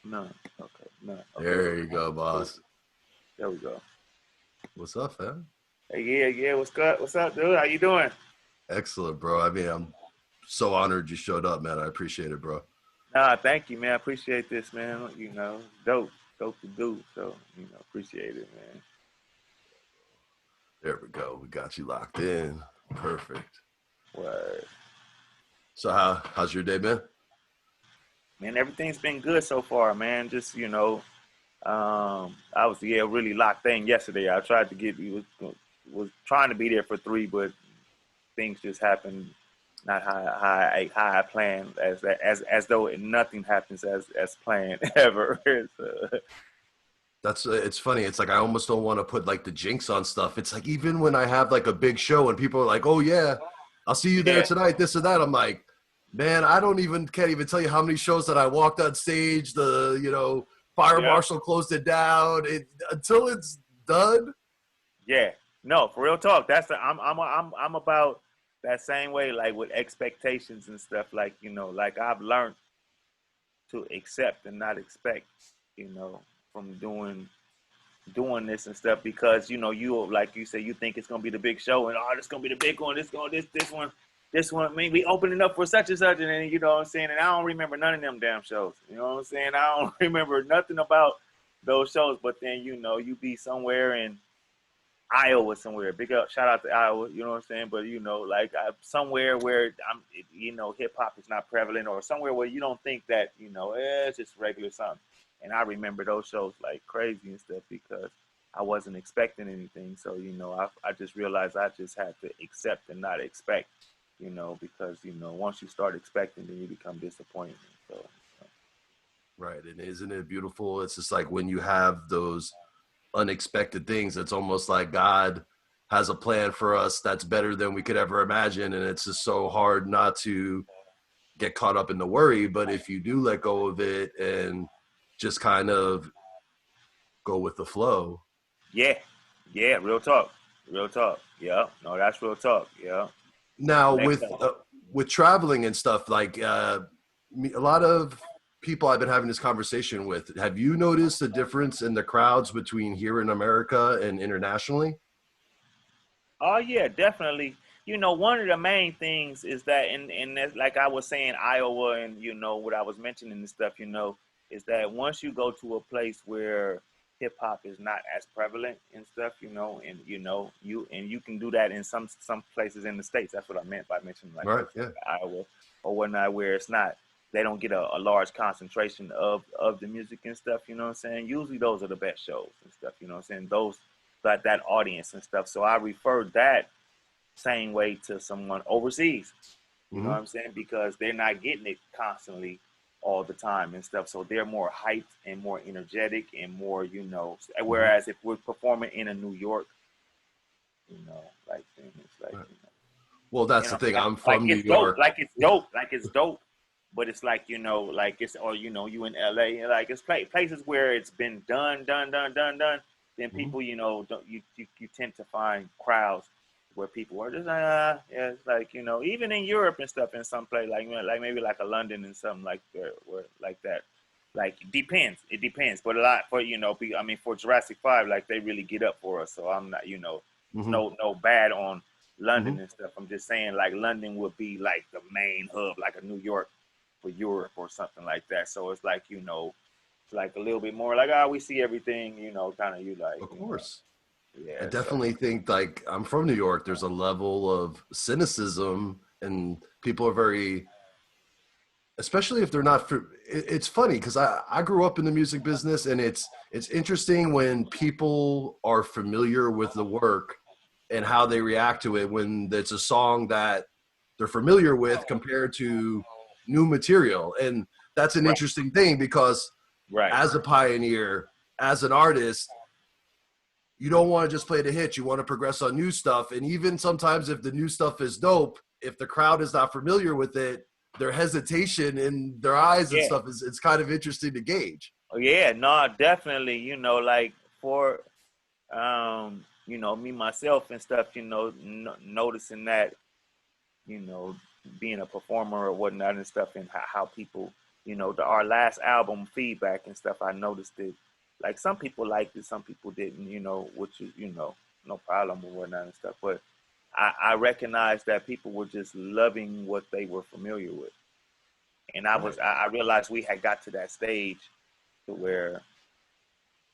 No. Okay. No. Okay. There you go, boss. There we go. What's up, fam? Hey, yeah. What's good? What's up, dude? How you doing? Excellent, bro. I mean, I'm so honored you showed up, man. I appreciate it, bro. Nah, thank you, man. I appreciate this, man. Dope to do. So, appreciate it, man. There we go. We got you locked in. Perfect. Word. So how's your day been? Man, everything's been good so far, man. Just, I was really locked in yesterday. I tried to was trying to be there for 3, but things just happened not how I planned, as though nothing happens as planned ever. So, That's it's funny. It's like I almost don't want to put like the jinx on stuff. It's like even when I have like a big show and people are like, "Oh yeah, I'll see you there yeah, tonight," this or that. I'm like, man, I can't even tell you how many shows that I walked on stage. The fire yeah, marshal closed it down. Until it's done. yeah. No, for real talk. I'm about that same way, like with expectations and stuff. Like like I've learned to accept and not expect, from doing this and stuff because you like you say you think it's gonna be the big show and this gonna be the big one. This one. I mean, we opening up for such and such, and then you know what I'm saying. And I don't remember none of them damn shows. You know what I'm saying? I don't remember nothing about those shows. But then you be somewhere in Iowa somewhere. Big up, shout out to Iowa. You know what I'm saying? But like somewhere where hip hop is not prevalent, or somewhere where you don't think that it's just regular something. And I remember those shows like crazy and stuff because I wasn't expecting anything. So I just realized I just had to accept and not expect. Because once you start expecting, then you become disappointed. So. Right. And isn't it beautiful? It's just like when you have those unexpected things, it's almost like God has a plan for us that's better than we could ever imagine. And it's just so hard not to get caught up in the worry. But if you do let go of it and just kind of go with the flow. Yeah. Real talk. Yeah. No, that's real talk. Yeah. Now Let with go. with traveling and stuff, like a lot of people I've been having this conversation with, have you noticed a difference in the crowds between here in America and internationally? Oh yeah, definitely. One of the main things is that, like I was saying, Iowa, and what I was mentioning and stuff. Is that once you go to a place where hip hop is not as prevalent and stuff, and you can do that in some places in the states. That's what I meant by mentioning like Right. places Yeah. like Iowa or whatnot, where it's not. They don't get a large concentration of the music and stuff. You know what I'm saying? Usually those are the best shows and stuff. You know what I'm saying? Those that audience and stuff. So I refer that same way to someone overseas. You know what Hmm. I'm saying? Because they're not getting it constantly all the time and stuff. So they're more hyped and more energetic and more, Hmm. whereas if we're performing in a New York, like then it's like, Right. Well, that's the thing. I'm like from New it's dope, York. like it's dope. But it's like like it's or you in LA, and like it's places where it's been done. Then Hmm. people don't you tend to find crowds where people are just yeah, it's like even in Europe and stuff in some place like maybe like a London and something like that where like that. Like it depends, but a lot for I mean for Jurassic 5, like they really get up for us. So I'm not it's Hmm. no bad on Hmm. London and stuff. I'm just saying like London would be like the main hub, like a New York for Europe or something like that. So it's like it's like a little bit more like we see everything, kind of you like Of course. I yeah. So definitely think, like, I'm from New York. There's a level of cynicism, and people are very, especially if they're not. It's funny because I grew up in the music business, and it's interesting when people are familiar with the work and how they react to it when it's a song that they're familiar with compared to new material. And that's an right, interesting thing because right, as a pioneer, as an artist, you don't want to just play the hits. You want to progress on new stuff. And even sometimes if the new stuff is dope, if the crowd is not familiar with it, their hesitation in their eyes and yeah, stuff is it's kind of interesting to gauge. oh yeah, no, definitely, like for me myself and stuff, noticing that, you know, being a performer or whatnot and stuff, and how people our last album feedback and stuff, I noticed it. Like some people liked it, some people didn't, which is, no problem or whatnot and stuff. But I recognized that people were just loving what they were familiar with. And Right. I realized we had got to that stage to where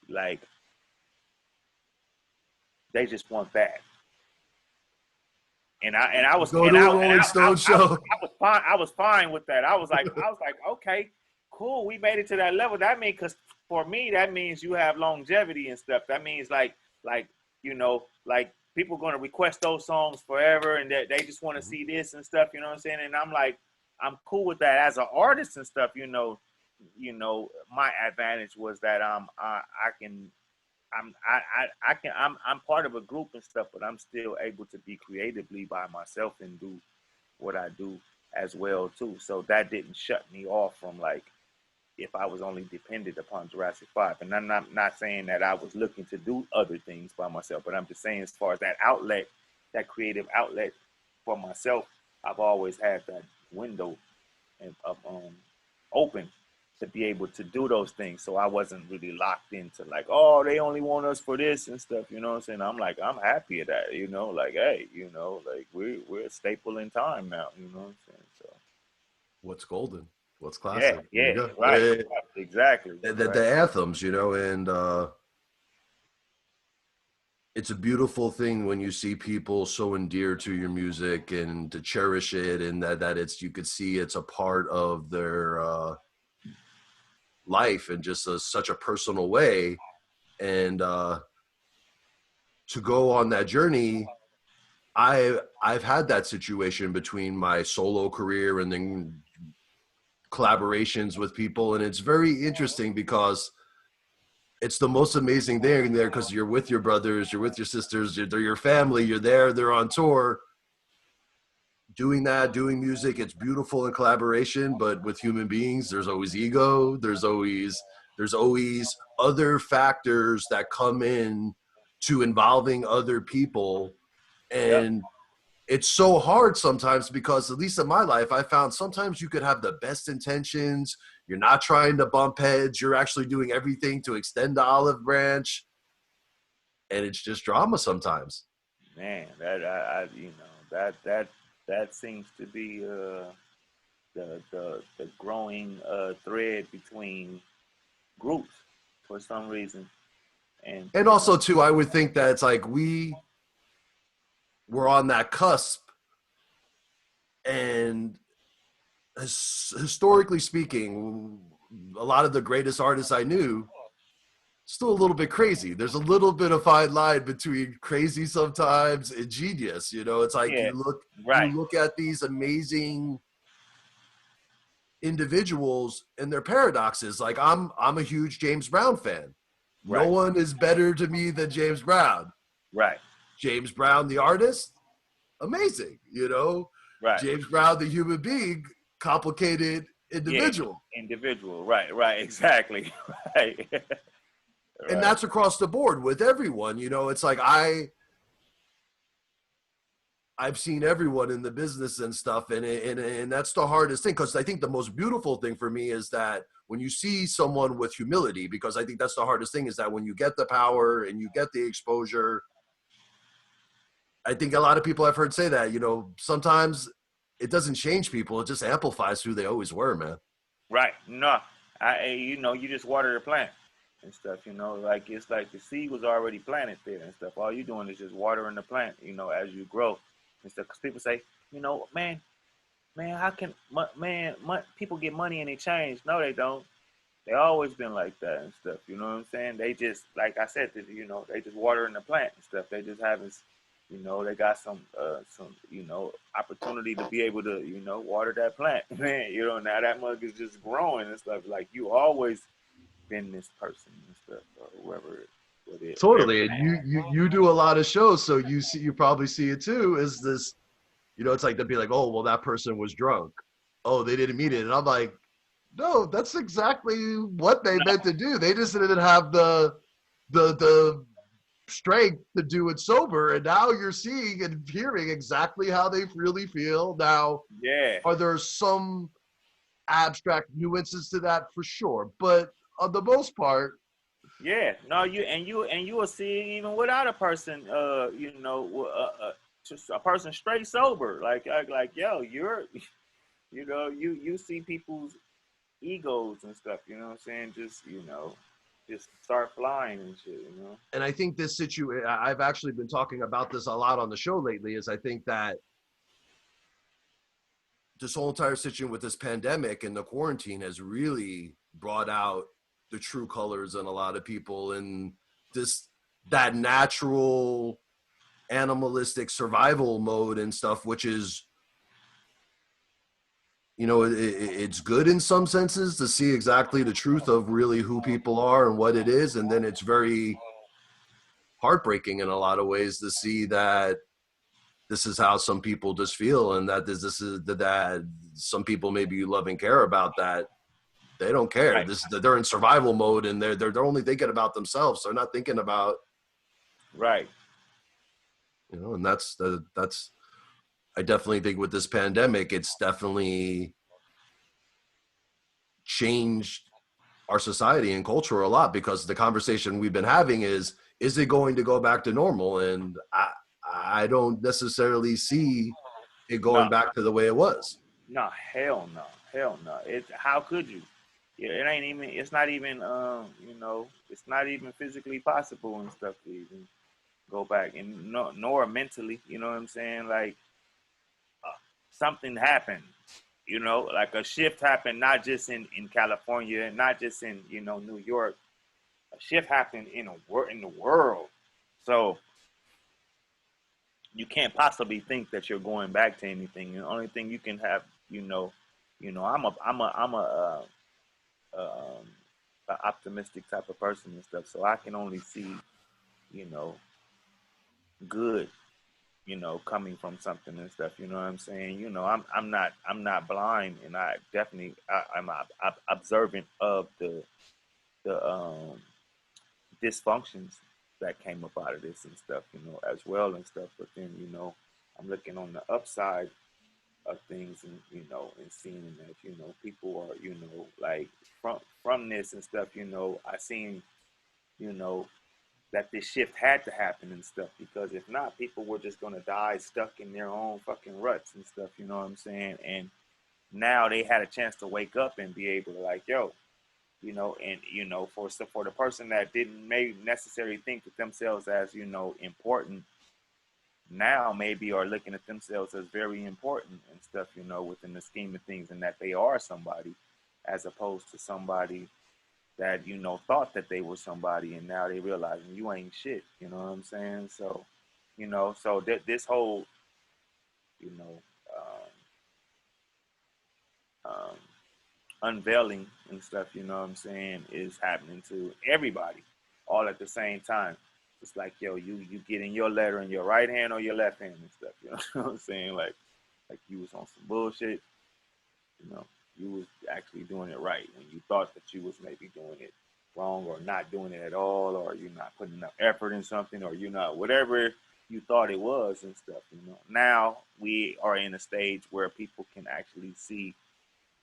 like they just want that. I was Go to a Rolling Stone show. I was fine. I was fine with that. I was like, okay, cool. We made it to that level. That means, because for me, that means you have longevity and stuff. That means like like people going to request those songs forever, and they just want to Mhm. see this and stuff. You know what I'm saying? And I'm like, I'm cool with that as an artist and stuff. My advantage was that I can I can I'm part of a group and stuff, but I'm still able to be creatively by myself and do what I do as well too. So that didn't shut me off from like if I was only dependent upon Jurassic 5. And I'm not saying that I was looking to do other things by myself, but I'm just saying as far as that outlet, that creative outlet for myself, I've always had that window of open to be able to do those things. So I wasn't really locked into like, oh, they only want us for this and stuff. You know what I'm saying? I'm like, I'm happy at that. Like, hey, like we're a staple in time now. You know what I'm saying? So What's golden? What's yeah, classic? There you yeah, go. right, exactly, The right, anthems, and it's a beautiful thing when you see people so endeared to your music and to cherish it, and that it's, you could see it's a part of their life in just such a personal way. And to go on that journey, I've had that situation between my solo career and then collaborations with people, and it's very interesting because it's the most amazing thing there, because you're with your brothers, you're with your sisters, they're your family, you're there, they're on tour doing that, doing music. It's beautiful in collaboration, but with human beings, there's always ego, there's always other factors that come in to involving other people. yep, And it's so hard sometimes because, at least in my life, I found sometimes you could have the best intentions, you're not trying to bump heads, you're actually doing everything to extend the olive branch, and it's just drama sometimes. man, that that seems to be the growing thread between groups for some reason, and And also too, I would think that it's like we were on that cusp, and historically speaking, a lot of the greatest artists I knew still a little bit crazy. There's a little bit of fine line between crazy sometimes and genius. It's like yeah, you right, look at these amazing individuals and their paradoxes. Like I'm a huge James Brown fan. No right, one is better to me than James Brown. right, James Brown, the artist, amazing. right, James Brown, the human being, complicated yeah, individual. individual, right, right, exactly, right, And right, that's across the board with everyone. It's like I've seen everyone in the business and stuff, and that's the hardest thing, because I think the most beautiful thing for me is that when you see someone with humility, because I think that's the hardest thing, is that when you get the power and you get the exposure, I think a lot of people I've heard say that, sometimes it doesn't change people, it just amplifies who they always were, man. right. No, you just water the plant and stuff. Like it's like the seed was already planted there and stuff. All you're doing is just watering the plant. As you grow and stuff. Because people say, man, how can people get money and they change? No, they don't. They always been like that and stuff. You know what I'm saying? They just, like I said, they just watering the plant and stuff. They just haven't, they got some, opportunity to be able to, water that plant. Man, now that mug is just growing and stuff. Like you always been this person and stuff, or whatever Totally. And you do a lot of shows, so you probably see it too, is this, it's like they'll be like, oh, well, that person was drunk. Oh, they didn't mean it. And I'm like, no, that's exactly what they meant to do. They just didn't have the strength to do it sober. And now you're seeing and hearing exactly how they really feel. Now, Yeah, are there some abstract nuances to that for sure. But on the most part, Yeah, no, you will see it even without a person, just a person straight sober. Like yo, you're, you see people's egos and stuff. You know what I'm saying? Just start flying and shit. and I think this situation, I've actually been talking about this a lot on the show lately, is I think that this whole entire situation with this pandemic and the quarantine has really brought out the true colors in a lot of people, and this, that natural animalistic survival mode and stuff, which is, it's good in some senses to see exactly the truth of really who people are and what it is. And then it's very heartbreaking in a lot of ways to see that this is how some people just feel, and that this is that some people maybe you love and care about, that they don't care. Right, They're in survival mode, and they're only thinking about themselves. They're not thinking about, right, and that's I definitely think with this pandemic, it's definitely changed our society and culture a lot, because the conversation we've been having is it going to go back to normal? And I don't necessarily see it going no, back to the way it was. no, hell no, hell no. How could you? Yeah, it ain't even. It's not even. It's not even physically possible and stuff to even go back, and no, nor mentally. You know what I'm saying? Like something happened. Like a shift happened, not just in California, not just in New York. A shift happened in the world. So you can't possibly think that you're going back to anything. The only thing you can have, I'm a optimistic type of person and stuff. So I can only see, you know, good, coming from something and stuff. You know what I'm saying? I'm not blind, and I definitely I'm observant of the dysfunctions that came up out of this and stuff, as well and stuff. But then, I'm looking on the upside of things, and and seeing that people are like from this and stuff. I seen you know that this shift had to happen and stuff, because if not, people were just gonna die stuck in their own fucking ruts and stuff. You know what I'm saying? And now they had a chance to wake up and be able to like, yo, and for the person that didn't maybe necessarily think of themselves as important, now maybe are looking at themselves as very important and stuff, within the scheme of things, and that they are somebody, as opposed to somebody that thought that they were somebody, and now they realizing you ain't shit. You know what I'm saying? So, this whole you know um, unveiling and stuff, what I'm saying, is happening to everybody all at the same time. It's like, yo, you getting your letter in your right hand or your left hand and stuff. You know what I'm saying? Like you was on some bullshit. You know, you was actually doing it right when you thought that you was maybe doing it wrong, or not doing it at all, or you're not putting enough effort in something, or you're not whatever you thought it was and stuff. Now we are in a stage where people can actually see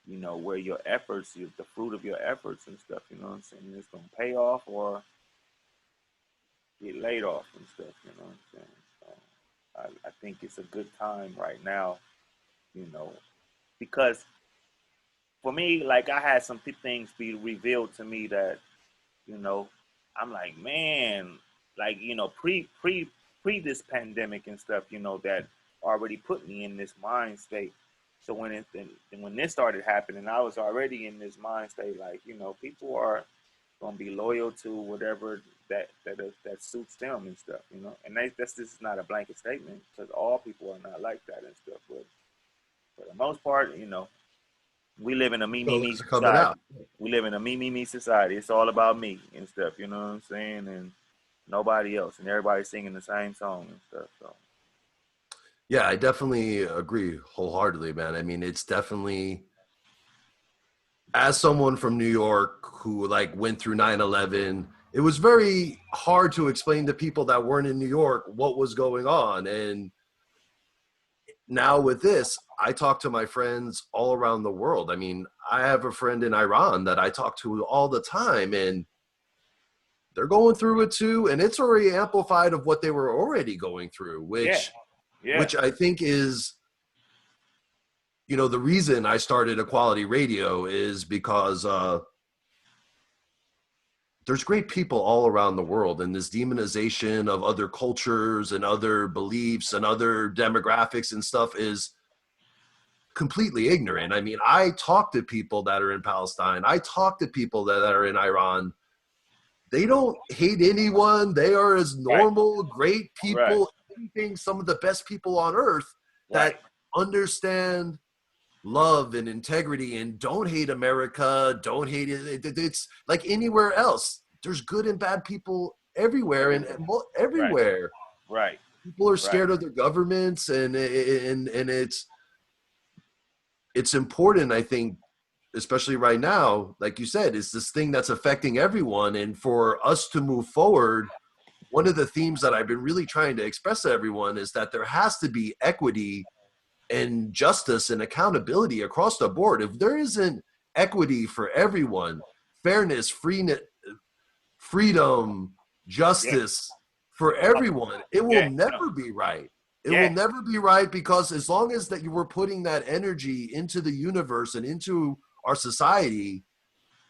where your efforts, the fruit of your efforts and stuff, you know what I'm saying, it's gonna pay off or get laid off and stuff, you know what I'm saying? So I think it's a good time right now, you know, because for me, like I had some things be revealed to me that, you know, I'm like, man, like, pre this pandemic and stuff, that already put me in this mind state. So when this started happening, I was already in this mind state, like, people are gonna be loyal to whatever that suits them and stuff, And that's this is not a blanket statement, because all people are not like that and stuff. But for the most part, we live in a me me me Colors are coming society. out. We live in a me me me society. It's all about me and stuff. You know what I'm saying? And nobody else, and everybody singing the same song and stuff. So Yeah, I definitely agree wholeheartedly, man. I mean, it's definitely, as someone from New York who like went through 9/11, it was very hard to explain to people that weren't in New York what was going on. And now with this, I talk to my friends all around the world. I mean, I have a friend in Iran that I talk to all the time, and they're going through it too, and it's already amplified of what they were already going through, Yeah, which yeah, which I think is, the reason I started Equality Radio is because there's great people all around the world, and this demonization of other cultures and other beliefs and other demographics and stuff is completely ignorant. I mean, I talk to people that are in Palestine. I talk to people that are in Iran. They don't hate anyone. They are as right, normal, great right, people, anything, some of the best people on earth right, that understand love and integrity and don't hate America, don't hate it. It's like anywhere else. There's good and bad people everywhere, and everywhere, right, everywhere. right, People are right, scared of their governments, and it's important, I think, especially right now, like you said, it's this thing that's affecting everyone. And for us to move forward, one of the themes that I've been really trying to express to everyone is that there has to be equity and justice and accountability across the board. If there isn't equity for everyone, fairness, freeness, freedom, yeah, justice for everyone, it will yeah, no, never be right. It will yeah, never be right, because as long as that you were putting that energy into the universe and into our society,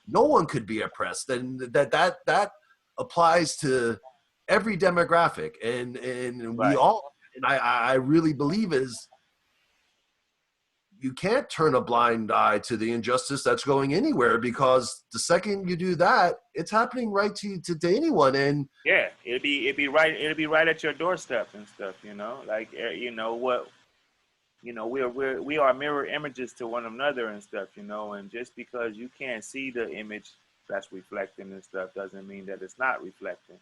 no one could be oppressed. And that applies to every demographic. And we right. all, and I really believe is, you can't turn a blind eye to the injustice that's going anywhere, because the second you do that, it's happening right to anyone. And Yeah, it'll be right at your doorstep and stuff. Like what we are mirror images to one another and stuff. And just because you can't see the image that's reflecting and stuff doesn't mean that it's not reflecting.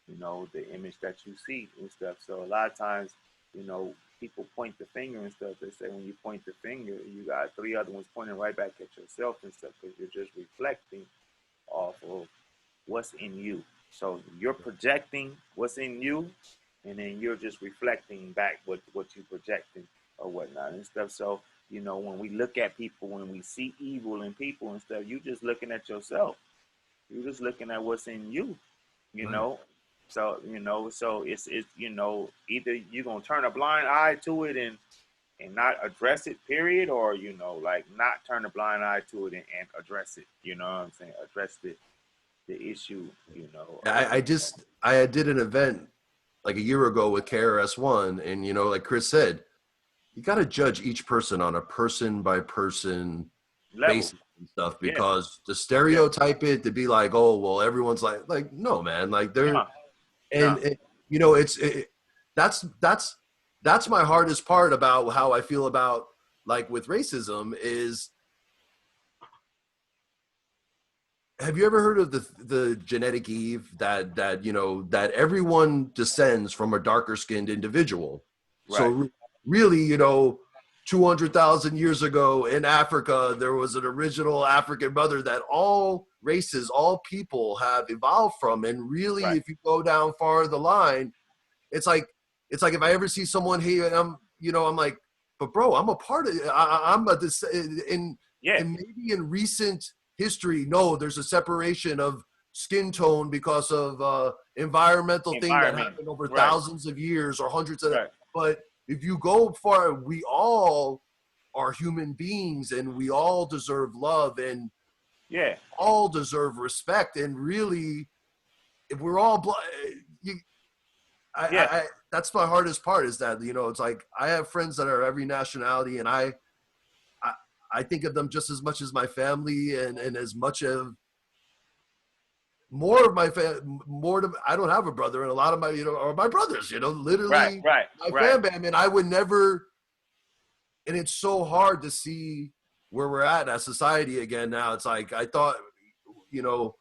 The image that you see and stuff. So a lot of times, people point the finger and stuff. They say when you point the finger, you got three other ones pointing right back at yourself and stuff, because you're just reflecting off of what's in you. So you're projecting what's in you, and then you're just reflecting back what you're projecting or whatnot and stuff. So when we look at people, when we see evil in people and stuff, you just looking at yourself. You're just looking at what's in you. You right, know. So so it's either you're gonna turn a blind eye to it and not address it, period, or like not turn a blind eye to it and address it. You know what I'm saying? Address the issue. I did an event like a year ago with KRS-One, and like Chris said, you got to judge each person on a person by person Level. basis and stuff, Yeah. because to Yeah. stereotype it, to be like, oh well, everyone's like no, man, like they're, No. and No. it, that's that's my hardest part about how I feel about, like, with racism is, have you ever heard of the genetic Eve, that everyone descends from a darker skinned individual? Right. So really, 200,000 years ago in Africa, there was an original African mother that all races, all people have evolved from. And really, Right. if you go down far the line, it's like if I ever see someone here and I'm like, but bro, I'm a part of it. I'm a this Yeah. in maybe in recent history, no, there's a separation of skin tone because of environmental thing that Environment. happened over Right. thousands of years or hundreds of. Right. But if you go far, we all are human beings, and we all deserve love, and Yeah. all deserve respect. And really, if we're all you, Yeah. that's my hardest part, is that it's like I have friends that are every nationality, and I, I think of them just as much as my family, and as much of more of my more to, I don't have a brother, and a lot of my are my brothers, Right. literally Right. my Right. fam bam. And I would never, and it's so hard to see where we're at as society again now. It's like I thought, you know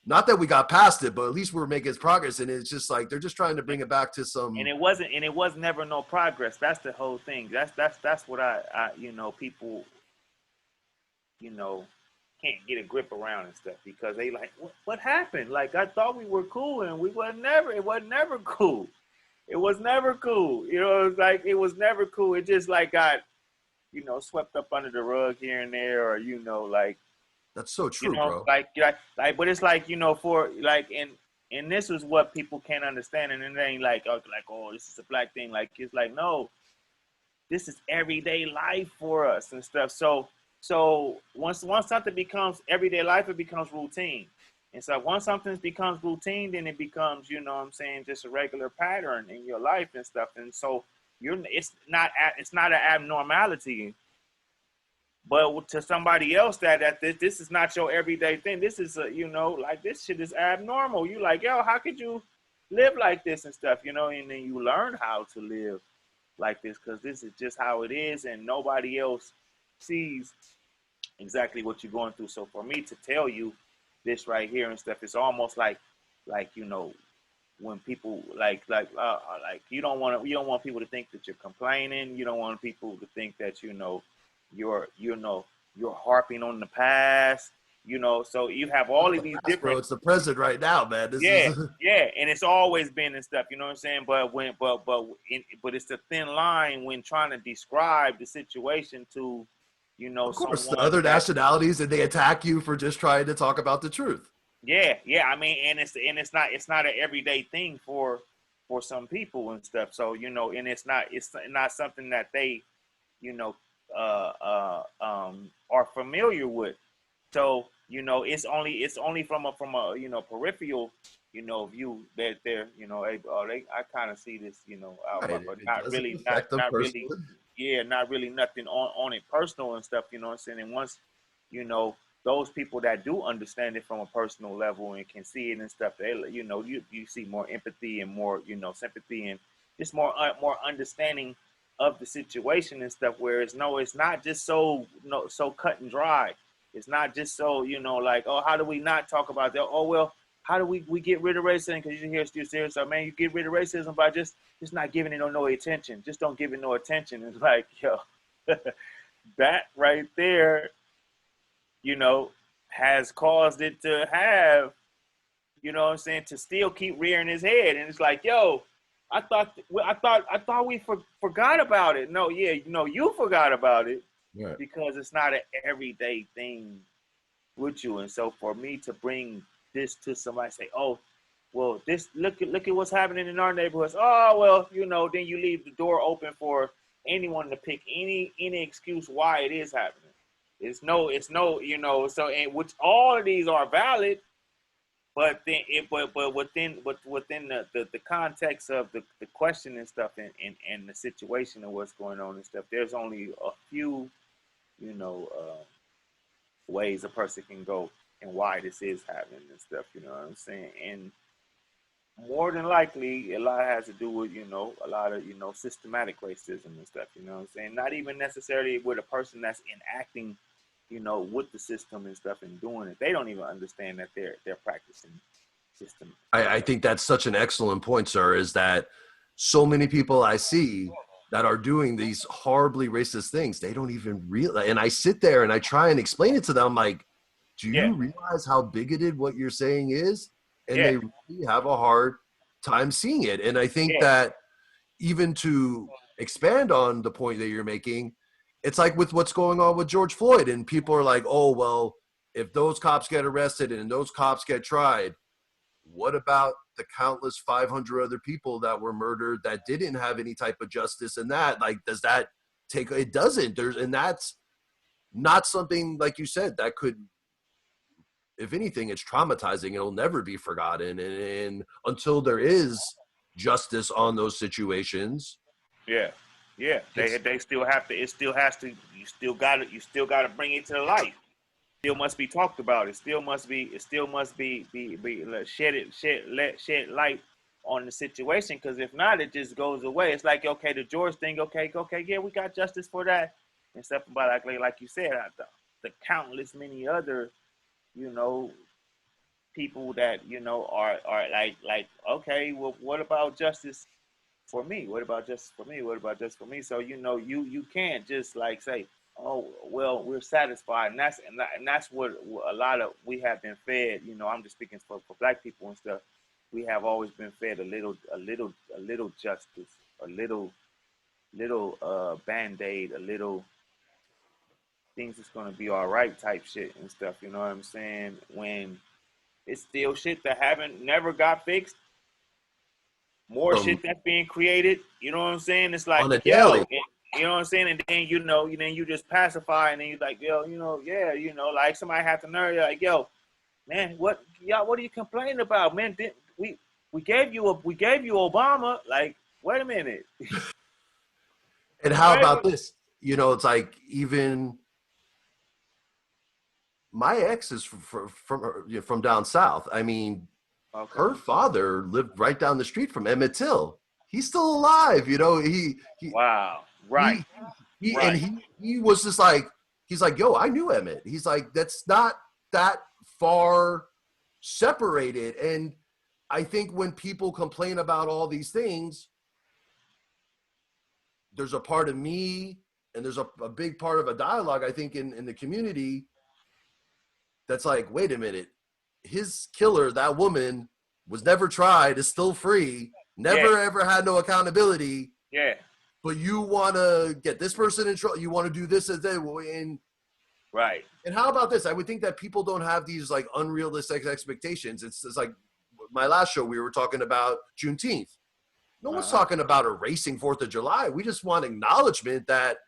not that we got past it, but at least we're making progress. And it's just like they're just trying to bring it back to And some. it was never no progress. That's the whole thing. That's what I people you know can't get a grip around and stuff, because they like what happened. Like I thought we were cool, and we was never. It was never cool. It was never cool. You know, it was like it was never cool. It just like got, you know, swept up under the rug here and there, or you know, like That's so you true, know, bro. like, but it's like, you know, for like, and this is what people can't understand, and it ain't like, oh, this is a black thing. Like, it's like, no, this is everyday life for us and stuff. So once something becomes everyday life, it becomes routine. And so once something becomes routine, then it becomes, you know what I'm saying, just a regular pattern in your life and stuff. And so it's not an abnormality. But to somebody else that this is not your everyday thing. This is a, you know, like this shit is abnormal. You like, yo, how could you live like this and stuff, you know? And then you learn how to live like this because this is just how it is, and nobody else sees exactly what you're going through. So for me to tell you this right here and stuff, it's almost like you know, when people like you don't want people to think that you're complaining. You don't want people to think that, you know, you're harping on the past. You know, so you have all of these Bro, different, it's the present right now, man. This is yeah, yeah, and it's always been and stuff. You know what I'm saying? But it's a thin line when trying to describe the situation to, you know, of course the someone other that, nationalities, and they attack you for just trying to talk about the truth. yeah, yeah. I mean, and it's not an everyday thing for some people and stuff. So, you know, and it's not something that they, you know, are familiar with. So, you know, it's only from a, you know, peripheral, you know, view that they're, you know, I kind of see this, you know, Right. but It not doesn't really, affect them not really, personally. yeah, not really nothing on it personal and stuff. You know what I'm saying? And once, you know, those people that do understand it from a personal level and can see it and stuff, they, you know, you see more empathy and more, you know, sympathy and just more understanding of the situation and stuff. Where it's no, it's not just so, no, so cut and dry. It's not just so, you know, like, oh, how do we not talk about that? Oh, well, how do we get rid of racism? Because you hear Stu serious, so man, you get rid of racism by just not giving it no attention. Just don't give it no attention. It's like, yo, that right there, you know, has caused it to have, you know what I'm saying, to still keep rearing his head. And it's like, yo, I thought we forgot about it. No, yeah, you know, you forgot about it Right. because it's not an everyday thing with you. And so for me to bring this to somebody, say, oh, well, this look at what's happening in our neighborhoods. Oh, well, you know, then you leave the door open for anyone to pick any excuse why it is happening. It's no, you know, so, and which all of these are valid, but then but within the context of the question and stuff, and the situation and what's going on and stuff, there's only a few, you know, ways a person can go and why this is happening and stuff. You know what I'm saying? And more than likely, a lot has to do with, you know, a lot of, you know, systematic racism and stuff. You know what I'm saying? Not even necessarily with a person that's enacting, you know, with the system and stuff and doing it. They don't even understand that they're practicing system. I think that's such an excellent point, sir, is that so many people I see that are doing these horribly racist things, they don't even realize. And I sit there and I try and explain it to them like, do Yeah, you realize how bigoted what you're saying is? And yeah, they really have a hard time seeing it. And I think yeah, that even to expand on the point that you're making, it's like with what's going on with George Floyd, and people are like, oh, well, if those cops get arrested and those cops get tried, what about the countless 500 other people that were murdered that didn't have any type of justice? And that, like, does that take, it doesn't. And that's not something, like you said, that could, if anything, it's traumatizing. It'll never be forgotten. And until there is justice on those situations, yeah, yeah. it's, They still have to. It still has to. You still got to bring it to the light. Still must be talked about. It still must be. It still must be shed light on the situation. Because if not, it just goes away. It's like, okay, the George thing. Okay, yeah, we got justice for that and stuff. But like you said, the countless many other, you know, people that, you know, are like, okay, well, what about justice for me? What about justice for me? What about justice for me? So, you know, you can't just like say, oh, well, we're satisfied. And that's what a lot of we have been fed. You know, I'm just speaking for black people and stuff. we have always been fed a little justice, a little band-aid, a little things is gonna be all right type shit and stuff. You know what I'm saying? When it's still shit that haven't never got fixed, more From shit that's being created. You know what I'm saying? It's on like, a yo, daily. you know what I'm saying? And then then you just pacify, and then you like, yo, yeah, like somebody have to nerve you, like, yo, man, what are you complaining about, man? We gave you Obama, like, wait a minute, And how wait a about minute. this? You know, it's like even my ex is from down south. I mean, Okay, her father lived right down the street from Emmett Till. He's still alive. You know, wow, right, he and right, he was just like, he's like, yo, I knew Emmett. He's like, that's not that far separated. And I think when people complain about all these things, there's a part of me and there's a big part of a dialogue, I think, in the community that's like, wait a minute, his killer, that woman, was never tried, is still free, yeah, never ever had no accountability, yeah, but you want to get this person in trouble, you want to do this and then, right, and how about this? I would think that people don't have these like unrealistic expectations. It's like my last show, we were talking about Juneteenth. No one's uh-huh, talking about erasing 4th of July. We just want acknowledgement that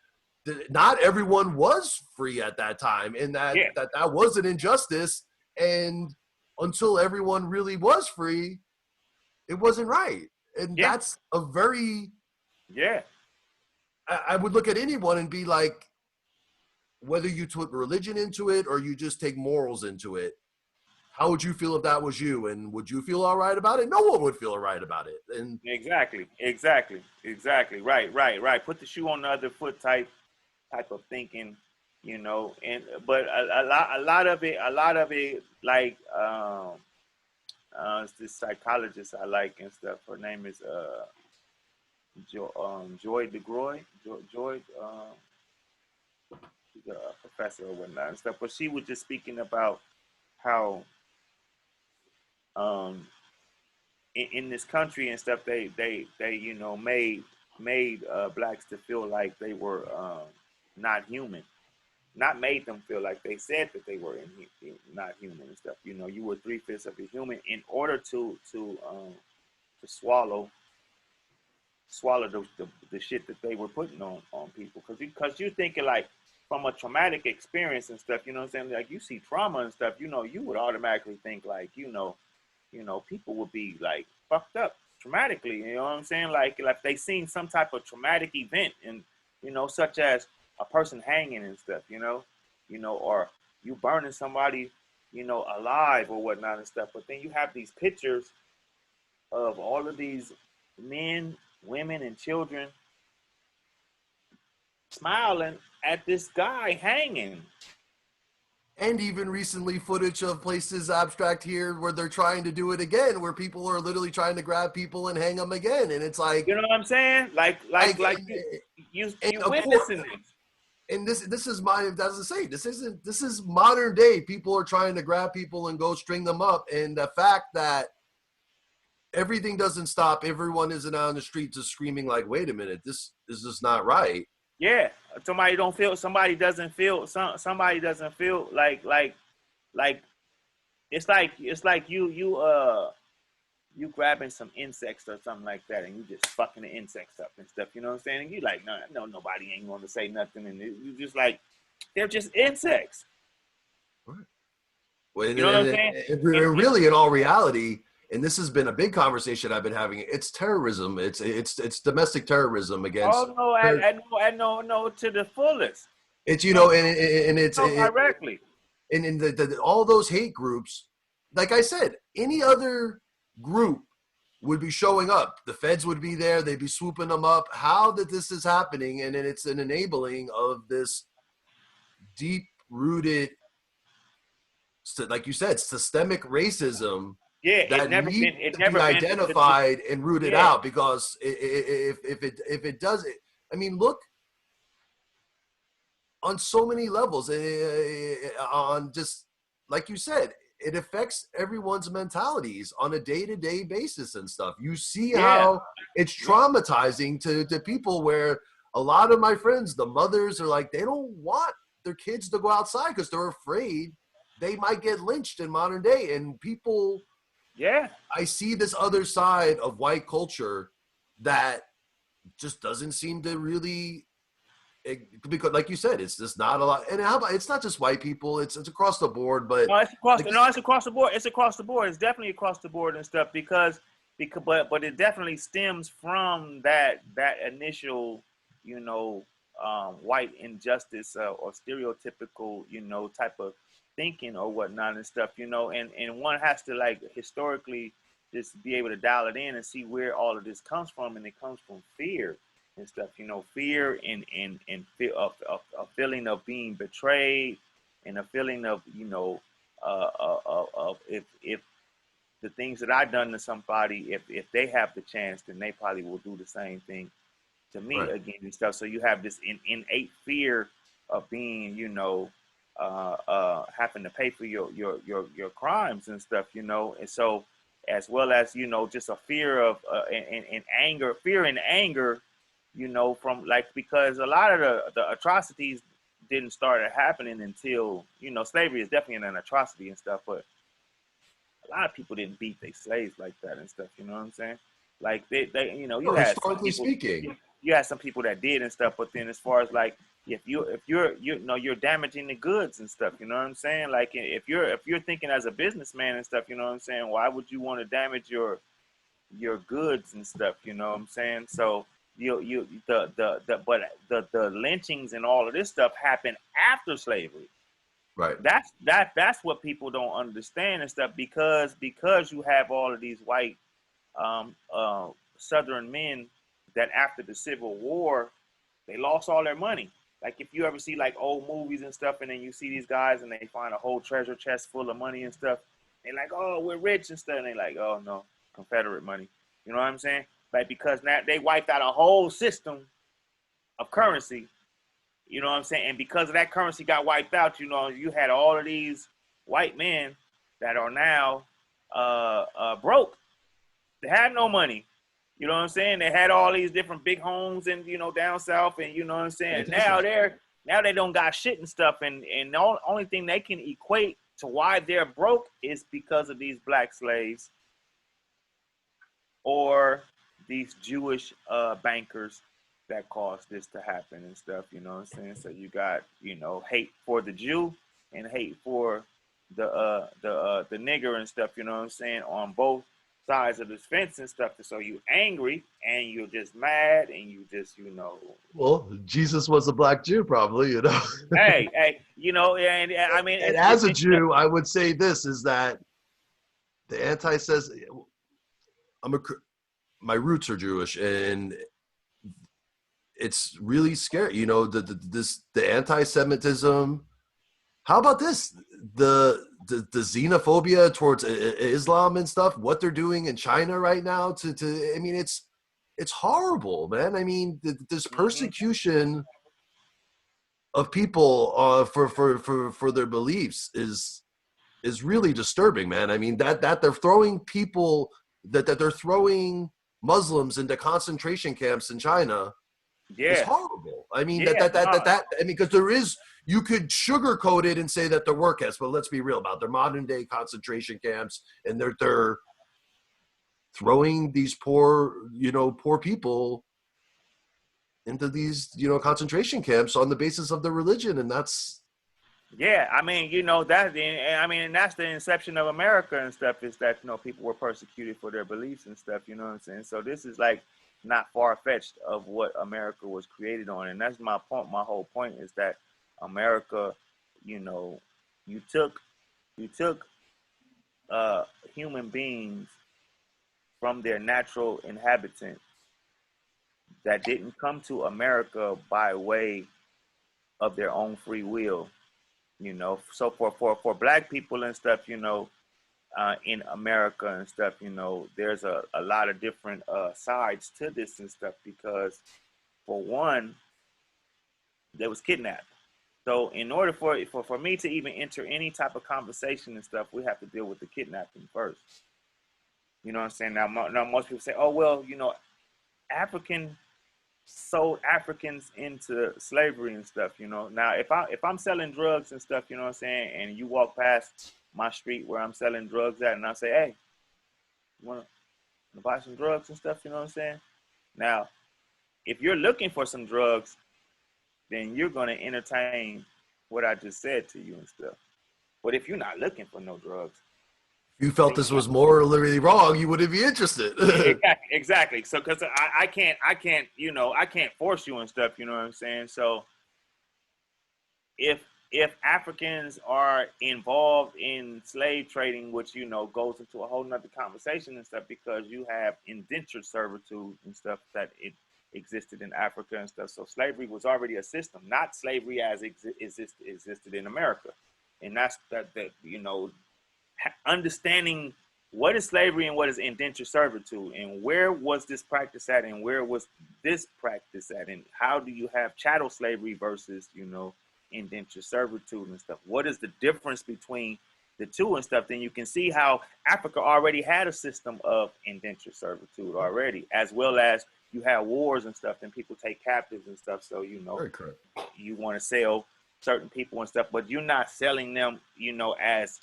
not everyone was free at that time, and that yeah, that was an injustice. And until everyone really was free, it wasn't right. And yeah, that's a very, yeah, I would look at anyone and be like, whether you took religion into it or you just take morals into it, how would you feel if that was you? And would you feel all right about it? No one would feel all right about it. And exactly, right. Put the shoe on the other foot type of thinking, and but a lot of it, like it's this psychologist I like and stuff. Her name is Joy DeGroy. Joy, she's a professor or whatnot and stuff. But she was just speaking about how um in this country and stuff, they made blacks to feel like they were not human, not made them feel like they said that they were not human and stuff. You were three-fifths of a human in order to swallow the shit that they were putting on people, because you thinking like from a traumatic experience and stuff. You know what I'm saying? Like, you see trauma and stuff. You would automatically think like, people would be like fucked up traumatically. You know what I'm saying? Like they seen some type of traumatic event, and such as a person hanging and stuff. Or you burning somebody, alive or whatnot and stuff. But then you have these pictures of all of these men, women, and children smiling at this guy hanging. even recently footage of places abstract here where they're trying to do it again, where people are literally trying to grab people and hang them again. And it's You like, know what I'm saying? Like you of course, witnessing this. and this is my, that's to say, this is modern day. People are trying to grab people and go string them up. And the fact that everything doesn't stop, everyone isn't on the street just screaming like, wait a minute, this is just not right. Yeah, somebody doesn't feel like it's like you grabbing some insects or something like that, and you just fucking the insects up and stuff. You know what I'm saying? And you like, no, nobody ain't going to say nothing, and you just like, they're just insects. Right. Well, You know what I'm saying? really, in all reality, and this has been a big conversation I've been having, it's terrorism. It's domestic terrorism against. Oh no, I know, no, to the fullest. It's No, and it's no, directly. and in all those hate groups, like I said, any other group would be showing up. The feds would be there. They'd be swooping them up. How that this is happening, and then it's an enabling of this deep rooted, like you said, systemic racism Yeah, that needs it to be never been. identified and rooted Yeah, out. Because if it does it, I mean, look on so many levels, on just like you said, it affects everyone's mentalities on a day-to-day basis and stuff. You see Yeah, how it's traumatizing to people, where a lot of my friends, the mothers are like, they don't want their kids to go outside because they're afraid they might get lynched in modern day. And people, yeah, I see this other side of white culture that just doesn't seem to really, because like you said, it's just not a lot. And how about, it's not just white people, it's across the board, but no, like, it's across the board. It's across the board. It's definitely across the board and stuff because but it definitely stems from that initial, you know, white injustice or stereotypical, you know, type of thinking or whatnot and stuff, you know, and one has to like historically just be able to dial it in and see where all of this comes from, and it comes from fear and stuff, you know, fear and fear of a feeling of being betrayed and a feeling of, you know, if the things that I've done to somebody, if they have the chance, then they probably will do the same thing to me right, again and stuff. So you have this innate fear of being, you know, having to pay for your crimes and stuff, you know, and so as well as, you know, just a fear of and anger, fear and anger, you know, from like, because a lot of the atrocities didn't start happening until, you know, slavery is definitely an atrocity and stuff, but a lot of people didn't beat their slaves like that and stuff. You know what I'm saying? Like they you know, no, historically speaking, you had some people that did and stuff, but then as far as like if you're you know you're damaging the goods and stuff, you know what I'm saying? Like if you're thinking as a businessman and stuff, you know what I'm saying? Why would you want to damage your goods and stuff? You know what I'm saying? So you the lynchings and all of this stuff happened after slavery. right. That's what people don't understand and stuff, because you have all of these white Southern men that after the Civil War they lost all their money. Like if you ever see like old movies and stuff, and then you see these guys and they find a whole treasure chest full of money and stuff, they're like, oh, we're rich and stuff. And they're like, oh no, Confederate money. You know what I'm saying? Like because now they wiped out a whole system of currency, you know what I'm saying? And because of that currency got wiped out, you know, you had all of these white men that are now broke. They have no money. You know what I'm saying? They had all these different big homes and, you know, down south, and you know what I'm saying. Plantations. Now they don't got shit and stuff, and the only thing they can equate to why they're broke is because of these black slaves or these Jewish bankers that caused this to happen and stuff, you know what I'm saying? So you got, you know, hate for the Jew and hate for the nigger and stuff, you know what I'm saying, on both sides of this fence and stuff. So you angry and you're just mad and you just, you know, Well, Jesus was a black Jew, probably, you know. you know, and I mean And it's as a Jew, I would say this is that the anti says, I'm a my roots are Jewish, and it's really scary. You know, the anti-Semitism. How about this? The xenophobia towards Islam and stuff. What they're doing in China right now. I mean, it's horrible, man. I mean, this Mhm. persecution of people for their beliefs is really disturbing, man. I mean, that they're throwing people, that they're throwing Muslims into concentration camps in China is Yeah, horrible. I mean, yeah, no, I mean, because there is, you could sugarcoat it and say that they're work camps, but let's be real about it. They're modern day concentration camps, and they're throwing these poor people into these, concentration camps on the basis of their religion, and that's yeah, I mean, you know, I mean, and that's the inception of America and stuff, is that, you know, people were persecuted for their beliefs and stuff, you know what I'm saying? So this is like not far fetched of what America was created on. And that's my point. My whole point is that America, you know, you took, you took uh, human beings from their natural inhabitant that didn't come to America by way of their own free will, you know. So for black people and stuff, you know, in America and stuff, you know, there's a lot of different sides to this and stuff, because for one, they was kidnapped. So in order for me to even enter any type of conversation and stuff, we have to deal with the kidnapping first. You know what I'm saying? Now most people say, oh, well, African sold Africans into slavery and stuff, Now, if I'm selling drugs and stuff, you know what I'm saying, and you walk past my street where I'm selling drugs at, and I say, hey, you want to buy some drugs and stuff, you know what I'm saying? Now, if you're looking for some drugs, then you're going to entertain what I just said to you and stuff. But if you're not looking for no drugs, If you felt this was morally wrong, you wouldn't be interested. exactly. So, because I can't, I can't force you and stuff. You know what I'm saying? So, if Africans are involved in slave trading, which goes into a whole nother conversation and stuff, because you have indentured servitude and stuff that it existed in Africa and stuff. So slavery was already a system, not slavery as existed in America, and that's that understanding what is slavery and what is indentured servitude, and where was this practice at, and where was this practice at, and how do you have chattel slavery versus indentured servitude and stuff. What is the difference between the two and stuff? Then you can see how Africa already had a system of indentured servitude already, as well as you have wars and stuff, and people take captives and stuff. So Very correct. You want to sell certain people and stuff, but you're not selling them, as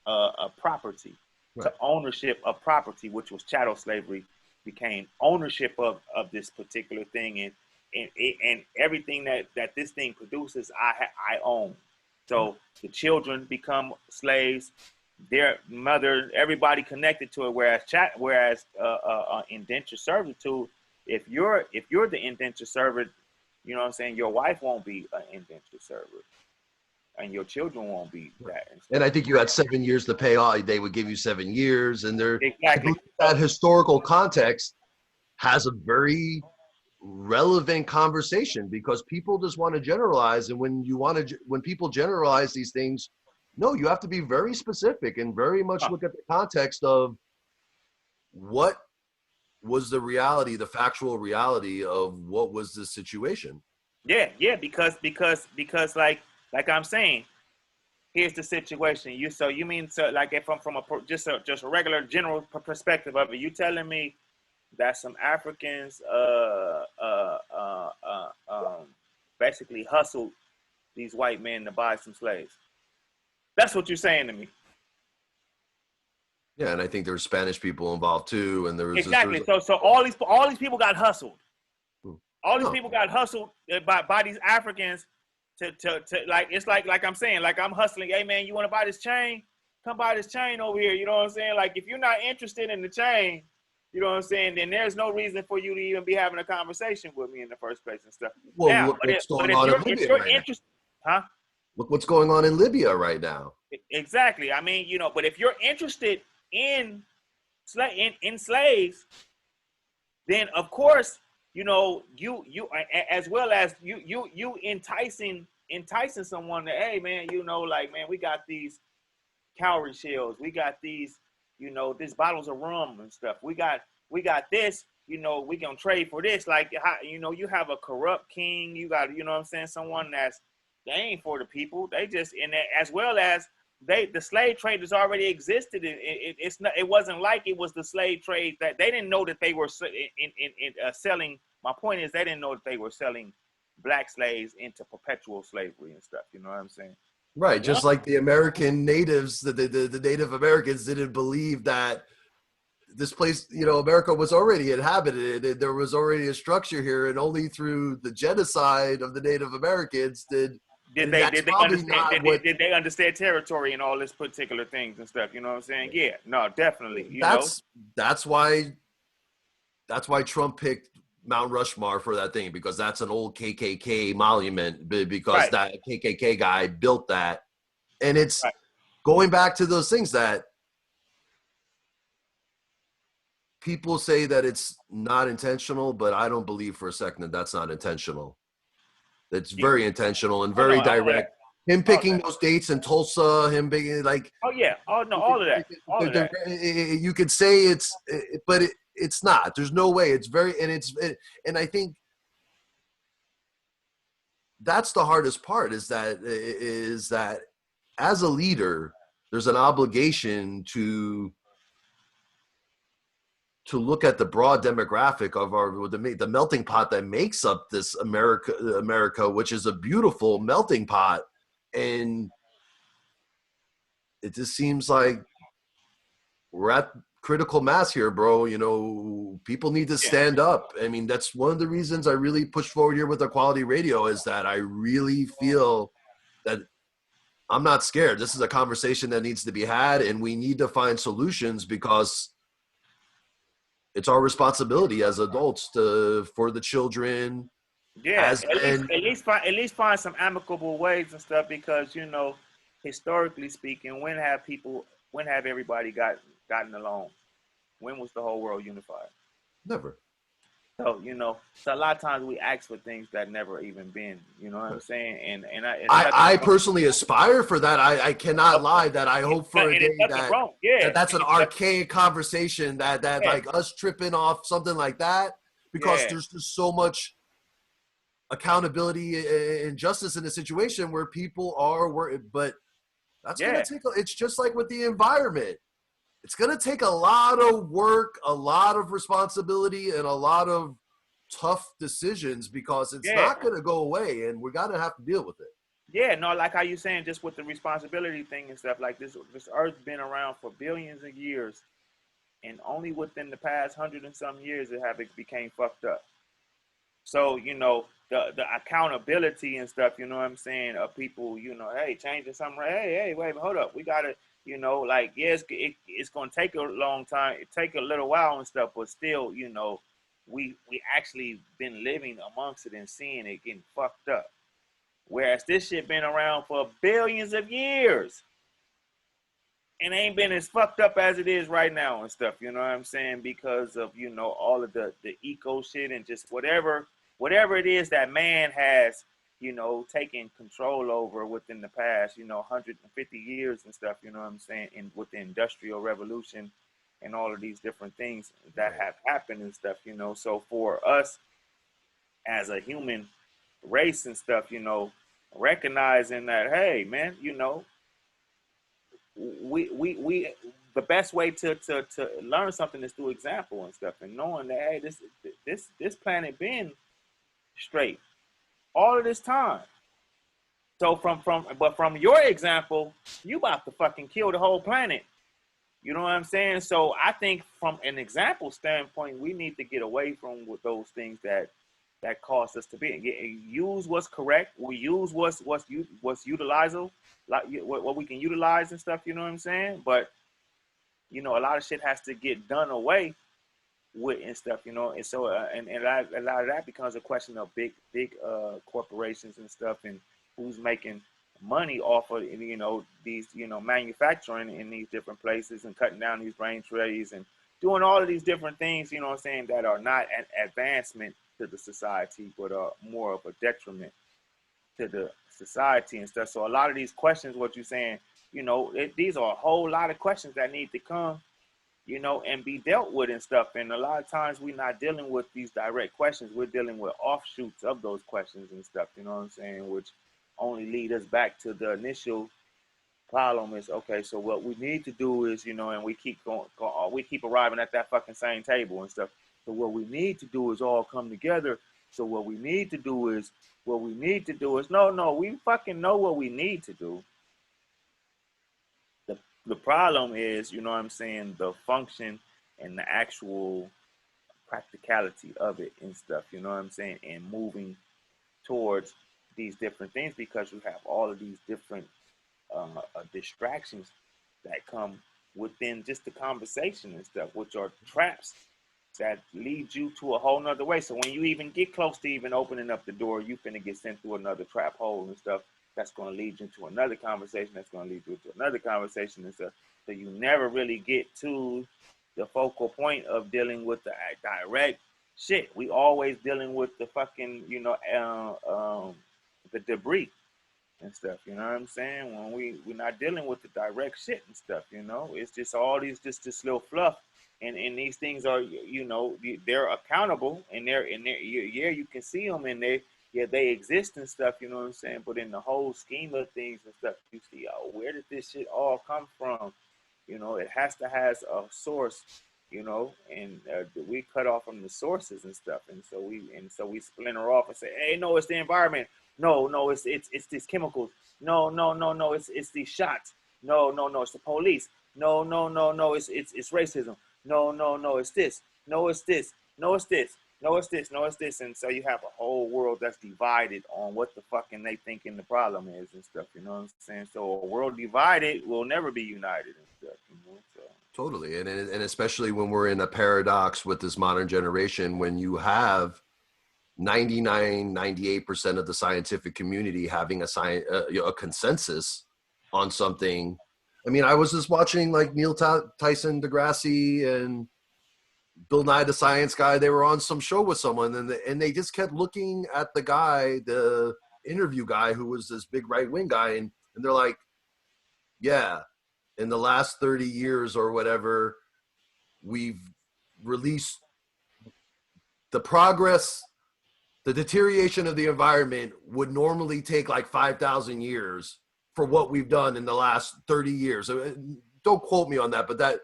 a property. Right. To ownership of property, which was chattel slavery, became ownership of this particular thing, and everything that this thing produces, I own. So the children become slaves, their mother, everybody connected to it. Whereas indentured servitude, if you're the indentured servant, you know what I'm saying, your wife won't be an indentured servant, and your children won't be that. And I think you had 7 years to pay off. They would give you 7 years, and exactly that historical context has a very relevant conversation, because people just want to generalize, and when people generalize these things, no, you have to be very specific and very much look at the context of what was the reality, the factual reality of what was the situation. Yeah, because like I'm saying, here's the situation. You mean, so like, if I'm from just a regular general perspective of it, you telling me that some Africans basically hustled these white men to buy some slaves. That's what you're saying to me. Yeah, and I think there were Spanish people involved too, and there was exactly. So all these people got hustled. All these people got hustled by these Africans to like, it's like I'm saying, like I'm hustling. Hey man, you want to buy this chain? Come buy this chain over here. You know what I'm saying? Like, if you're not interested in the chain, you know what I'm saying, then there's no reason for you to even be having a conversation with me in the first place and stuff. Well, now, look what's going on in Libya right now. Look what's going on in Libya right now. Exactly. I mean, but if you're interested in slaves, then of course, you as well as you enticing someone that, hey man, like, man, we got these cowrie shells, we got these, these bottles of rum and stuff. We got this, we gonna trade for this. Like, you have a corrupt king. You got, what I'm saying, someone they ain't for the people. They just, as well as the slave trade has already existed. It wasn't like it was the slave trade that they didn't know that they were selling. My point is, they didn't know that they were selling black slaves into perpetual slavery and stuff. You know what I'm saying? Right, just like the American natives, the Native Americans didn't believe that this place, America was already inhabited. There was already a structure here, and only through the genocide of the Native Americans did they understand territory and all this particular things and stuff. You know what I'm saying? Yeah, no, definitely. That's why Trump picked Mount Rushmore for that thing, because that's an old KKK monument, because that KKK guy built that. And it's going back to those things that people say that it's not intentional, but I don't believe for a second that that's not intentional. It's very intentional and very direct. Him picking those dates in Tulsa, him being like, all of that. You could say but it's not. There's no way. It's very, and I think that's the hardest part, is that as a leader, there's an obligation to look at the broad demographic of the melting pot that makes up this America, which is a beautiful melting pot. And it just seems like we're at critical mass here, bro. You know, people need to Yeah, stand up. I mean, that's one of the reasons I really push forward here with Equality Radio, is that I really feel that I'm not scared. This is a conversation that needs to be had, and we need to find solutions, because it's our responsibility as adults for the children, yeah. as At men. least find some amicable ways and stuff, because you know, historically speaking, when have everybody gotten along? When was the whole world unified? Never. So you know, so a lot of times we ask for things that never even been. You know what I'm Right. saying? And nothing I wrong. personally aspire for that. I cannot Of course, lie that I hope for a and it's day nothing wrong. Yeah, that's an and it's nothing. archaic conversation, that Yeah, like us tripping off something like that, because yeah, there's just so much accountability and justice in a situation where people are worried. But that's going to yeah, take, it's just like with the environment. It's going to take a lot of work, a lot of responsibility, and a lot of tough decisions, because it's yeah. not going to go away, and we're going to have to deal with it. Yeah, no, like how you saying, just with the responsibility thing and stuff, like this earth's been around for billions of years, and only within the past 100 and some years it became fucked up. So, you know, the accountability and stuff, you know what I'm saying, of people, you know, hey, changing something, right? Hey, wait, hold up. We gotta, you know, like, yes, it's gonna take a long time, it take a little while and stuff, but still, you know, we actually been living amongst it and seeing it getting fucked up. Whereas this shit been around for billions of years and ain't been as fucked up as it is right now and stuff. You know what I'm saying? Because of, you know, all of the eco shit and just whatever it is that man has, you know, taken control over within the past, you know, 150 years and stuff. You know what I'm saying? And with the industrial revolution and all of these different things that Right. have happened and stuff. You know, so for us as a human race and stuff, you know, recognizing that, hey, man, you know, we the best way to learn something is through example and stuff, and knowing that, hey, this planet been straight all of this time. So from your example, you about to fucking kill the whole planet. You know what I'm saying? So I think from an example standpoint, we need to get away from with those things that cause us to be. Use what's correct. We use what's utilizable, like what we can utilize and stuff. You know what I'm saying? But you know, a lot of shit has to get done away with and stuff. You know, and so and a lot of that becomes a question of big corporations and stuff, and who's making money off of, you know, these, you know, manufacturing in these different places and cutting down these brain trees and doing all of these different things, you know what I'm saying, that are not an advancement to the society, but are more of a detriment to the society and stuff. So a lot of these questions, what you're saying, you know, these are a whole lot of questions that need to come, you know, and be dealt with and stuff. And a lot of times we're not dealing with these direct questions. We're dealing with offshoots of those questions and stuff, you know what I'm saying, which only lead us back to the initial problem is, okay, so what we need to do is, you know, and we keep we keep arriving at that fucking same table and stuff. So what we need to do is all come together. So what we need to do is, no, we fucking know what we need to do. The problem is, you know what I'm saying, the function and the actual practicality of it and stuff, you know what I'm saying, and moving towards these different things, because you have all of these different distractions that come within just the conversation and stuff, which are traps that lead you to a whole nother way. So when you even get close to even opening up the door, you finna get sent through another trap hole and stuff. That's going to lead you to another conversation. That's going to lead you to another conversation and stuff. So you never really get to the focal point of dealing with the direct shit. We always dealing with the fucking, you know, the debris and stuff. You know what I'm saying? When we're not dealing with the direct shit and stuff. You know, it's just all these just this little fluff, and these things are, you know, they're accountable and they're yeah, you can see them and yeah, they exist and stuff, you know what I'm saying? But in the whole scheme of things and stuff, you see, oh, where did this shit all come from? You know, it has to has a source, you know, and we cut off from the sources and stuff, and so we splinter off and say, hey, no, it's the environment. No, no, it's these chemicals. No, no, no, no, it's these shots. No, no, no, it's the police. No, no, no, no, it's racism. No, no, no, it's this. No, it's this. No, it's this. No, it's this. No, it's this. And so you have a whole world that's divided on what the fucking they thinking the problem is and stuff. You know what I'm saying? So a world divided will never be united and stuff. You know. So. Totally, and especially when we're in a paradox with this modern generation, when you have 98% of the scientific community having a consensus on something. I mean, I was just watching like Neil Tyson Degrassi and Bill Nye the Science Guy. They were on some show with someone, and they just kept looking at the guy, the interview guy, who was this big right wing guy, and they're like, yeah, in the last 30 years or whatever, we've released the progress. The deterioration of the environment would normally take like 5,000 years for what we've done in the last 30 years. Don't quote me on that, but that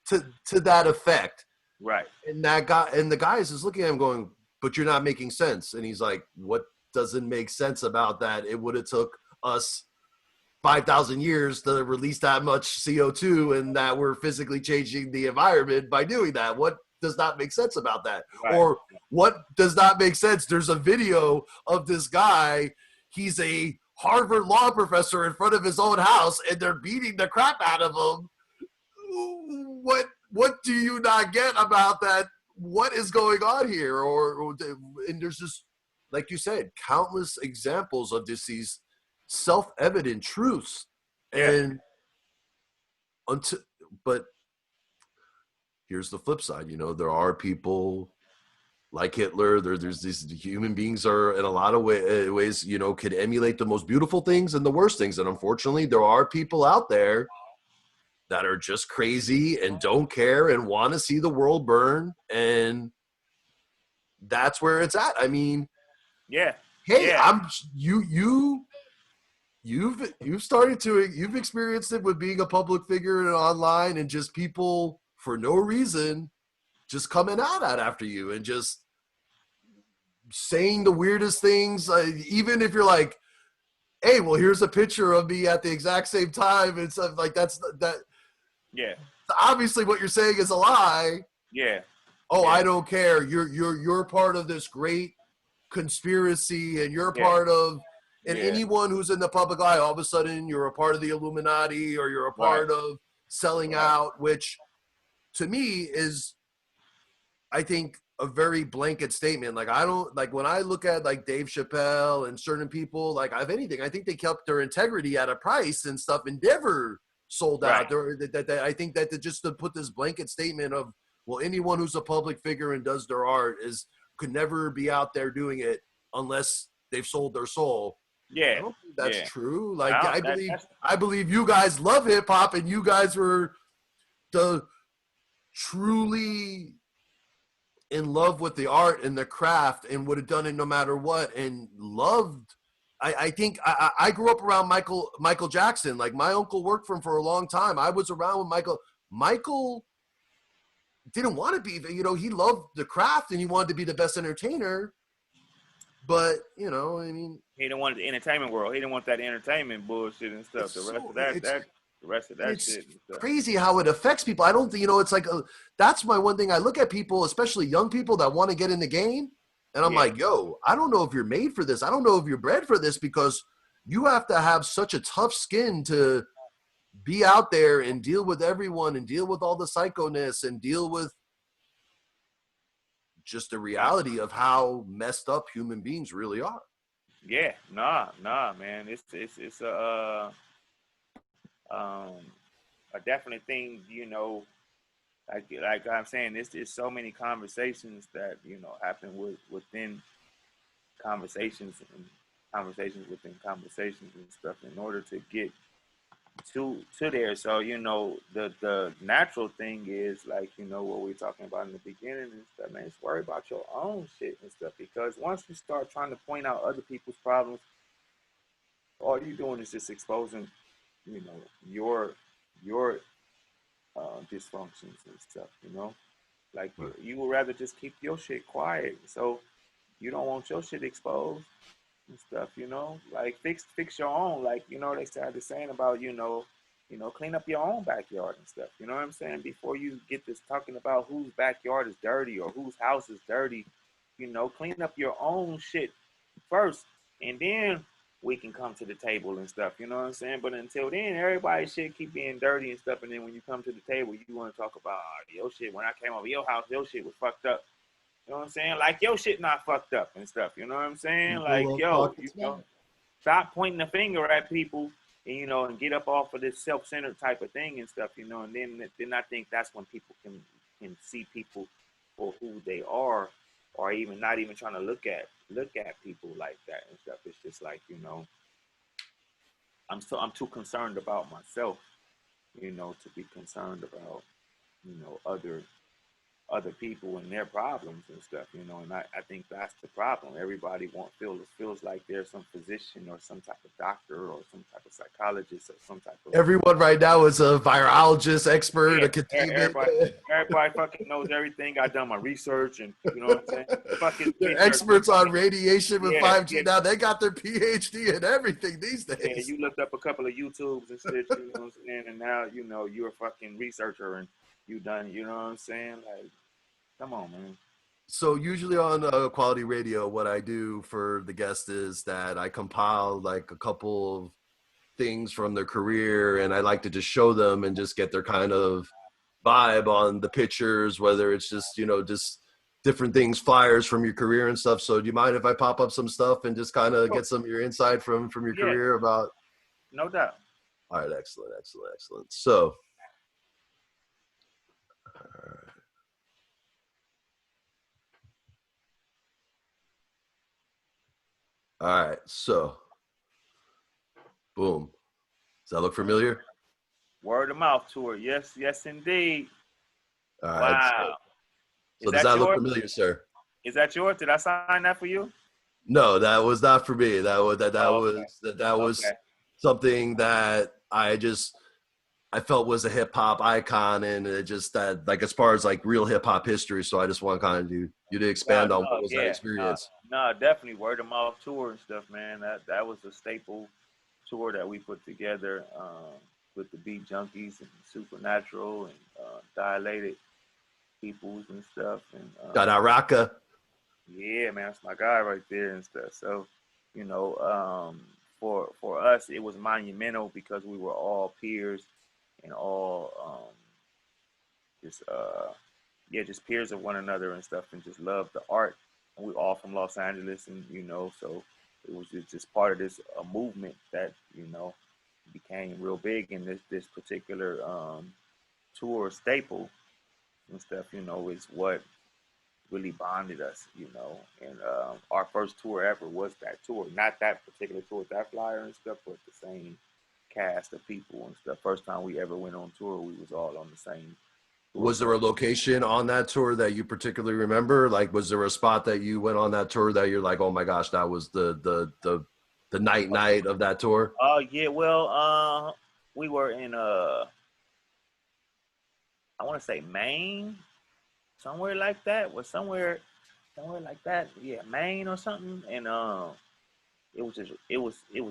to that effect. Right. And that guy, and the guy is looking at him going, but you're not making sense. And he's like, what doesn't make sense about that? It would have took us 5,000 years to release that much CO2, and that we're physically changing the environment by doing that. What does not make sense about that? Right. Or what does not make sense? There's a video of this guy. He's a Harvard law professor in front of his own house, and they're beating the crap out of him. What do you not get about that? What is going on here? And there's just, like you said, countless examples of these self-evident truths. And but here's the flip side. You know, there are people like Hitler. There's these human beings are in a lot of ways, you know, can emulate the most beautiful things and the worst things. And unfortunately, there are people out there that are just crazy and don't care and want to see the world burn. And that's where it's at. I mean, hey, you've started to, you've experienced it with being a public figure and online, and just people for no reason just coming out after you and just saying the weirdest things. Even if you're like, hey, well, here's a picture of me at the exact same time and stuff like that. Yeah. Obviously what you're saying is a lie. Yeah. Oh, yeah. I don't care. You're part of this great conspiracy, and you're part of, and anyone who's in the public eye, all of a sudden you're a part of the Illuminati, or you're a part of selling out, which to me is, I think, a very blanket statement. Like, I don't, like, when I look at like Dave Chappelle and certain people, like, if anything, I think they kept their integrity at a price and stuff and never sold out. I think that just to put this blanket statement of, well, anyone who's a public figure and does their art could never be out there doing it unless they've sold their soul. Yeah, I don't think that's true. Like, I believe you guys love hip hop, and you guys were the truly in love with the art and the craft, and would have done it no matter what, and loved. I think I grew up around Michael Jackson. Like, my uncle worked for him for a long time. I was around with Michael. Michael didn't want to be, you know, he loved the craft and he wanted to be the best entertainer. But, you know, I mean, he didn't want the entertainment world. He didn't want that entertainment bullshit and stuff. The rest of that shit. It's crazy how it affects people. I don't think, you know, it's like, that's my one thing. I look at people, especially young people that want to get in the game. And I'm like, yo, I don't know if you're made for this. I don't know if you're bred for this, because you have to have such a tough skin to be out there and deal with everyone and deal with all the psychoness and deal with just the reality of how messed up human beings really are. Yeah, nah, man. It's a definite thing, you know. Like I'm saying, there's so many conversations that, you know, happen within conversations and conversations within conversations and stuff, in order to get to there. So the natural thing is like what we are talking about in the beginning and stuff, man. Just worry about your own shit and stuff because once you start trying to point out other people's problems, all you doing is just exposing your your dysfunctions and stuff. Like Right. you would rather just keep your shit quiet. So you don't want your shit exposed and stuff, like fix your own, like they started saying about clean up your own backyard and stuff. You know what I'm saying? Before you get this talking about whose backyard is dirty or whose house is dirty, clean up your own shit first, and then we can come to the table and stuff. You know what I'm saying? But until then, everybody's shit keep being dirty and stuff, and then when you come to the table, you want to talk about your shit. When I came over your house, your shit was fucked up. You know what I'm saying? Like your shit not fucked up and stuff. You know what I'm saying? People Like love yo, talking smack. stop pointing the finger at people and and get up off of this self-centered type of thing and stuff. And then I think that's when people can see people for who they are, or even not even trying to look at people like that and stuff. It's just like I'm too concerned about myself, to be concerned about other people and their problems and stuff, and I think that's the problem. Everybody feels like there's some physician or some type of doctor or some type of psychologist or some type of Everyone right now is a virologist, expert, yeah. a containment. Everybody fucking knows everything. I done my research, and you know what I'm saying. Fucking They're get your experts on radiation with yeah, 5G yeah, now. They got their PhD and everything these yeah. days. You looked up a couple of YouTubes and shit, you know what I'm saying, and now you're a fucking researcher and you done, you know what I'm saying. Like, come on, man. So usually on quality radio, what I do for the guest is that I compile like a couple of things from their career, and I like to just show them and just get their kind of vibe on the pictures, whether it's just just different things, flyers from your career and stuff. So do you mind if I pop up some stuff and just kind of Sure. get some of your insight from your Yeah, career about? no doubt. All right, excellent, excellent, excellent. So all right, so boom. Does that look familiar? Word of mouth tour. Yes, yes, indeed. All right. Wow. Is So does that that look yours? familiar, sir? Is that yours? Did I sign that for you? No, that was not for me. Oh, okay. That was Okay. something that I felt was a hip hop icon, and it just that like as far as like real hip hop history. So I just want kind of you to No, expand on what no, was that yeah, experience. no, definitely word of mouth tour and stuff, man. That was a staple tour that we put together with the Beat Junkies and Supernatural and Dilated Peoples and stuff. And Shout out Raka. yeah, man, that's my guy right there and stuff. So, you know, for us, it was monumental because we were all peers and all just just peers of one another and stuff, and just loved the art. And we all from Los Angeles, and so it was just part of this movement that became real big in this particular tour staple and stuff. Is what really bonded us. And our first tour ever was that tour, not that particular tour with that flyer and stuff, but the same cast of people and stuff. First time we ever went on tour, we was all on the same tour Was there bus. a location on that tour that you particularly remember? Like, was there a spot that you went on that tour that you're like, oh my gosh, that was the night of that tour? Oh yeah, well, we were in I want to say Maine, somewhere like that, or somewhere like that. Yeah, Maine or something. And it was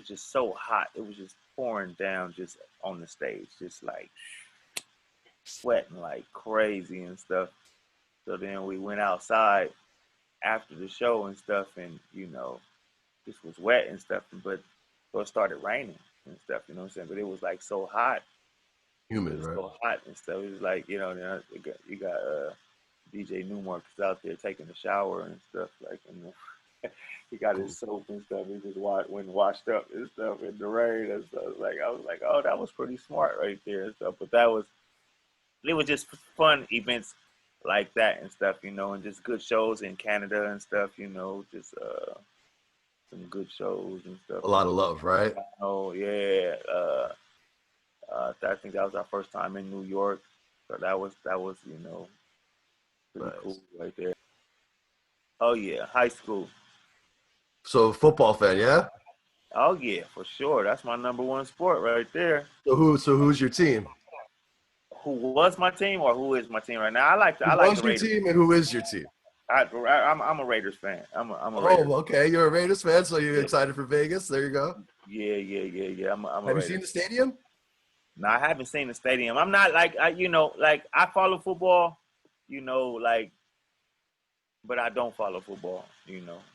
just so hot. It was just pouring down just on the stage, just like sweating like crazy and stuff. So then we went outside after the show and stuff, and this was wet and stuff. But so it started raining and stuff. You know what I'm saying? But it was like so hot. It Humid, was right? so hot and stuff. It was like you got DJ Newmark out there taking a shower and stuff. Like he got his Cool. soap and stuff. He just went and washed up and stuff in the rain and stuff. Like I was like, oh, that was pretty smart right there and stuff. But it was just fun events like that and stuff, and just good shows in Canada and stuff, just some good shows and stuff A in lot of love, right? Toronto, yeah, I think that was our first time in New York, so that was pretty cool Nice. right there. Oh yeah, high school. So football fan, yeah. Oh yeah, for sure. That's my number one sport right there. So who's your team? Who was my team or who is my team right now? I Who like the was your Raiders. team and who is your team? I'm a Raiders fan. I'm a Raiders. Oh, okay. You're a Raiders fan, so you're Yeah, excited for Vegas. There you go. yeah. I'm a Have you seen Raiders. the stadium? No, I haven't seen the stadium. I'm not like like I follow football, like, but I don't follow football.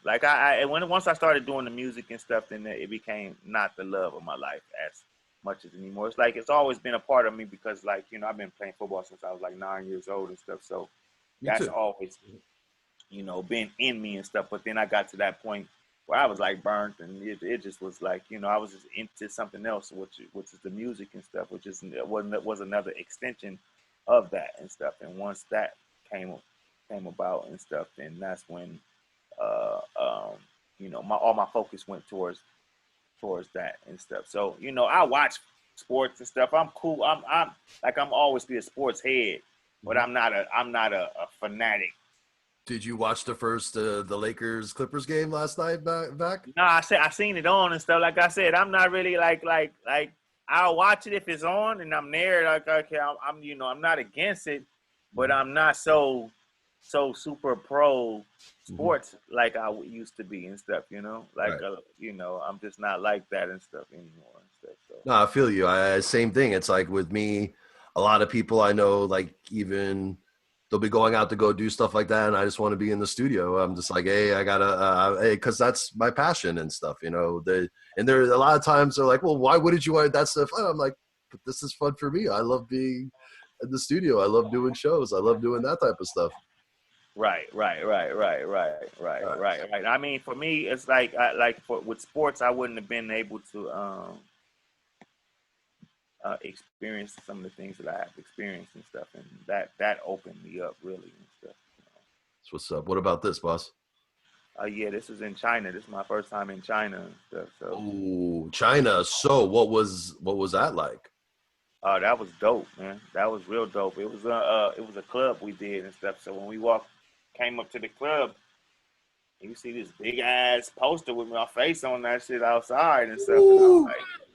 Like once I started doing the music and stuff, then it became not the love of my life as much as anymore. It's like it's always been a part of me because like I've been playing football since I was like 9 years old and stuff. So Me that's too. always been in me and stuff. But then I got to that point where I was like burnt, and it just was like I was just into something else, which is the music and stuff, which is was another extension of that and stuff. And once that came about and stuff, then that's when my all my focus went towards that and stuff. So I watch sports and stuff. I'm cool. I'm always be a sports head, but Mhm. I'm not a fanatic. Did you watch the first the Lakers Clippers game last night back? No, I seen it on and stuff. Like I said, I'm not really like I'll watch it if it's on and I'm there. Like okay, I'm not against it, but Mhm. I'm not so super pro Mhm. sports like I used to be and stuff. Like Right. I'm just not like that and stuff anymore and stuff. So No, I feel you. Same thing. It's like with me, a lot of people I know, like even they'll be going out to go do stuff like that, and I just want to be in the studio. I'm just like, hey, I gotta, hey, because that's my passion and stuff, and there a lot of times they're like, well, why wouldn't you want that stuff? And I'm like, but this is fun for me. I love being in the studio. I love doing shows. I love doing that type of stuff. right. I mean, for me, it's like with sports, I wouldn't have been able to experience some of the things that I have experienced and stuff, and that opened me up really and stuff. That's what's up. What about this, boss? Yeah, this is in China. This is my first time in China and stuff. So, Oh, China. So what was that like? that was dope, man. That was real dope. It was a club we did and stuff. So when we came up to the club, you see this big ass poster with my face on that shit outside and stuff, and Ooh,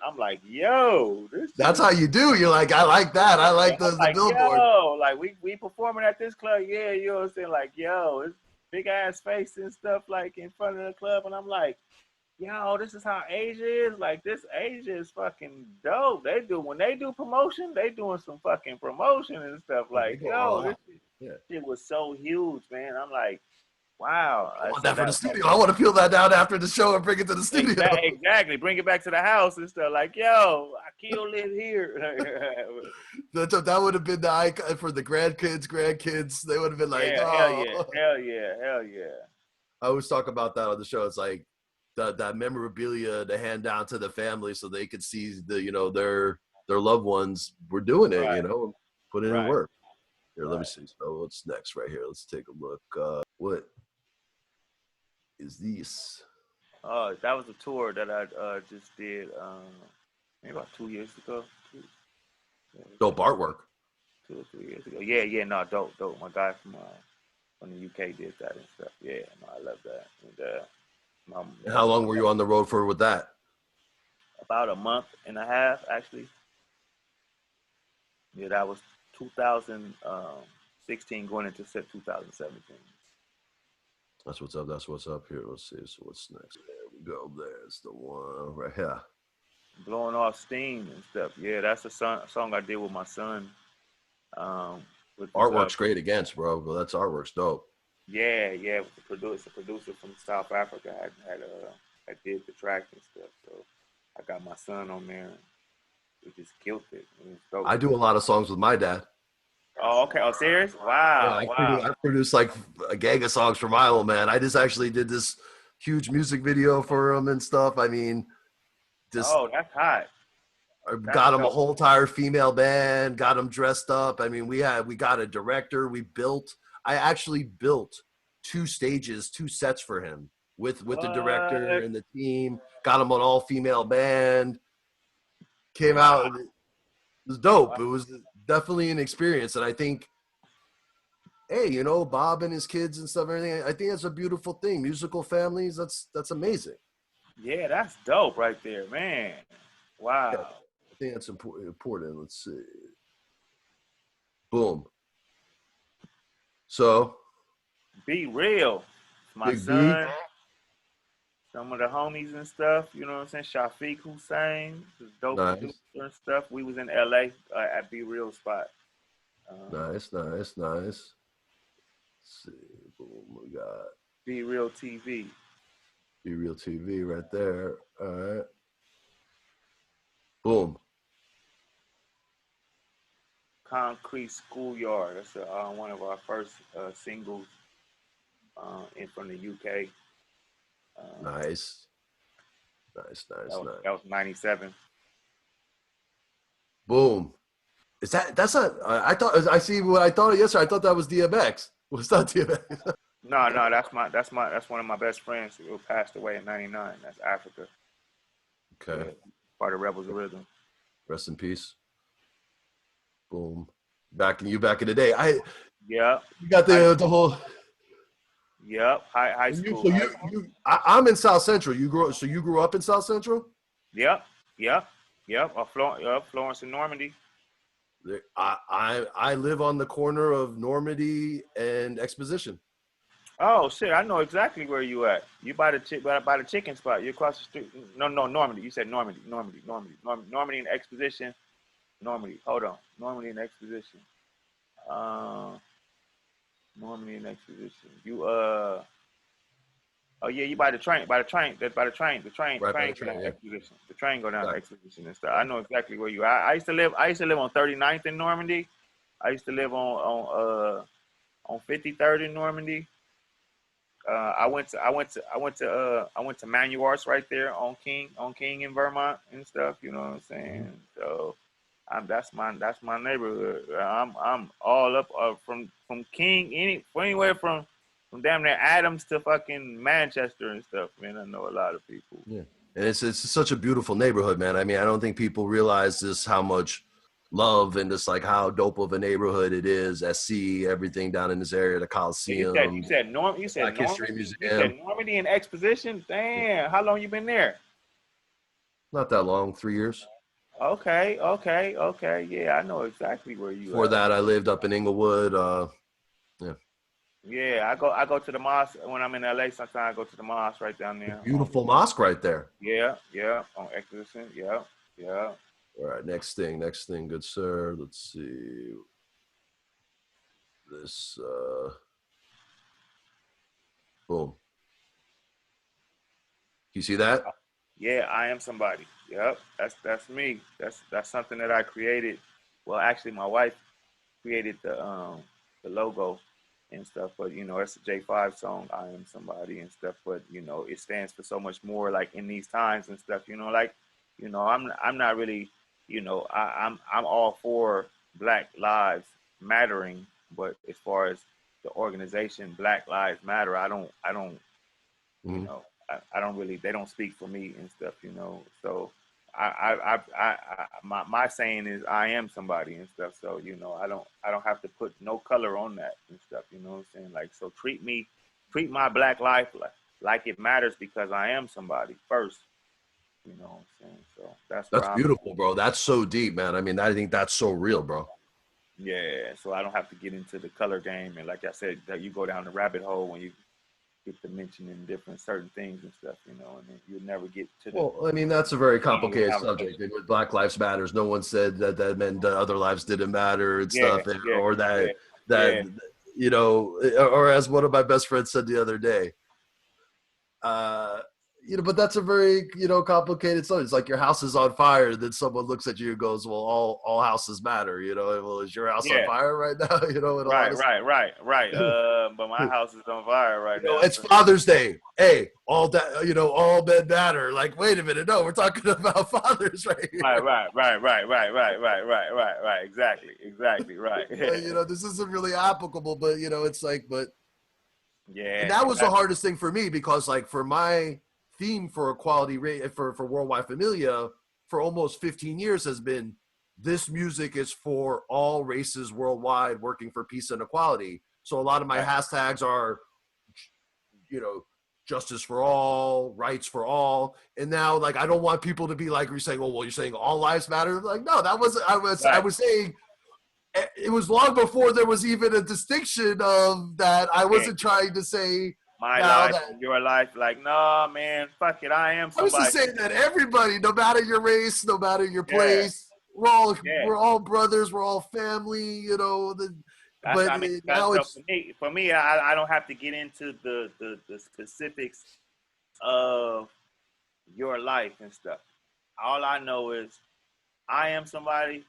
I'm like, yo, this shit that's is. how you do. You're like, I like that. I Yeah, like I'm the like, billboard. yo, like we performing at this club, yeah, you know what I'm saying? Like, yo, it's big ass face and stuff like in front of the club, and I'm like, yo, this is how Asia is. Like, this Asia is fucking dope. When they do promotion, they doing some fucking promotion and stuff. Oh, they Like, go yo, all this out. Yeah. shit was so huge, man. I'm like, wow. I want So that for the that studio. I want to peel that down after the show and bring it to the studio. exactly. Bring it back to the house and stuff. Like, yo, Akil live here. That would have been the icon for the grandkids. They would have been like, Yeah, hell oh. yeah, hell yeah, hell yeah. I always talk about that on the show. It's like that memorabilia to hand down to the family so they could see their loved ones were doing it, Right, putting in right, work. Here, let me right. see. So what's next right here? Let's take a look. What is this? That was a tour that I just did maybe about 2 years ago. Yeah, Dope artwork. 2 or 3 years ago. Yeah, no, dope. My guy from the UK did that and stuff. Yeah, no, I love that. And And how long were you on the road for with that? about a month and a half actually. Yeah, that was 2016 going into 2017. That's what's up. That's what's up here. Let's see. So what's next? There we go. There's the one right here. Blowing off steam and stuff. Yeah, that's a song I did with my son. With this Artwork's great against, bro. But that's artwork's dope. yeah, with the producer from South Africa had did the track and stuff. So I got my son on there. We just killed it. It was dope. I do a lot of songs with my dad. Oh, okay. Oh, serious? Yeah, Wow, wow. I produced like a gang of songs for my old man. I just actually did this huge music video for him and stuff. I mean, just Oh, that's hot. I That's got him a dope. whole entire female band, got him dressed up. I mean, we got a director. I actually built two stages, two sets for him with the director What? and the team. Got him an all female band. Came Wow. out. was dope. It was definitely an experience. And I think, hey, you know, Bob and his kids and stuff, everything. I think that's a beautiful thing. Musical families, that's amazing. Yeah, that's dope right there, man. Yeah, Wow. I think that's important. Let's see. Boom. So, Be real. My Big B. son, some of the homies and stuff, you know what I'm saying? Shafiq Hussein, this dope producer Nice. and stuff. We was in LA at Be Real spot. Nice, nice, nice. Let's see. Boom. We got Be Real TV. Be Real TV right there. All right. Boom. Concrete Schoolyard. That's one of our first singles in from the UK. Nice. Nice, nice, nice. That was 97. Boom. Is that's not, I thought, I see what I thought yesterday. I thought that was DMX. Was that DMX? No, that's one of my best friends who passed away in '99. That's Africa. Okay. Yeah, part of Rebels of Rhythm. Rest in peace. Boom. Back in the day. Yep. You got the whole. Yep. High school. I'm in South Central. You grew up in South Central? Yep. Florence and Normandy. I live on the corner of Normandy and Exposition. Oh shit! I know exactly where you at. You by the chicken spot. You across the street. No, Normandy. You said Normandy and Exposition. Normandy. Hold on. Normandy and Exposition. Normandy and Exposition. You Oh yeah, you by the train. The train. The train Right by the go down train, yeah. Exposition. The train go down Right. Exposition and stuff. I know exactly where you are. I used to live on 39th in Normandy. I used to live on 53rd in Normandy. I went to Manual Arts right there on King in Vermont and stuff. You know what I'm saying? Mm-hmm. So that's my neighborhood. I'm all up from King anywhere from damn near Adams to fucking Manchester and stuff. Man, I know a lot of people. Yeah, and it's such a beautiful neighborhood, man. I mean, I don't think people realize just how much love and just like how dope of a neighborhood it is. SC, everything down in this area, the Coliseum, You said Black History Normandy. You Museum. said Normandy and Exposition. Damn, how long you been there? Not that long, 3 years. Okay. Yeah, I know exactly where you Before at. that, I lived up in Inglewood. Yeah, Yeah, I go to the mosque when I'm in LA. Sometimes I go to the mosque right down there. beautiful mosque right there. Yeah, on Exposition. Yeah. All right, next thing, good sir. Let's see. This boom. You see that? Yeah, I am somebody. Yep, that's me. That's something that I created. Well, actually, my wife created the logo and stuff. But you know, it's a J5 song. I am somebody and stuff. But you know, it stands for so much more. Like in these times and stuff. You know, like you know, I'm not really. You know, I'm all for Black Lives Mattering. But as far as the organization Black Lives Matter, I don't. You Mm-hmm. know, I don't really. They don't speak for me and stuff. You know, so my saying is I am somebody and stuff. So you know, I don't have to put no color on that and stuff. You know what I'm saying? Like, so treat my Black life like it matters because I am somebody first. You know what I'm saying? So that's where That's I'm. beautiful, bro. That's so deep, man. I mean, I think that's so real, bro. Yeah, so I don't have to get into the color game and like I said, that you go down the rabbit hole when you get to mentioning different certain things and stuff, you know, and then you'll never get to the. Well, I mean, that's a very complicated subject. And with Black Lives Matters, no one said that meant that other lives didn't matter and stuff, or that Yeah. you know, or as one of my best friends said the other day, uh, you know, but that's a very, you know, complicated subject. It's like your house is on fire, then someone looks at you and goes, "Well, all houses matter," you know. Well, is your house on Yeah. fire right now? You know, Right. But my house is on fire right you know, now. it's Father's Day. Hey, all that, you know, all men matter. Like, wait a minute, no, we're talking about fathers right here. Right. Exactly. Right. You know, this isn't really applicable, but you know, it's like, but and Yeah. that was the hardest thing for me because, like, for my theme for equality rate for worldwide familia for almost 15 years has been this music is for all races worldwide working for peace and equality. So a lot of my Right. hashtags are, justice for all, rights for all. And now, like, I don't want people to be like, you're saying, oh, well, you're saying all lives matter. Like, no, that wasn't, I Right. was saying it was long before there was even a distinction of that. I Yeah. wasn't trying to say My now life, that, your life. Like, nah, man, fuck it. I am I was just somebody. saying that everybody, no matter your race, no matter your Yeah. place, Yeah. we're all brothers, we're all family, That's, but I mean, now so it's, for me, I don't have to get into the specifics of your life and stuff. All I know is I am somebody,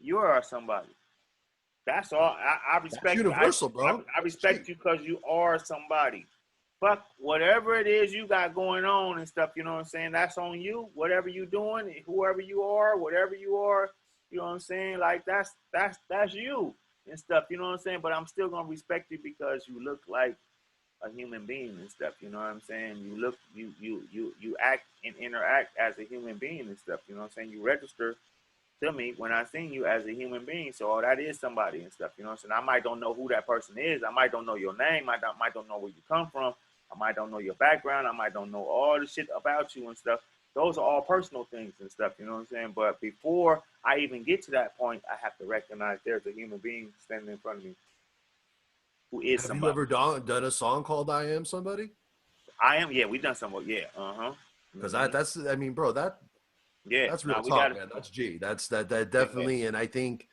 you are somebody. That's all. I that's respect. universal, bro. I Gee. respect you because you are somebody. Fuck whatever it is you got going on and stuff. You know what I'm saying? That's on you. Whatever you doing, whoever you are, whatever you are. You know what I'm saying? Like that's you and stuff. You know what I'm saying? But I'm still gonna respect you because you look like a human being and stuff. You know what I'm saying? You look, you act and interact as a human being and stuff. You know what I'm saying? You register to me when I see you as a human being. So that is somebody and stuff. You know what I'm saying? I might don't know who that person is. I might don't know your name. Might don't know where you come from. I might don't know your background. I might don't know all the shit about you and stuff. Those are all personal things and stuff. You know what I'm saying? But before I even get to that point, I have to recognize there's a human being standing in front of me who is Have you somebody. ever done a song called I Am Somebody? I am. Yeah, we done some. Yeah. Because Mm-hmm. that's, I mean, bro, Yeah. that's real Now we got talk, it. man. That's G. That Yeah. definitely, and I think,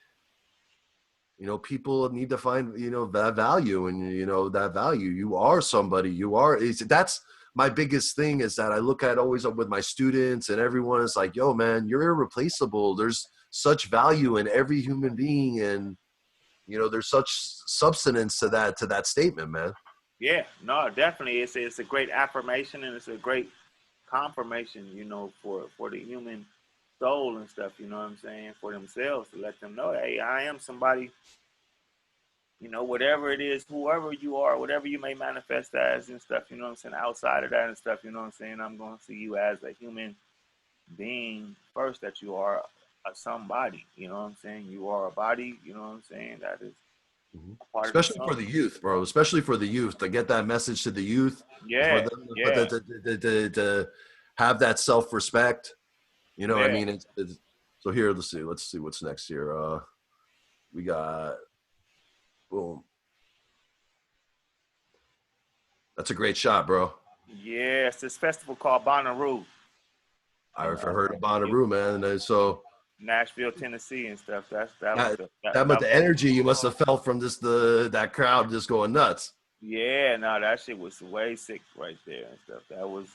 people need to find, that value, and, that value. You are somebody. That's my biggest thing is that I look at always with my students and everyone is like, yo, man, you're irreplaceable. There's such value in every human being. And, there's such substance to that statement, man. Yeah. No, definitely. It's a great affirmation and it's a great confirmation. You know, for the human soul and stuff. You know what I'm saying? For themselves to let them know, hey, I am somebody. You know, whatever it is, whoever you are, whatever you may manifest as and stuff. You know what I'm saying? Outside of that and stuff. You know what I'm saying? I'm going to see you as a human being first. That you are a somebody. You know what I'm saying? You are a body. You know what I'm saying? That is Mhm. a part of the Especially for sum. the youth, bro. Especially for the youth to get that message to the youth, for Yeah. them Yeah. to have that self respect. I Yeah. mean, so here. Let's see what's next here. We got boom. That's a great shot, bro. Yeah, it's this festival called Bonnaroo in I've heard of Bonnaroo, man. And so Nashville, Tennessee, and stuff. That was that that much was the energy you must have felt from just that crowd just going nuts. yeah. No, that shit was way sick right there and stuff. That was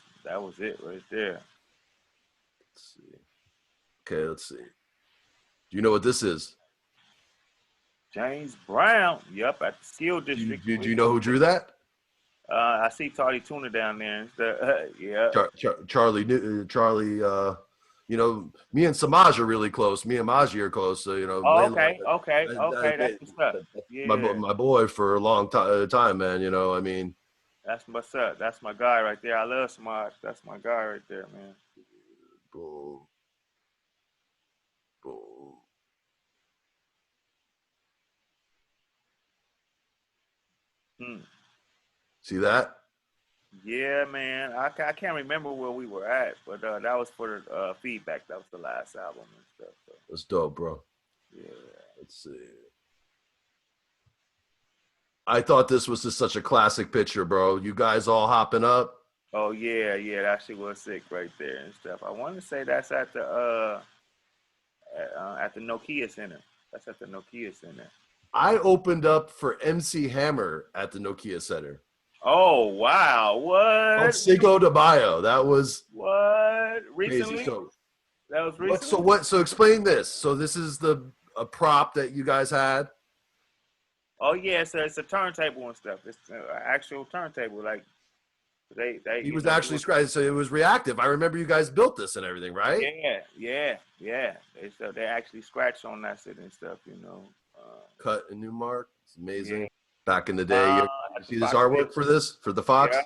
it right there. Let's see. Okay, let's see. Do you know what this is? James Brown. Yep, at the Skill District. Do you know who drew that? I see Tardy Tuna down there and stuff. Yeah. Charlie. Me and Samaj are really close. Me and Maji are close. So Oh, Layla, okay, okay, okay. That's what's up. Yeah, my boy for a long time, man. I mean, that's what's up. That's my guy right there. I love Smart. That's my guy right there, man. boom, boom. Hmm. See that? Yeah, man. I can't remember where we were at, but that was for the feedback. That was the last album and stuff. So That's dope, bro. yeah. Let's see. I thought this was just such a classic picture, bro. You guys all hopping up. Oh yeah, yeah. That shit was sick right there and stuff. I want to say that's at the Nokia Center. That's at the Nokia Center. I opened up for MC Hammer at the Nokia Center Oh wow! on What? Cinco de Mayo. That was What? crazy. Recently? So That was what? So recently? what? So explain this. So this is the a prop that you guys had. Oh yeah, so it's a turntable and stuff. It's an actual turntable. Like they He you was know he actually was scratched. So it was reactive. I remember you guys built this and everything, right? yeah. They actually scratched on that shit and stuff. Cut a new mark. It's Yeah. amazing. Back in the day, you At the see this Fox artwork Pigeon. for this for the Yeah, Fox.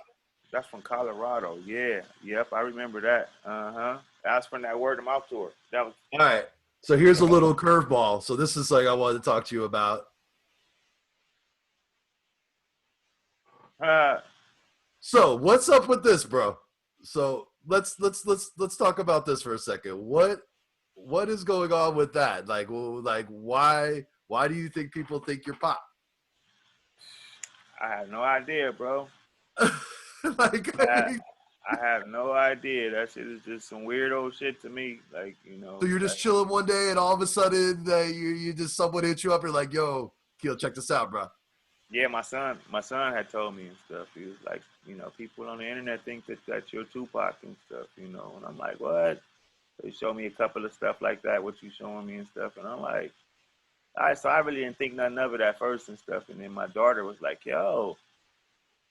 that's from Colorado. Yeah, yep, I remember that. That was from that Word of Mouth tour. That was All right. So here's a little curveball. So this is like I wanted to talk to you about. Uh, So what's up with this, bro? So let's talk about this for a second. What is going on with that? Like why do you think people think you're pop? I have no idea, bro. Like, I I, mean, I have no idea. That shit is just some weirdo shit to me. Like, so you're just chilling one day and all of a sudden you just someone hits you up. You're like, yo, Keel, check this out, bro. yeah, my son had told me and stuff. He was like, people on the internet think that you're Tupac and stuff, and I'm like, what? They showed me a couple of stuff like that, what you showing me and stuff, and I'm like, all right, so I really didn't think nothing of it at first and stuff, and then my daughter was like, yo,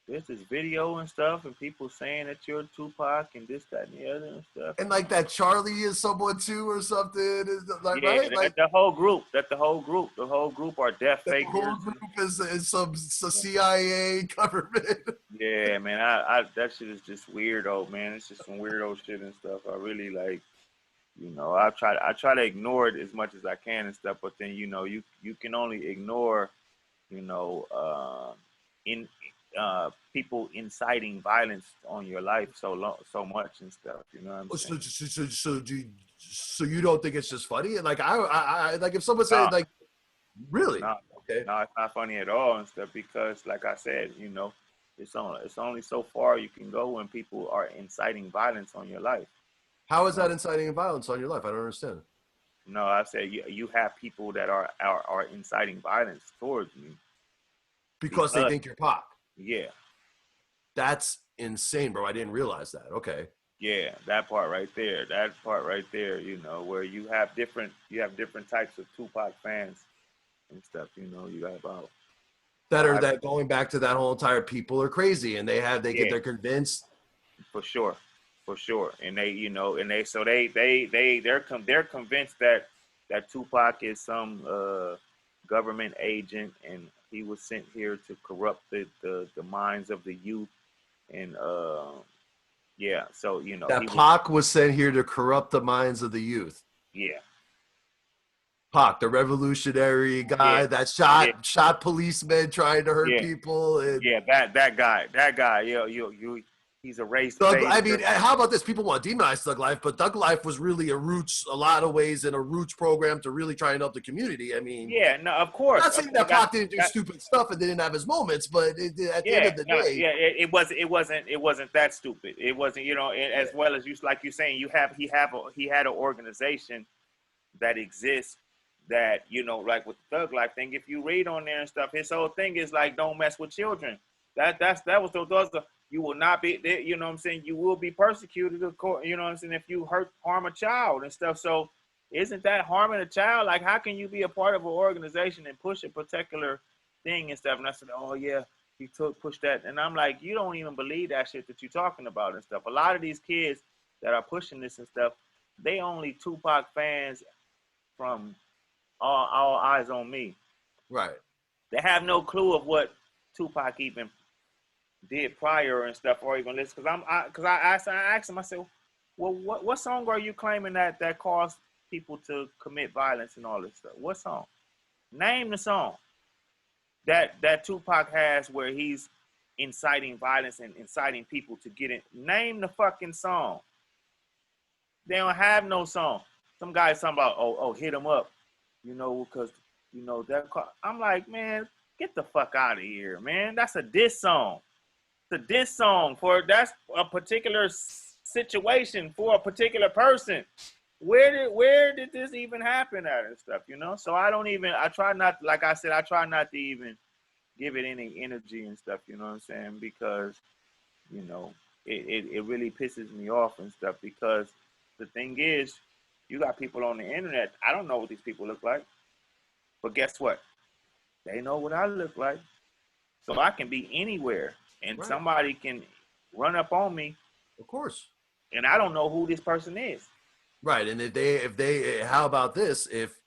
there's this video and stuff, and people saying that you're Tupac and this, that, and the other and stuff, And and like that Charlie is someone too or something. Is like yeah, right? Like the whole group are deaf that whole fakers. group is some CIA government. Yeah, man, I that shit is just weirdo, man. It's just some weirdo shit and stuff. I really like, I try to ignore it as much as I can and stuff, but then you can only ignore, you know, in people inciting violence on your life so much and stuff. You know what I'm saying? So you don't think it's just funny? And like I like if someone No, said like really no, okay, no, it's not funny at all and stuff because, like I said, it's only so far you can go when people are inciting violence on your life. how You is know, that inciting violence on your life? I don't understand. no, I said you have people that are inciting violence towards you Because they because think you're pop. yeah, That's insane, bro. I didn't realize that. Okay. yeah, that part right there, where you have different types of Tupac fans and stuff. You have about That are five, that going back to that whole entire people are crazy and yeah, they're convinced. for sure, for sure, and they're convinced that Tupac is some government agent and he was sent here to corrupt the minds of the youth and yeah, so That he was Pac was sent here to corrupt the minds of the youth. yeah, Pac, the revolutionary yeah, guy that yeah, shot policemen trying to hurt yeah, people and yeah, that guy, he's a race Thug. I mean, baiter. how about this? People want to demonize Thug Life, but Thug Life was really a lot of ways, in a roots program to really try and help the community. I mean, Yeah, no, of course, not saying that Pac didn't do that stupid stuff and didn't have his moments, but at the end yeah, of the no, day, yeah, it wasn't that stupid. It wasn't, yeah, as well as like you're saying, he had an organization that exists that like with the Thug Life thing. If you read on there and stuff, his whole thing is like don't mess with children. That was the you will not be, you know what I'm saying. You will be persecuted, of course. You know what I'm saying, if you harm a child and stuff. So isn't that harming a child? Like how can you be a part of an organization and push a particular thing and stuff? And I said, oh yeah, he push that, and I'm like, you don't even believe that shit that you're talking about and stuff. A lot of these kids that are pushing this and stuff, they only Tupac fans from all eyes on me. right. They have no clue of what Tupac even did prior and stuff, or even listen. Because I asked him, I said, well, what song are you claiming that caused people to commit violence and all this stuff? What song? Name the song that Tupac has where he's inciting violence and inciting people to get in. Name the fucking song. They don't have no song. Some guys talking about hit him up, because that. I'm like, man, get the fuck out of here, man. That's a diss song. It's a diss song that's a particular situation for a particular person. Where did this even happen at and stuff? So I try not, like I said, I try not to even give it any energy and stuff. You know what I'm saying? Because you know it really pisses me off and stuff. Because the thing is, you got people on the internet. I don't know what these people look like, but guess what? They know what I look like. So I can be anywhere and Right. somebody can run up on me Of course. and I don't know who this person is. Right. And if they, how about this? If,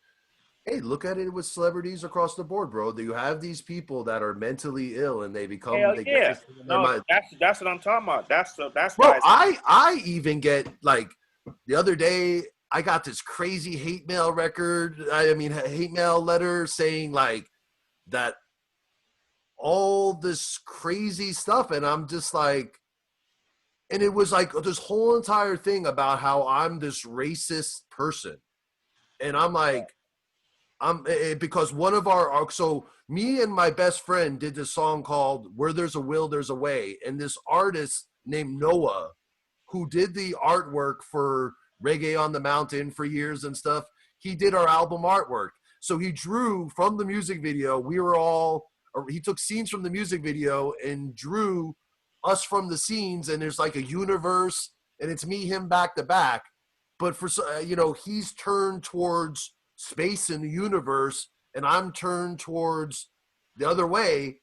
hey, look at it with celebrities across the board, bro. You have these people that are mentally ill and they Hell get yeah. this thing in their No, mind. that's what I'm talking about. That's Bro, why it's I even get like the other day, I got this crazy hate mail hate mail letter saying like that all this crazy stuff. And I'm just like, and it was like this whole entire thing about how I'm this racist person. And I'm like, because one of so me and my best friend did this song called Where There's a Will, There's a Way. And this artist named Noah, who did the artwork for Reggae on the Mountain for years and stuff, he did our album artwork. So he drew from the music video. He took scenes from the music video and drew us from the scenes. And there's like a universe and it's me, him back to back. But he's turned towards space in the universe and I'm turned towards the other way.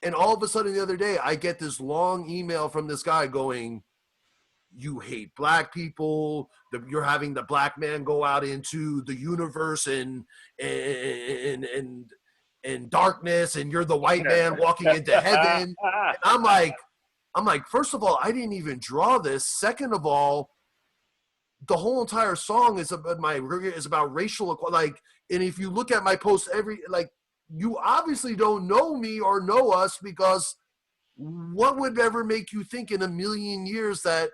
And all of a sudden the other day, I get this long email from this guy going, you hate black people. You're having the black man go out into the universe and darkness, and you're the white man walking into heaven. And I'm like, first of all, I didn't even draw this. Second of all, the whole entire song is about racial equality. Like, and if you look at my posts, you obviously don't know me or know us, because what would ever make you think in a million years that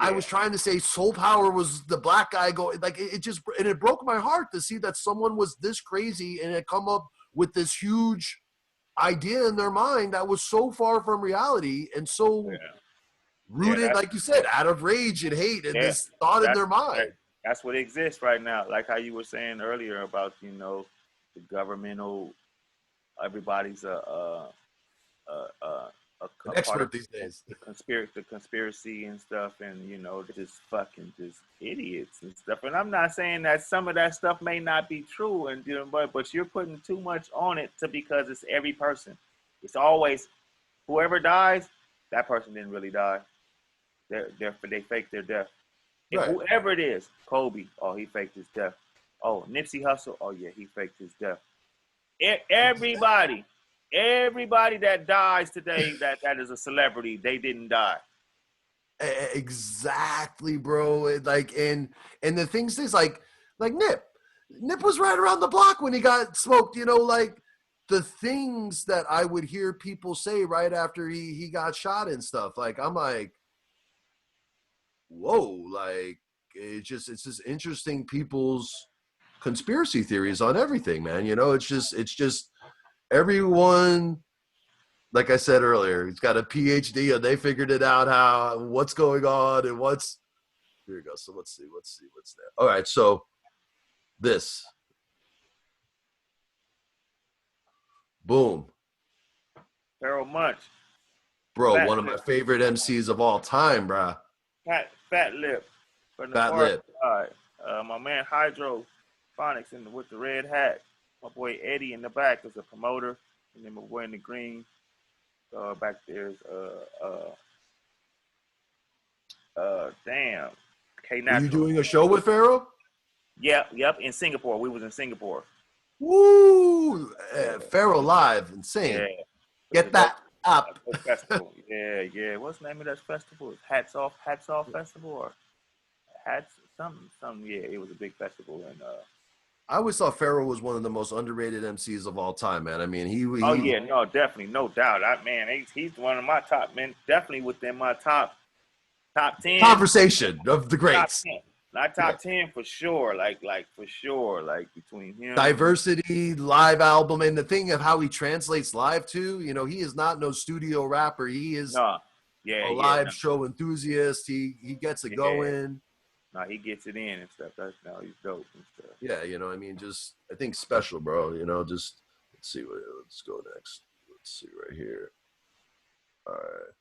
I was trying to say Soul Power was the black guy going, like, it broke my heart to see that someone was this crazy and had come up with this huge idea in their mind that was so far from reality and so rooted, like you said, out of rage and hate and this thought in their mind. That's what exists right now. Like how you were saying earlier about, the governmental, everybody's an expert these days. The conspiracy and stuff, and just fucking just idiots and stuff. And I'm not saying that some of that stuff may not be true, and but you're putting too much on it because it's every person. It's always whoever dies, that person didn't really die. They faked their death. And right. Whoever it is, Kobe, oh, he faked his death. Oh, Nipsey Hussle, oh yeah, he faked his death. Everybody that dies today that is a celebrity, they didn't die. Exactly, bro. Like, and the things is like Nip was right around the block when he got smoked. Like the things that I would hear people say right after he got shot and stuff. Like, I'm like, whoa, like it's just interesting people's conspiracy theories on everything, man. It's just everyone, like I said earlier, he's got a PhD and they figured it out what's going on and here we go. So let's see what's there. All right, so this, boom, Pharoah Monch, bro, one of my favorite MCs of all time, bro. Fat Lip. Fat Lip. My man Hydroponics with the red hat. My boy Eddie in the back is a promoter. And then my boy in the green. Back there's damn. Are you doing a show with Pharaoh? Yep, in Singapore. We was in Singapore. Woo! Pharaoh live, insane. Yeah. Get that up. Festival. Yeah. What's the name of that festival? Hats Off Festival or Hats something. Yeah, it was a big festival, and I always thought Pharaoh was one of the most underrated MCs of all time, man. I mean, he oh yeah, no, definitely, no doubt. He's one of my top men, definitely within my top 10 conversation of the greats. Top 10 for sure, like for sure, like between him, diversity, live album, and the thing of how he translates live too. He is not no studio rapper. He is a live show enthusiast. He gets it going. No, he gets it in and stuff. He's dope and stuff. Yeah, I think special, bro. Just let's see let's go next. Let's see right here. All right.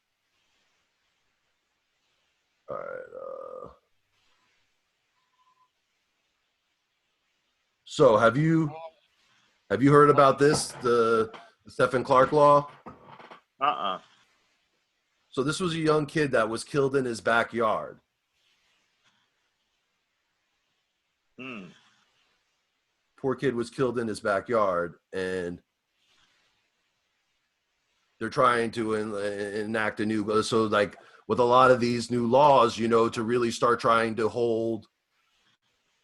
So have you heard about this, the Stephen Clark law? So this was a young kid that was killed in his backyard. Poor kid was killed in his backyard, and they're trying to enact a new, so like with a lot of these new laws, to really start trying to hold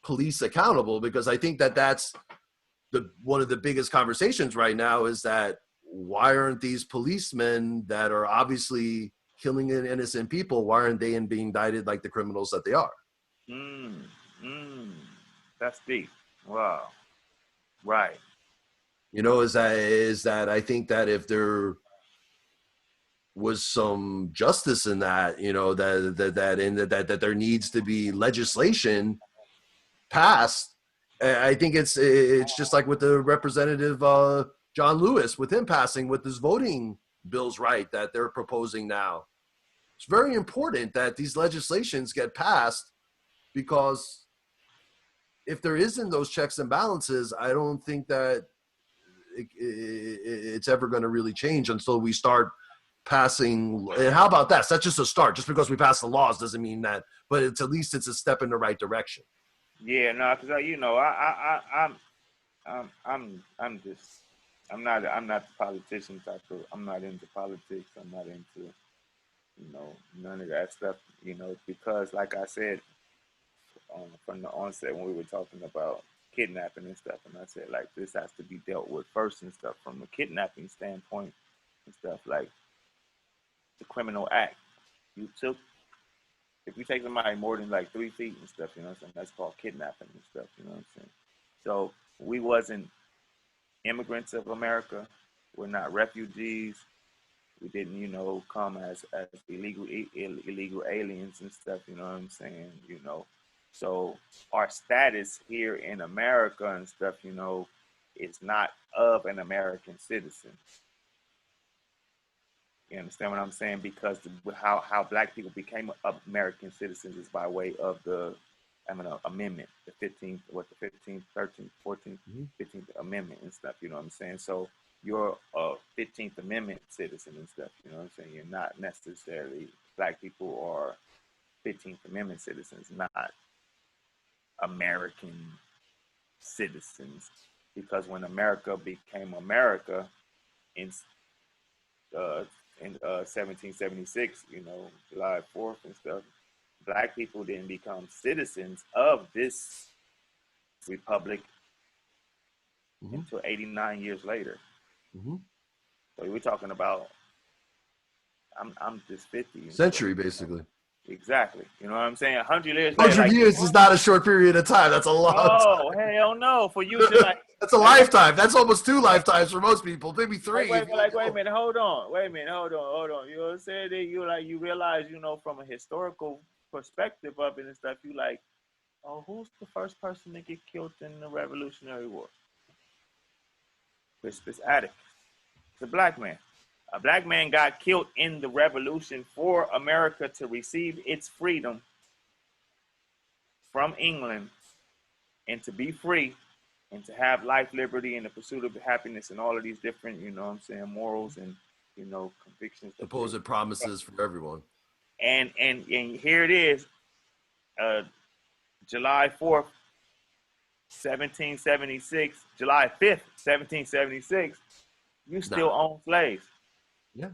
police accountable, because I think that that's one of the biggest conversations right now is that why aren't these policemen that are obviously killing innocent people, why aren't they being indicted like the criminals that they are? Mm, mm, that's deep. Wow. Right. You know, is that I think that if there was some justice in that, you know, that there needs to be legislation passed. I think it's just like with the representative John Lewis, with him passing with his voting bills, right, that they're proposing now. It's very important that these legislations get passed, because if there isn't those checks and balances, I don't think that it's ever going to really change until we start passing. And how about that? That's just a start. Just because we pass the laws doesn't mean that, but it's at least it's a step in the right direction. Yeah, no, because you know, I'm just, I'm not the politician type of. I'm not into politics. I'm not into, you know, none of that stuff. You know, because like I said, from the onset when we were talking about kidnapping and stuff, and I said like this has to be dealt with first and stuff from a kidnapping standpoint and stuff like the criminal act. You took if you take somebody more than like 3 feet and stuff, you know what I'm saying? That's called kidnapping and stuff, you know what I'm saying? So we wasn't immigrants of America. We're not refugees. We didn't, you know, come as illegal aliens and stuff, you know what I'm saying? You know, so our status here in America and stuff, you know, is not of an American citizen. You understand what I'm saying? Because how black people became American citizens is by way of the amendment, the 15th, what the 15th, 13th, 14th, 15th Amendment and stuff. You know what I'm saying? So you're a 15th Amendment citizen and stuff. You know what I'm saying? You're not necessarily black people are 15th Amendment citizens, not American citizens. Because when America became America in uh, in 1776, you know, July 4th and stuff, black people didn't become citizens of this republic until 89 years later. So we're talking about, I'm just 50. Century, basically. Exactly. You know what I'm saying? 100 years later. 100 Like, years is not a short period of time. That's a long oh, time. hell no. For you to like. That's a lifetime. That's almost 2 lifetimes for most people. Maybe 3. Wait a minute, hold on. Wait a minute, hold on. You know what I'm saying? You realize, you know, from a historical perspective of it and stuff, you like, oh, who's the first person to get killed in the Revolutionary War? Crispus Attucks. It's a black man. A black man got killed in the revolution for America to receive its freedom from England and to be free and to have life, liberty, and the pursuit of happiness and all of these different, you know what I'm saying, morals and, you know, convictions. Supposed promises for everyone. And here it is, July 4th, 1776, July 5th, 1776, you still own slaves. Yeah.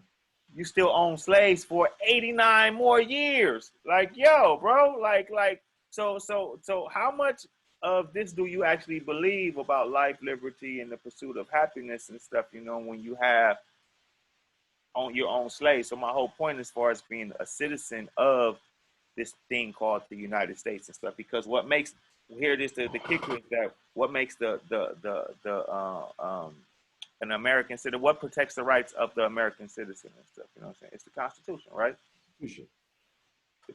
You still own slaves for 89 more years. Like, yo, bro, like, so how much of this do you actually believe about life, liberty, and the pursuit of happiness and stuff, you know, when you have on your own slaves? So my whole point as far as being a citizen of this thing called the United States and stuff, because what makes, here it is, the kicker is that what makes an American citizen, what protects the rights of the American citizen and stuff, you know what I'm saying? It's the Constitution, right? The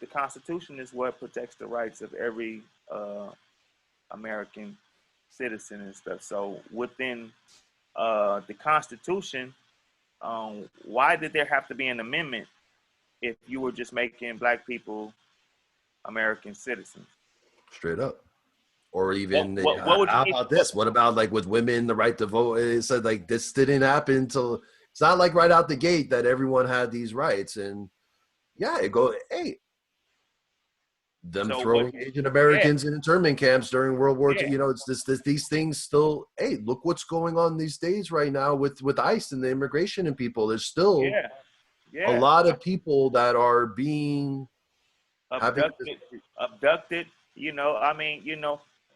Constitution is what protects the rights of every American citizen and stuff. So within the Constitution, why did there have to be an amendment if you were just making black people American citizens? Straight up. Or even, what how about this? What about like with women, the right to vote? It said like this didn't happen until, it's not like right out the gate that everyone had these rights. And yeah, it go, hey, them throwing Asian Americans in internment camps during World War II. You know, it's these things still, hey, look what's going on these days right now with ICE and the immigration and people. There's still a lot of people that are being abducted, I mean,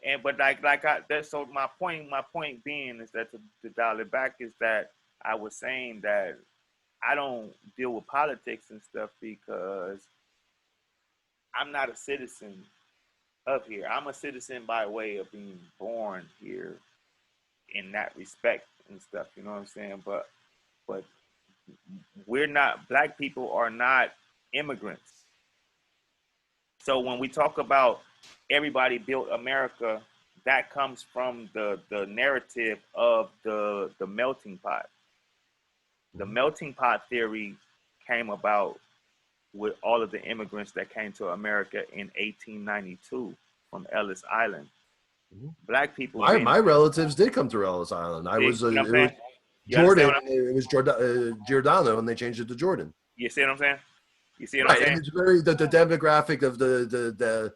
and but like I that so my point being is that to dial it back is that I was saying that I don't deal with politics and stuff because I'm not a citizen of here. I'm a citizen by way of being born here in that respect and stuff. You know what I'm saying? But we're not. Black people are not immigrants. So when we talk about everybody built America, that comes from the narrative of the melting pot. The melting pot theory came about with all of the immigrants that came to America in 1892 from Ellis Island. Black people been My relatives did come to Ellis Island. I see, was you know what I'm it was saying? You understand Jordan. what I'm It was Giordano, and they changed it to Jordan. you see what I'm saying? You see what I'm Right, and saying? it's very the demographic of the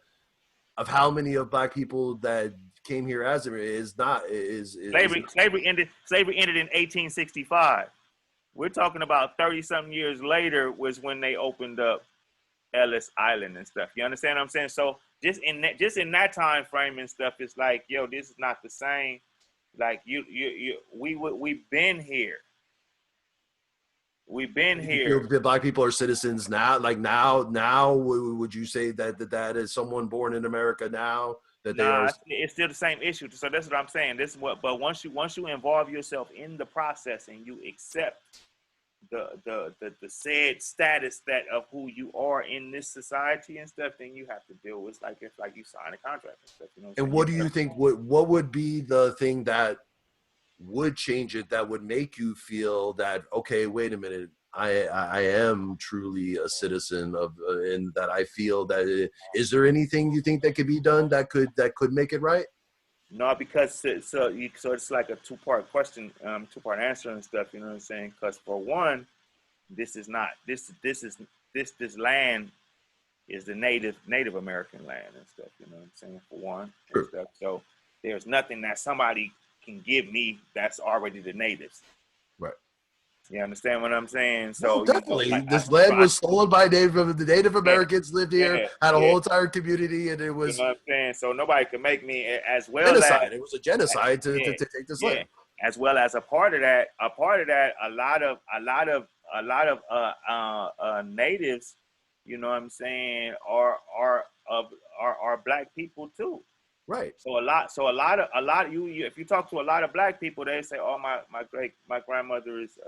of how many of black people that came here as is not is Slavery ended in 1865. We're talking about 30 something years later was when they opened up Ellis Island and stuff. You understand what I'm saying? So just in that time frame and stuff, it's like, yo, this is not the same. Like we've been here. We've been you feel here. that black people are citizens now? Like now, would you say that is someone born in America now that they are? Nah, it's still the same issue. So that's what I'm saying. This is what. But once you involve yourself in the process and you accept the said status that of who you are in this society and stuff, then you have to deal with it's like you sign a contract and stuff. You know what And I'm what saying? do you think? What would be the thing that would change it, that would make you feel that, okay, wait a minute, I am truly a citizen of and that I feel that is there anything you think that could be done that could make it right? No, because so it's like a two-part question, two-part answer and stuff. You know what I'm saying? Because for one, this is not this land is the Native American land and stuff. You know what I'm saying? For one and True. stuff. So there's nothing that somebody can give me that's already the natives. Right. You understand what I'm saying? No, So definitely. like This land was stolen by the Native yeah, Americans lived here, yeah, had a yeah. whole entire community, and it You know was what I'm saying? So nobody can make me as well as genocide. It was a genocide yeah, to take this yeah. land. As well as a part of that, a lot of natives, you know what I'm saying, are black people too. Right. So a lot of you if you talk to a lot of black people, they say, oh my grandmother is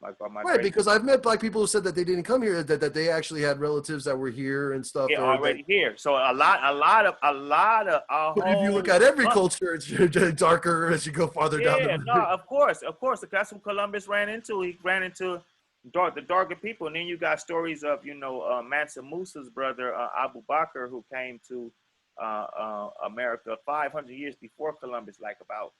my Right, great because I've met black people who said that they didn't come here, that they actually had relatives that were here and stuff, yeah or that. already here. So a lot of a But if you look whole at every bunch. culture, it's darker as you go farther down Yeah, no, the. of course. That's what Columbus ran into. He ran into the darker people, and then you got stories of Mansa Musa's brother Abu Bakr, who came to America 500 years before Columbus, like about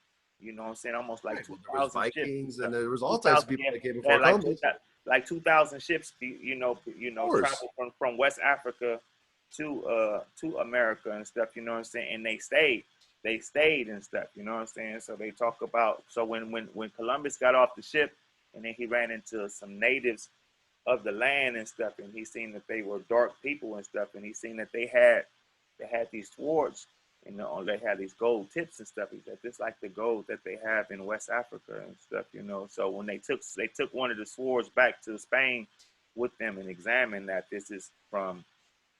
what I'm saying, almost like Right. two Well, there was thousand ships. Vikings and there was all Two types of thousand, people yeah, that came yeah, before Columbus. like 2,000 ships, Of course. traveled from West Africa to America and stuff. You know what I'm saying, and they stayed and stuff, you know what I'm saying? So they talk about when Columbus got off the ship and then he ran into some natives of the land and stuff, and he seen that they were dark people and stuff, and he seen that they had these swords, they had these gold tips and stuff. He said, this like the gold that they have in West Africa and stuff. So when they took one of the swords back to Spain with them and examined that this is from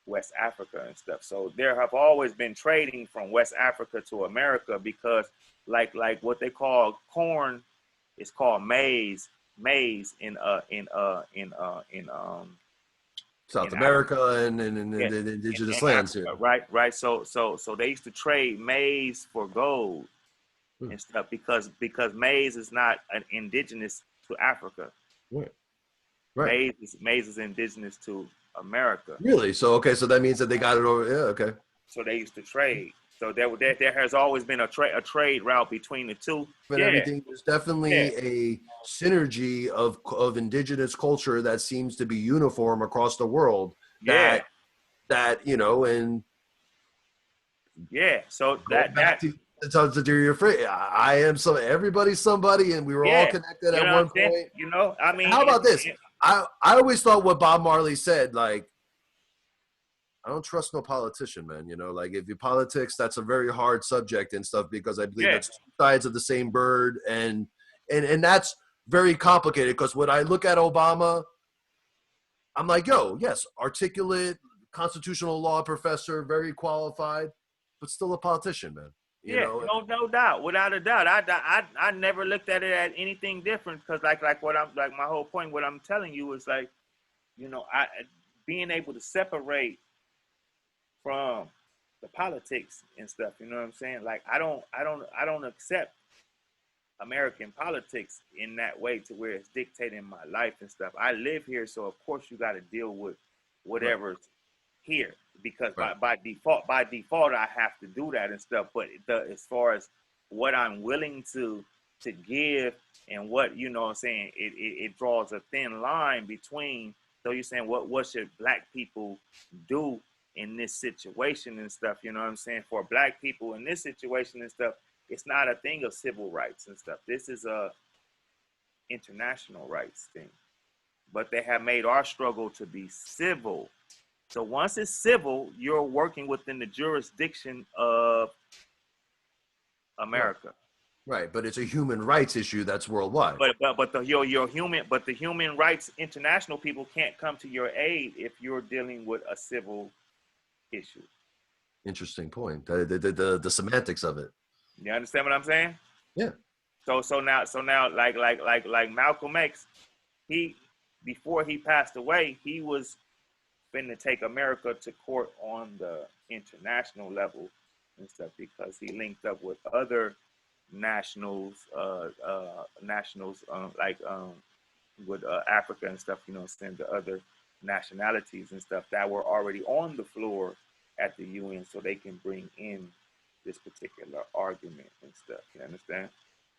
West Africa and stuff. So there have always been trading from West Africa to America because like what they call corn is called maize South in Africa. America and Yeah, the indigenous in lands here. Africa, right. So they used to trade maize for gold Hmm. and stuff because maize is not an indigenous to Africa. Right. Right. Maize is indigenous to America. Really? So okay, so that means that they got it over. Yeah. Okay. So they used to trade. So there has always been a trade route between the two. And Yeah, everything. There's yeah, definitely a synergy of indigenous culture that seems to be uniform across the world. yeah, And yeah. So going back to do your phrase, I am everybody's somebody, and we were all yeah, connected you at know what I'm one saying? point. I mean, How about this? I always thought what Bob Marley said, like, I don't trust no politician, man. You know, like if you politics, that's a very hard subject and stuff because I believe Yeah, it's two sides of the same bird, and that's very complicated. Because when I look at Obama, I'm like, yo, yes, articulate, constitutional law professor, very qualified, but still a politician, man. You yeah, know, no doubt, without a doubt. I never looked at it as anything different because like what I'm like my whole point. What I'm telling you is like, I being able to separate from the politics and stuff. You know what I'm saying? Like I don't accept American politics in that way to where it's dictating my life and stuff. I live here, so of course you got to deal with right, whatever's here because right, by default I have to do that and stuff. But as far as what I'm willing to give and what what I'm saying, it draws a thin line between. So you're saying what should black people do in this situation and stuff? You know what I'm saying? For black people in this situation and stuff, it's not a thing of civil rights and stuff. This is a international rights thing. But they have made our struggle to be civil. So once it's civil, you're working within the jurisdiction of right, America. right. But it's a human rights issue that's worldwide. But the human rights international people can't come to your aid if you're dealing with a civil issue. Interesting point. The semantics of it. You understand what I'm saying? Yeah. So now like Malcolm X, he before he passed away, he was finna take America to court on the international level and stuff because he linked up with other nationals with Africa and stuff. You know, saying the other nationalities and stuff that were already on the floor at the UN, so they can bring in this particular argument and stuff. You understand?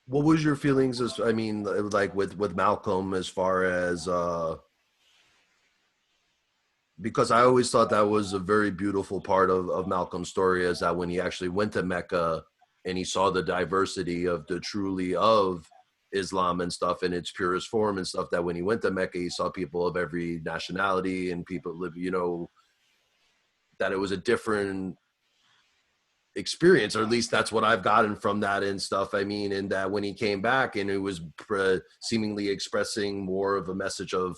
What was your feelings as I mean, like with Malcolm as far as because I always thought that was a very beautiful part of Malcolm's story is that when he actually went to Mecca and he saw the diversity of the truly of Islam and stuff in its purest form and stuff, that when he went to Mecca, he saw people of every nationality and people live, you know, that it was a different experience, or at least that's what I've gotten from that and stuff. I mean, and that when he came back and it was seemingly expressing more of a message of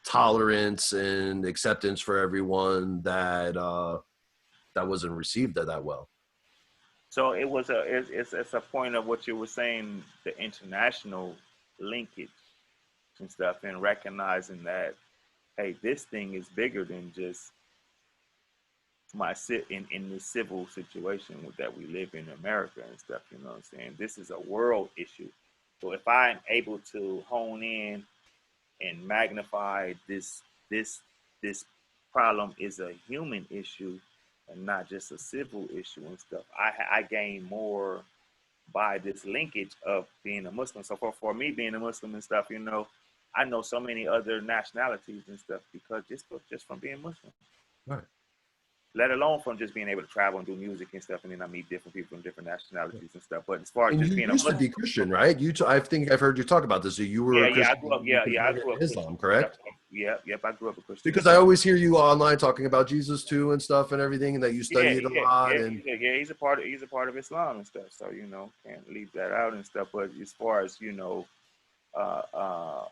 tolerance and acceptance for everyone that wasn't received that well. So it's a point of what you were saying, the international linkage and stuff, and recognizing that hey, this thing is bigger than just in the civil situation that we live in America and stuff. You know what I'm saying? This is a world issue. So if I'm able to hone in and magnify this problem is a human issue and not just a civil issue and stuff, I gain more by this linkage of being a Muslim. So for me being a Muslim and stuff, I know so many other nationalities and stuff because just from being Muslim. Right. Let alone from just being able to travel and do music and stuff, and then I meet different people from different nationalities and stuff. But as far as And just you being a used to Muslim, be Christian, right? I think I've heard you talk about this. So you were yeah, a yeah, I Christian, grew up, you I converted grew to up Christian. Islam, correct? Yep, I grew up a Christian. Because I always hear you online talking about Jesus too and stuff and everything, and that you Yeah, study it a yeah, lot. yeah, And yeah. He's a part of Islam and stuff. So can't leave that out and stuff. But as far as uh, uh,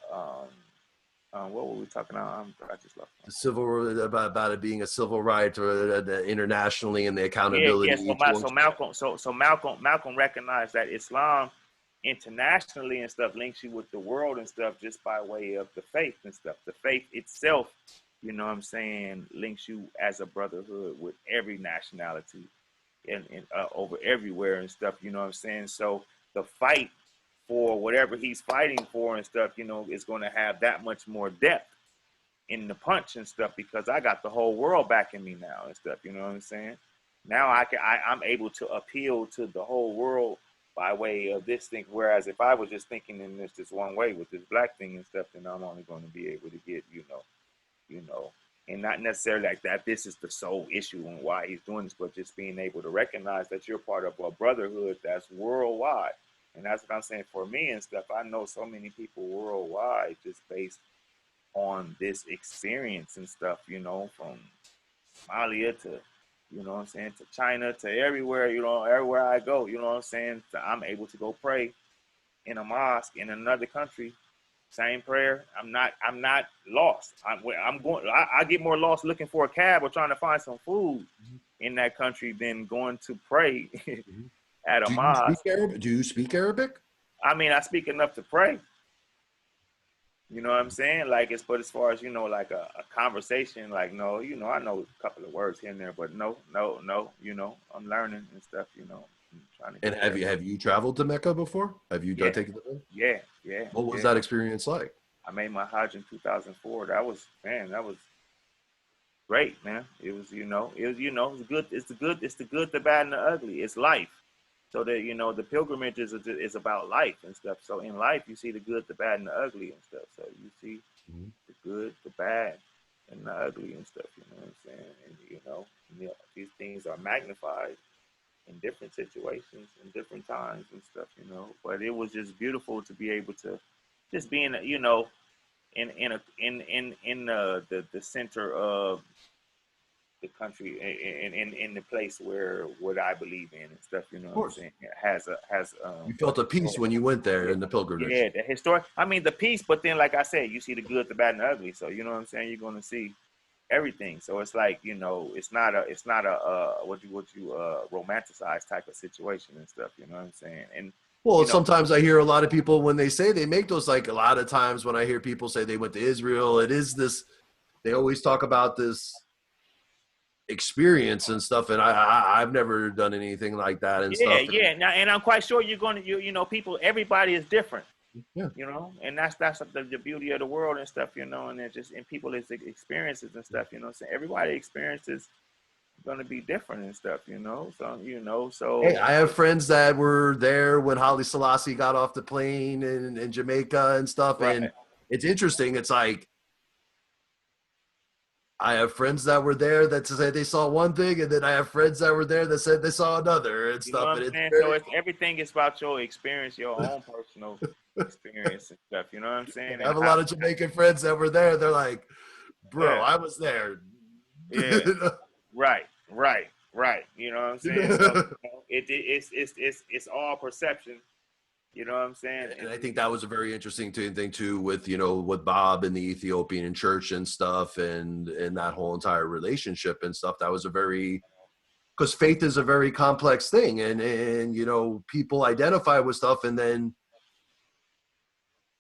um, what were we talking about? I just lost. the civil about it being a civil right or internationally and the Yeah, yeah. accountability So towards. Malcolm recognized that Islam internationally and stuff links you with the world and stuff just by way of the faith and stuff. The faith itself, you know what I'm saying, links you as a brotherhood with every nationality and over everywhere and stuff. You know what I'm saying? So the fight for whatever he's fighting for and stuff, is going to have that much more depth in the punch and stuff because I got the whole world backing me now and stuff. You know what I'm saying? Now I'm able to appeal to the whole world by way of this thing. Whereas if I was just thinking in this one way with this black thing and stuff, then I'm only going to be able to get you know, and not necessarily like that. This is the sole issue and why he's doing this, but just being able to recognize that you're part of a brotherhood that's worldwide. And that's what I'm saying for me and stuff. I know so many people worldwide just based on this experience and stuff, from Somalia to, you know what I'm saying, to China, to everywhere, you know, everywhere I go, you know what I'm saying, I'm able to go pray in a mosque in another country, same prayer. I'm not lost. I'm going. I get more lost looking for a cab or trying to find some food in that country than going to pray Mhm. at a Do you speak mosque. Arabic? Do you speak Arabic? I mean, I speak enough to pray. You know what I'm saying? Like it's, but as far as, you know, like a conversation, like no, you know, I know a couple of words here and there, but no, no, no, you know, I'm learning and stuff. You know, I'm trying to And get there. have you traveled to Mecca before? Have you done Yeah, taken the? yeah, yeah, What was yeah. that experience like? I made my Hajj in 2004. That was, man, that was great, man. It was, you know, it's good. It's the good. It's the good, the bad, and the ugly. It's life. So that, you know, the pilgrimage is about life and stuff. So in life, you see the good, the bad, and the ugly and stuff. So you see Mhm. the good, the bad, and the ugly and stuff. You know what I'm saying? And you know, these things are magnified in different situations in different times and stuff. You know, but it was just beautiful to be able to just be in, you know, in the center of the country, in the place where what I believe in and stuff. You know Of what I'm course. saying? It has You a felt a peace when you went there yeah, in the pilgrimage. yeah, the historic. I mean the peace, but then like I said, you see the good, the bad, and the ugly. So you know what I'm saying? You're going to see everything. So it's like, you know, it's not a what you romanticize type of situation and stuff. You know what I'm saying? And Well, you know, sometimes I hear a lot of people when they say they make those, like a lot of times when I hear people say they went to Israel, it is this, they always talk about this experience and stuff. And I've never done anything like that and yeah, stuff. And yeah. Now, and I'm quite sure you're going to, you know, people, everybody is different. yeah. You know, and that's the beauty of the world and stuff, you know, and it just, and people experiences and stuff, you know, so everybody experiences going to be different and stuff, you know, so you know, Hey, so I have friends that were there when Haile Selassie got off the plane in Jamaica and stuff. And right, it's interesting. It's like, I have friends that were there that said they saw one thing, and then I have friends that were there that said they saw another and you know what stuff. I'm And it's saying? So very, it's everything is about your experience, your own personal experience and stuff, you know what I'm saying? I And have a how, lot of Jamaican friends that were there. They're like, bro, yeah, I was there. yeah, right, right, right, you know what I'm saying? So you know, it's all perception, you know what I'm saying? And And I think you that know, was a very interesting thing too, with with Bob and the Ethiopian church and stuff, and that whole entire relationship and stuff. That was a very, because faith is a very complex thing, and people identify with stuff, and then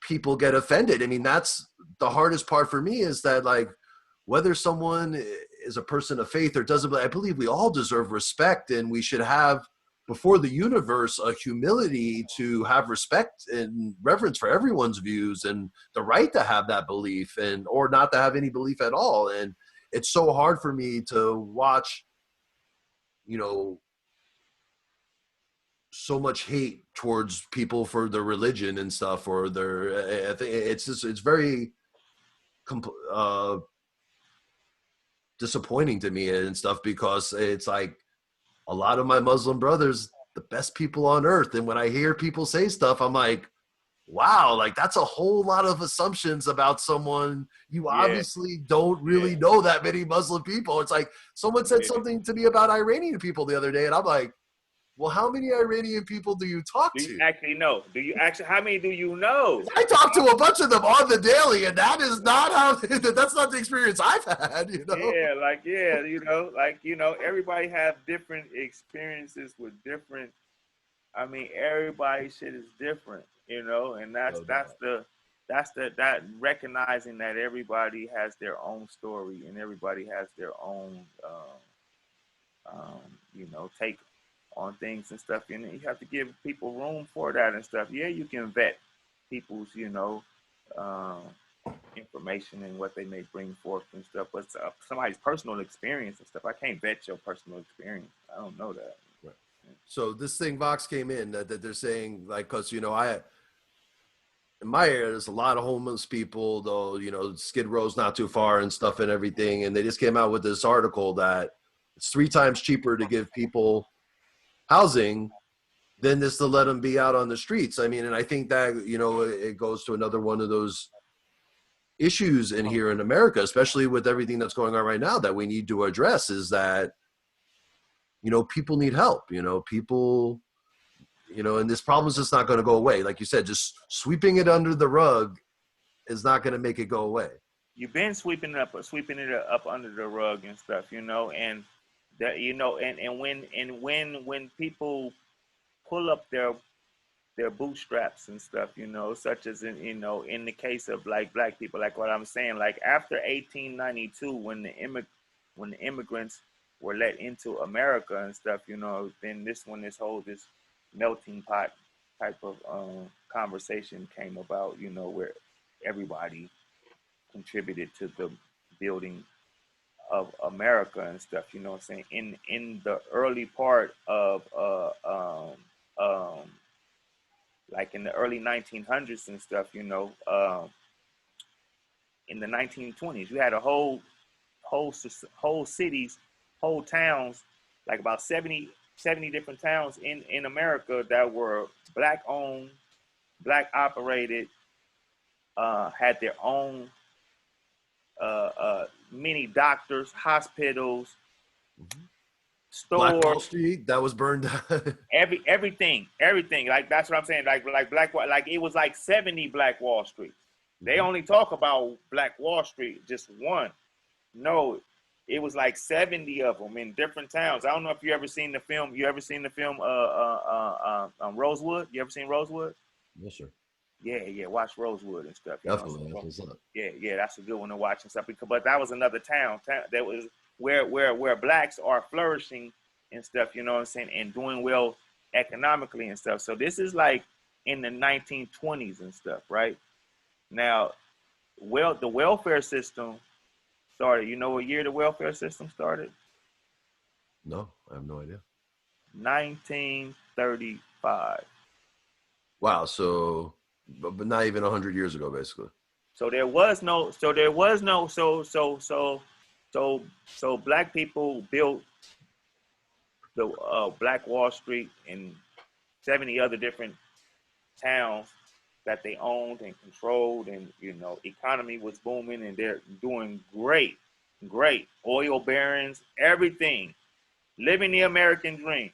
people get offended. I mean, that's the hardest part for me, is that, like, whether someone is a person of faith or doesn't, I believe we all deserve respect, and we should have, before the universe, a humility to have respect and reverence for everyone's views, and the right to have that belief, and or not to have any belief at all. And it's so hard for me to watch, you know, so much hate towards people for their religion and stuff, or their, I think it's just, it's very uh disappointing to me and stuff, because it's like, a lot of my Muslim brothers, the best people on earth. And when I hear people say stuff, I'm like, wow, like that's a whole lot of assumptions about someone. You yeah, obviously don't yeah, really know that many Muslim people. It's like someone said yeah. something to me about Iranian people the other day, and I'm like, well, how many Iranian people do you talk Do you to? actually know? Do you actually? How many do you know? I talk to a bunch of them on the daily, and that is not how, that's not the experience I've had. Yeah, like yeah, you know, like you know, everybody have different experiences with different. I mean, everybody shit is different, you know, and that's No that's doubt. the that's the that recognizing that everybody has their own story and everybody has their own, you know, take on things and stuff. And you have to give people room for that and stuff. Yeah, you can vet people's, you know, um, information and what they may bring forth and stuff. But somebody's personal experience and stuff, I can't vet your personal experience. I don't know that. Right. So this thing Vox came in that they're saying, like, because I, in my area, there's a lot of homeless people, though, Skid Row's not too far and stuff and everything. And they just came out with this article that it's 3 times cheaper to give people housing than just to let them be out on the streets. I mean, and I think that, it goes to another one of those issues in here in America, especially with everything that's going on right now, that we need to address is that, people need help, people, and this problem is just not going to go away. Like you said, just sweeping it under the rug is not going to make it go away. You've been sweeping it up under the rug and stuff, and that, and when people pull up their bootstraps and stuff, such as in the case of like black people, like what I'm saying, like after 1892, when the immigrants were let into America and stuff, then this melting pot type of conversation came about, where everybody contributed to the building of America and stuff, what I'm saying? In the early part of like in the early 1900s and stuff, in the 1920s, you had a whole cities, whole towns, like about 70 different towns in America that were black owned, black operated, had their own many doctors, hospitals, Black Wall stores, Street that was burned down. everything. Like that's what I'm saying. Like like it was like 70 Black Wall Street. They only talk about Black Wall Street, just one. No, it was like 70 of them in different towns. I don't know if you ever seen the film. Rosewood? You ever seen Rosewood? Yes, sir. Yeah. Watch Rosewood and stuff. Definitely. Yeah. That's a good one to watch and stuff. But that was another town that was where blacks are flourishing and stuff. You know what I'm saying, and doing well economically and stuff. So this is like in the 1920s and stuff, right? Now, the welfare system started. You know what year the welfare system started? No, I have no idea. 1935. Wow. So, but not even 100 years ago, basically. So black people built the Black Wall Street and 70 other different towns that they owned and controlled, and economy was booming and they're doing great. Oil barons, everything, living the American dream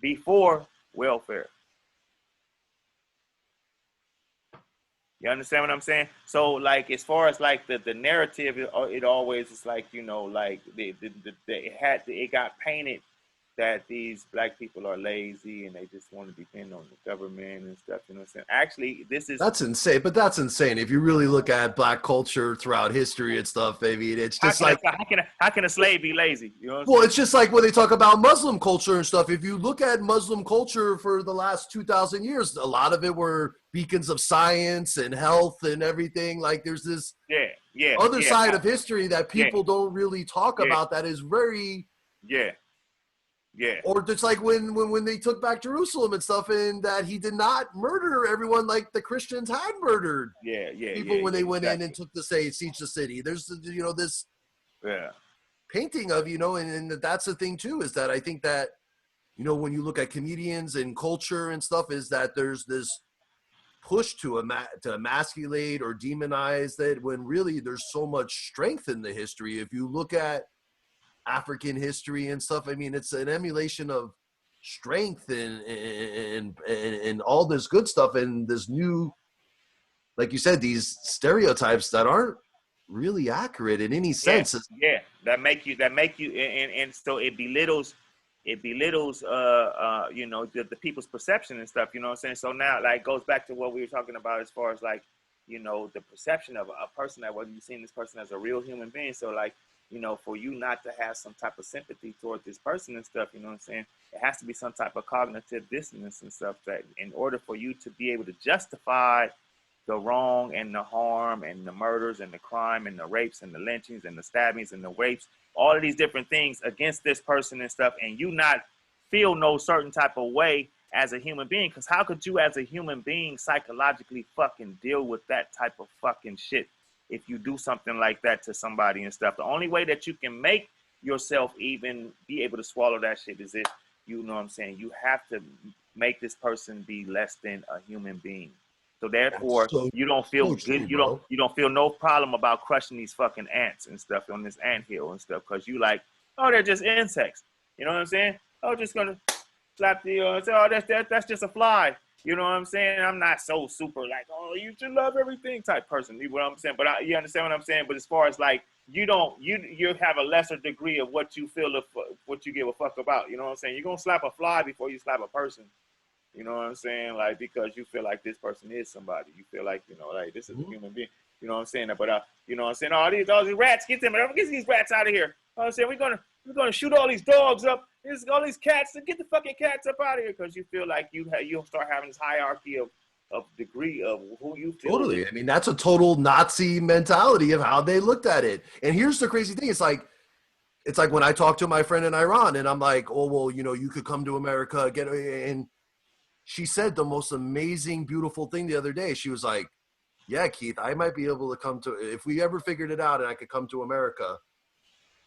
before welfare. You understand what I'm saying? So, like, as far as like the narrative, it always is like, like it got painted that these black people are lazy and they just want to depend on the government and stuff. You know what I'm saying? Actually, that's insane. But that's insane. If you really look at black culture throughout history and stuff, baby, it's just how can a slave be lazy? You know? Well, it's just like when they talk about Muslim culture and stuff. If you look at Muslim culture for the last 2,000 years, a lot of it were beacons of science and health and everything. Like there's this other side of history that people don't really talk about. That is very Or just like when they took back Jerusalem and stuff, and that he did not murder everyone like the Christians had murdered. People when they went in and took the siege the city. There's this painting of and that's the thing too, is that I think that when you look at comedians and culture and stuff, is that there's this push to emasculate or demonize that, when really there's so much strength in the history. If you look at African history and stuff, I mean, it's an emulation of strength and all this good stuff, and this new, like you said, these stereotypes that aren't really accurate in any sense. That make you and so it belittles the people's perception and stuff. You know what I'm saying? So now, like, goes back to what we were talking about as far as like the perception of a person, that whether you're seeing this person as a real human being. So like, for you not to have some type of sympathy toward this person and stuff, you know what I'm saying? It has to be some type of cognitive dissonance and stuff, that in order for you to be able to justify the wrong and the harm and the murders and the crime and the rapes and the lynchings and the stabbings and the rapes, all of these different things against this person and stuff, and you not feel no certain type of way as a human being, because how could you as a human being psychologically fucking deal with that type of fucking shit if you do something like that to somebody and stuff? The only way that you can make yourself even be able to swallow that shit is if, you know what I'm saying, you have to make this person be less than a human being. So therefore, So you don't feel so good. true, bro. You don't feel no problem about crushing these fucking ants and stuff on this ant hill and stuff because you like, oh, they're just insects. You know what I'm saying? Oh, just gonna slap the say, oh, that's just a fly. You know what I'm saying? I'm not so super like, oh, you should love everything type person. You know what I'm saying? But you understand what I'm saying? But as far as like, you have a lesser degree of what you feel what you give a fuck about. You know what I'm saying? You're gonna slap a fly before you slap a person. You know what I'm saying? Like, because you feel like this person is somebody. You feel like, like this is a Mhm. human being. You know what I'm saying? But you know what I'm saying? All these rats, get these rats out of here. You know what I'm saying? We're gonna shoot all these dogs up. All these cats. Get the fucking cats up out of here because you feel like you'll start having this hierarchy of degree of who you feel is. Totally. I mean, that's a total Nazi mentality of how they looked at it. And here's the crazy thing: it's like when I talk to my friend in Iran, and I'm like, oh well, you could come to America, and she said the most amazing, beautiful thing the other day. She was like, yeah, Keith, I might be able to come to, if we ever figured it out and I could come to America,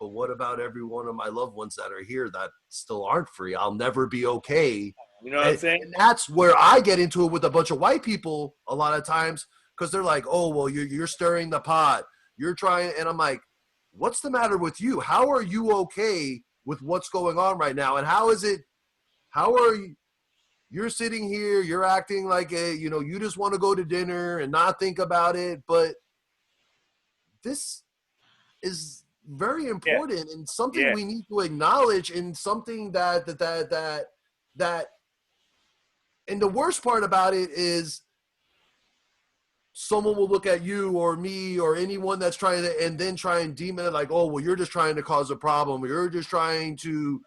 but what about every one of my loved ones that are here that still aren't free? I'll never be okay. You know what I'm saying? And that's where I get into it with a bunch of white people a lot of times, because they're like, oh, well, you're stirring the pot. You're trying. And I'm like, what's the matter with you? How are you okay with what's going on right now? And how are you? You're sitting here, you're acting like you just want to go to dinner and not think about it. But this is very Yeah, important and something yeah, we need to acknowledge, and something that and the worst part about it is someone will look at you or me or anyone that's trying to, and then try and deem it like, oh well, you're just trying to cause a problem, or you're just trying to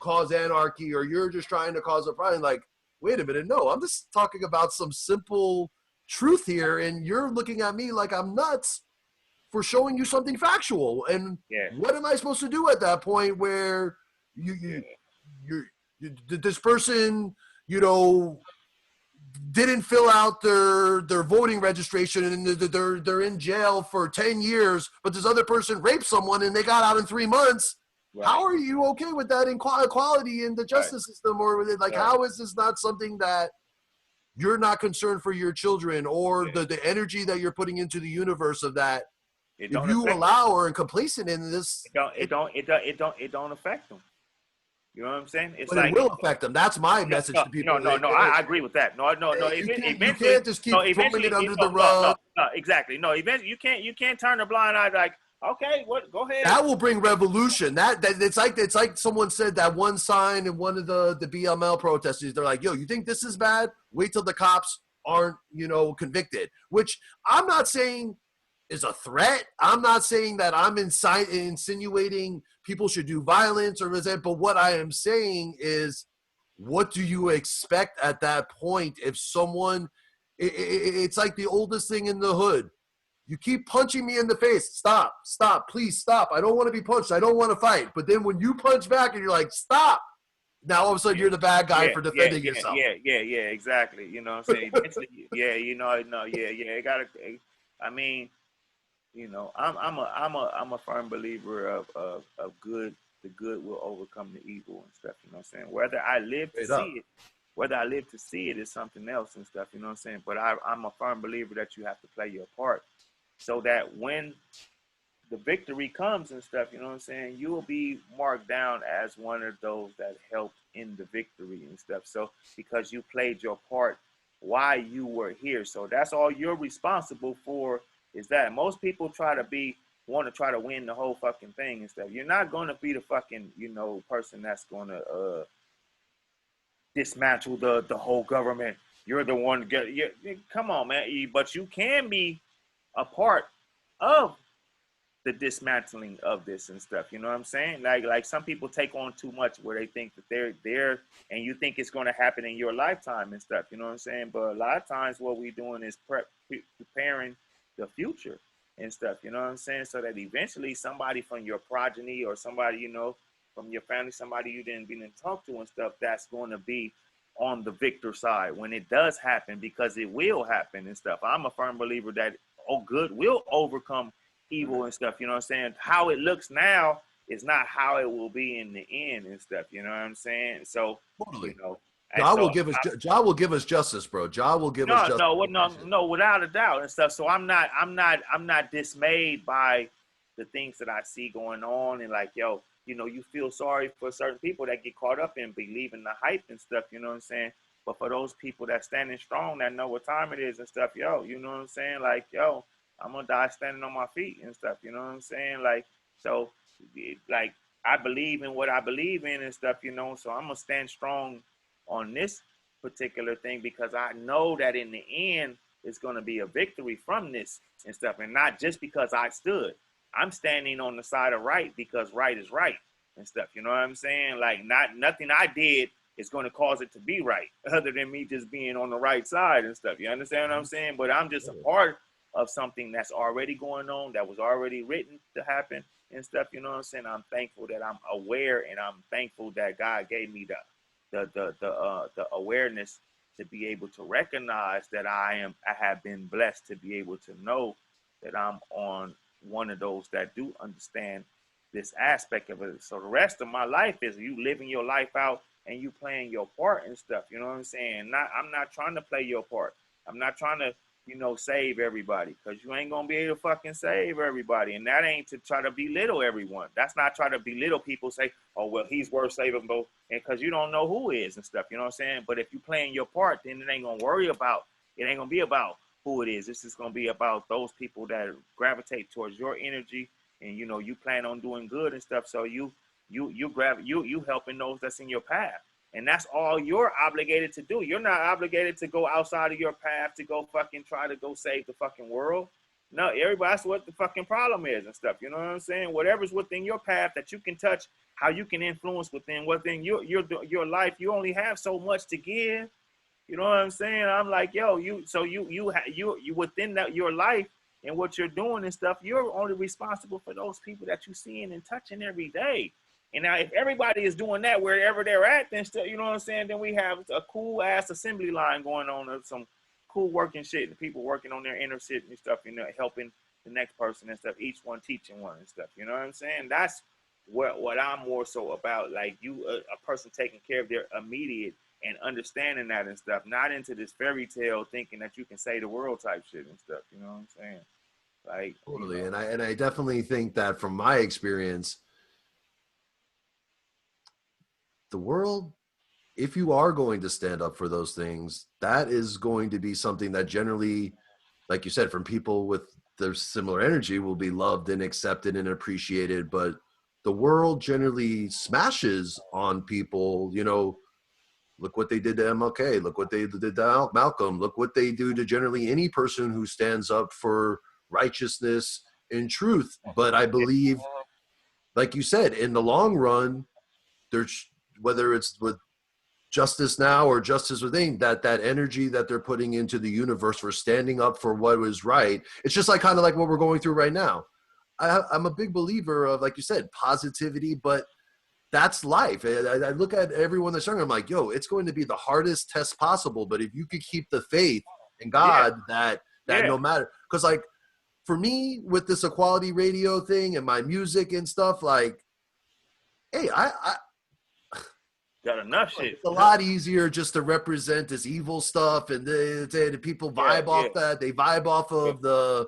cause anarchy, or you're just trying to cause a problem. Like, wait a minute, no, I'm just talking about some simple truth here, and you're looking at me like I'm nuts for showing you something factual. And yeah, what am I supposed to do at that point where you you yeah, this person didn't fill out their voting registration, and they're in jail for 10 years, but this other person raped someone and they got out in 3 months? right, How are you okay with that equality in the right, justice system? Or like, right, how is this not something that you're not concerned for your children, or yeah. the energy that you're putting into the universe of that? It If don't you affect them. allow or are complacent in this, It don't affect them. You know what I'm saying? It's but it like, will affect them. That's my no, message no, to no, people. no, no. I agree with that. No, no, no. You Eventually, can't just no, keep throwing it eventually, under the no, no, no, rug. no. Exactly. No, eventually, you can't turn a blind eye. Like, okay, what? Go ahead. That will bring revolution. That it's like someone said that one sign in one of the BML protesters. They're like, "Yo, you think this is bad? Wait till the cops aren't convicted." Which I'm not saying is a threat. I'm not saying that I'm insinuating people should do violence or resent. But what I am saying is, what do you expect at that point if someone? It's like the oldest thing in the hood. You keep punching me in the face. Stop, stop, please stop. I don't want to be punched. I don't want to fight. But then when you punch back and you're like, stop, now all of a sudden Yeah, you're the bad guy yeah, for yeah, defending yeah, yourself. yeah, yeah, yeah. Exactly. You know what I'm saying? Eventually, yeah. No, yeah, yeah. It gotta. I mean, I'm a firm believer of good. The good will overcome the evil and stuff. You know what I'm saying? Straight up. Whether I live to see it is something else and stuff. You know what I'm saying? But I'm a firm believer that you have to play your part, so that when the victory comes and stuff, you know what I'm saying, you will be marked down as one of those that helped in the victory and stuff. So because you played your part while you were here. So that's all you're responsible for, is that most people want to try to win the whole fucking thing and stuff. You're not gonna be the fucking, person that's gonna dismantle the whole government. You're the one to get come on, man. But you can be a part of the dismantling of this and stuff. You know what I'm saying? Like some people take on too much where they think that they're there, and you think it's going to happen in your lifetime and stuff. You know what I'm saying? But a lot of times what we're doing is preparing the future and stuff. You know what I'm saying? So that eventually somebody from your progeny or somebody from your family, somebody you didn't be in talk to and stuff, that's going to be on the victor side when it does happen, because it will happen and stuff. I'm a firm believer that good will overcome evil and stuff. You know what I'm saying? How it looks now is not how it will be in the end and stuff. You know what I'm saying? So, you Totally. know, And so Jah will give us justice, bro. Jah will give us justice. no, without a doubt and stuff. So I'm not dismayed by the things that I see going on, and like, yo, you feel sorry for certain people that get caught up in believing the hype and stuff. You know what I'm saying? But for those people that standing strong, that know what time it is and stuff, yo, you know what I'm saying? Like, yo, I'm gonna die standing on my feet and stuff. You know what I'm saying? Like, so, like, I believe in what I believe in and stuff. So I'm gonna stand strong on this particular thing because I know that in the end it's going to be a victory from this and stuff, and not just because I stood. I'm standing on the side of right because right is right and stuff. You know what I'm saying? Like, nothing I did is going to cause it to be right, other than me just being on the right side and stuff. You understand what I'm saying? But I'm just a part of something that's already going on, that was already written to happen and stuff. You know what I'm saying? I'm thankful that I'm aware, and I'm thankful that God gave me the awareness to be able to recognize that I have been blessed to be able to know that I'm on one of those that do understand this aspect of it. So the rest of my life is you living your life out and you playing your part and stuff. You know what I'm saying? I'm not trying to play your part. I'm not trying to, save everybody, because you ain't gonna be able to fucking save everybody. And that ain't to try to belittle everyone. That's not try to belittle people, say, oh, well, he's worth saving, bro, and because you don't know who is and stuff. You know what I'm saying? But if you playing your part, then it ain't gonna be about who it is. This is gonna be about those people that gravitate towards your energy, and you plan on doing good and stuff. So you helping those that's in your path. And that's all you're obligated to do. You're not obligated to go outside of your path to go fucking try to go save the fucking world. No, everybody, that's what the fucking problem is and stuff. You know what I'm saying? Whatever's within your path that you can touch, how you can influence within your life. You only have so much to give. You know what I'm saying? I'm like, yo, you within your life and what you're doing and stuff. You're only responsible for those people that you're seeing and touching every day. And now, if everybody is doing that wherever they're at, then still, you know what I'm saying? Then we have a cool ass assembly line going on of some cool working shit, and people working on their inner shit and stuff, helping the next person and stuff. Each one teaching one and stuff. You know what I'm saying? That's what I'm more so about. Like, a person taking care of their immediate and understanding that and stuff, not into this fairy tale thinking that you can save the world type shit and stuff. You know what I'm saying? Like, totally. And I definitely think that from my experience, the world, if you are going to stand up for those things, that is going to be something that generally, like you said, from people with their similar energy will be loved and accepted and appreciated. But the world generally smashes on people, look what they did to MLK, look what they did to Malcolm, look what they do to generally any person who stands up for righteousness and truth. But I believe, like you said, in the long run, there's, whether it's with Justice Now or Justice Within, that energy that they're putting into the universe for standing up for what was right. It's just like kind of like what we're going through right now. I'm a big believer of, like you said, positivity, but that's life. I look at everyone that's younger, I'm like, yo, it's going to be the hardest test possible. But if you could keep the faith in God, that no matter, because like for me with this equality radio thing and my music and stuff, like, hey, I got enough shit. It's a lot easier just to represent this evil stuff, and the people vibe off that. They vibe off of the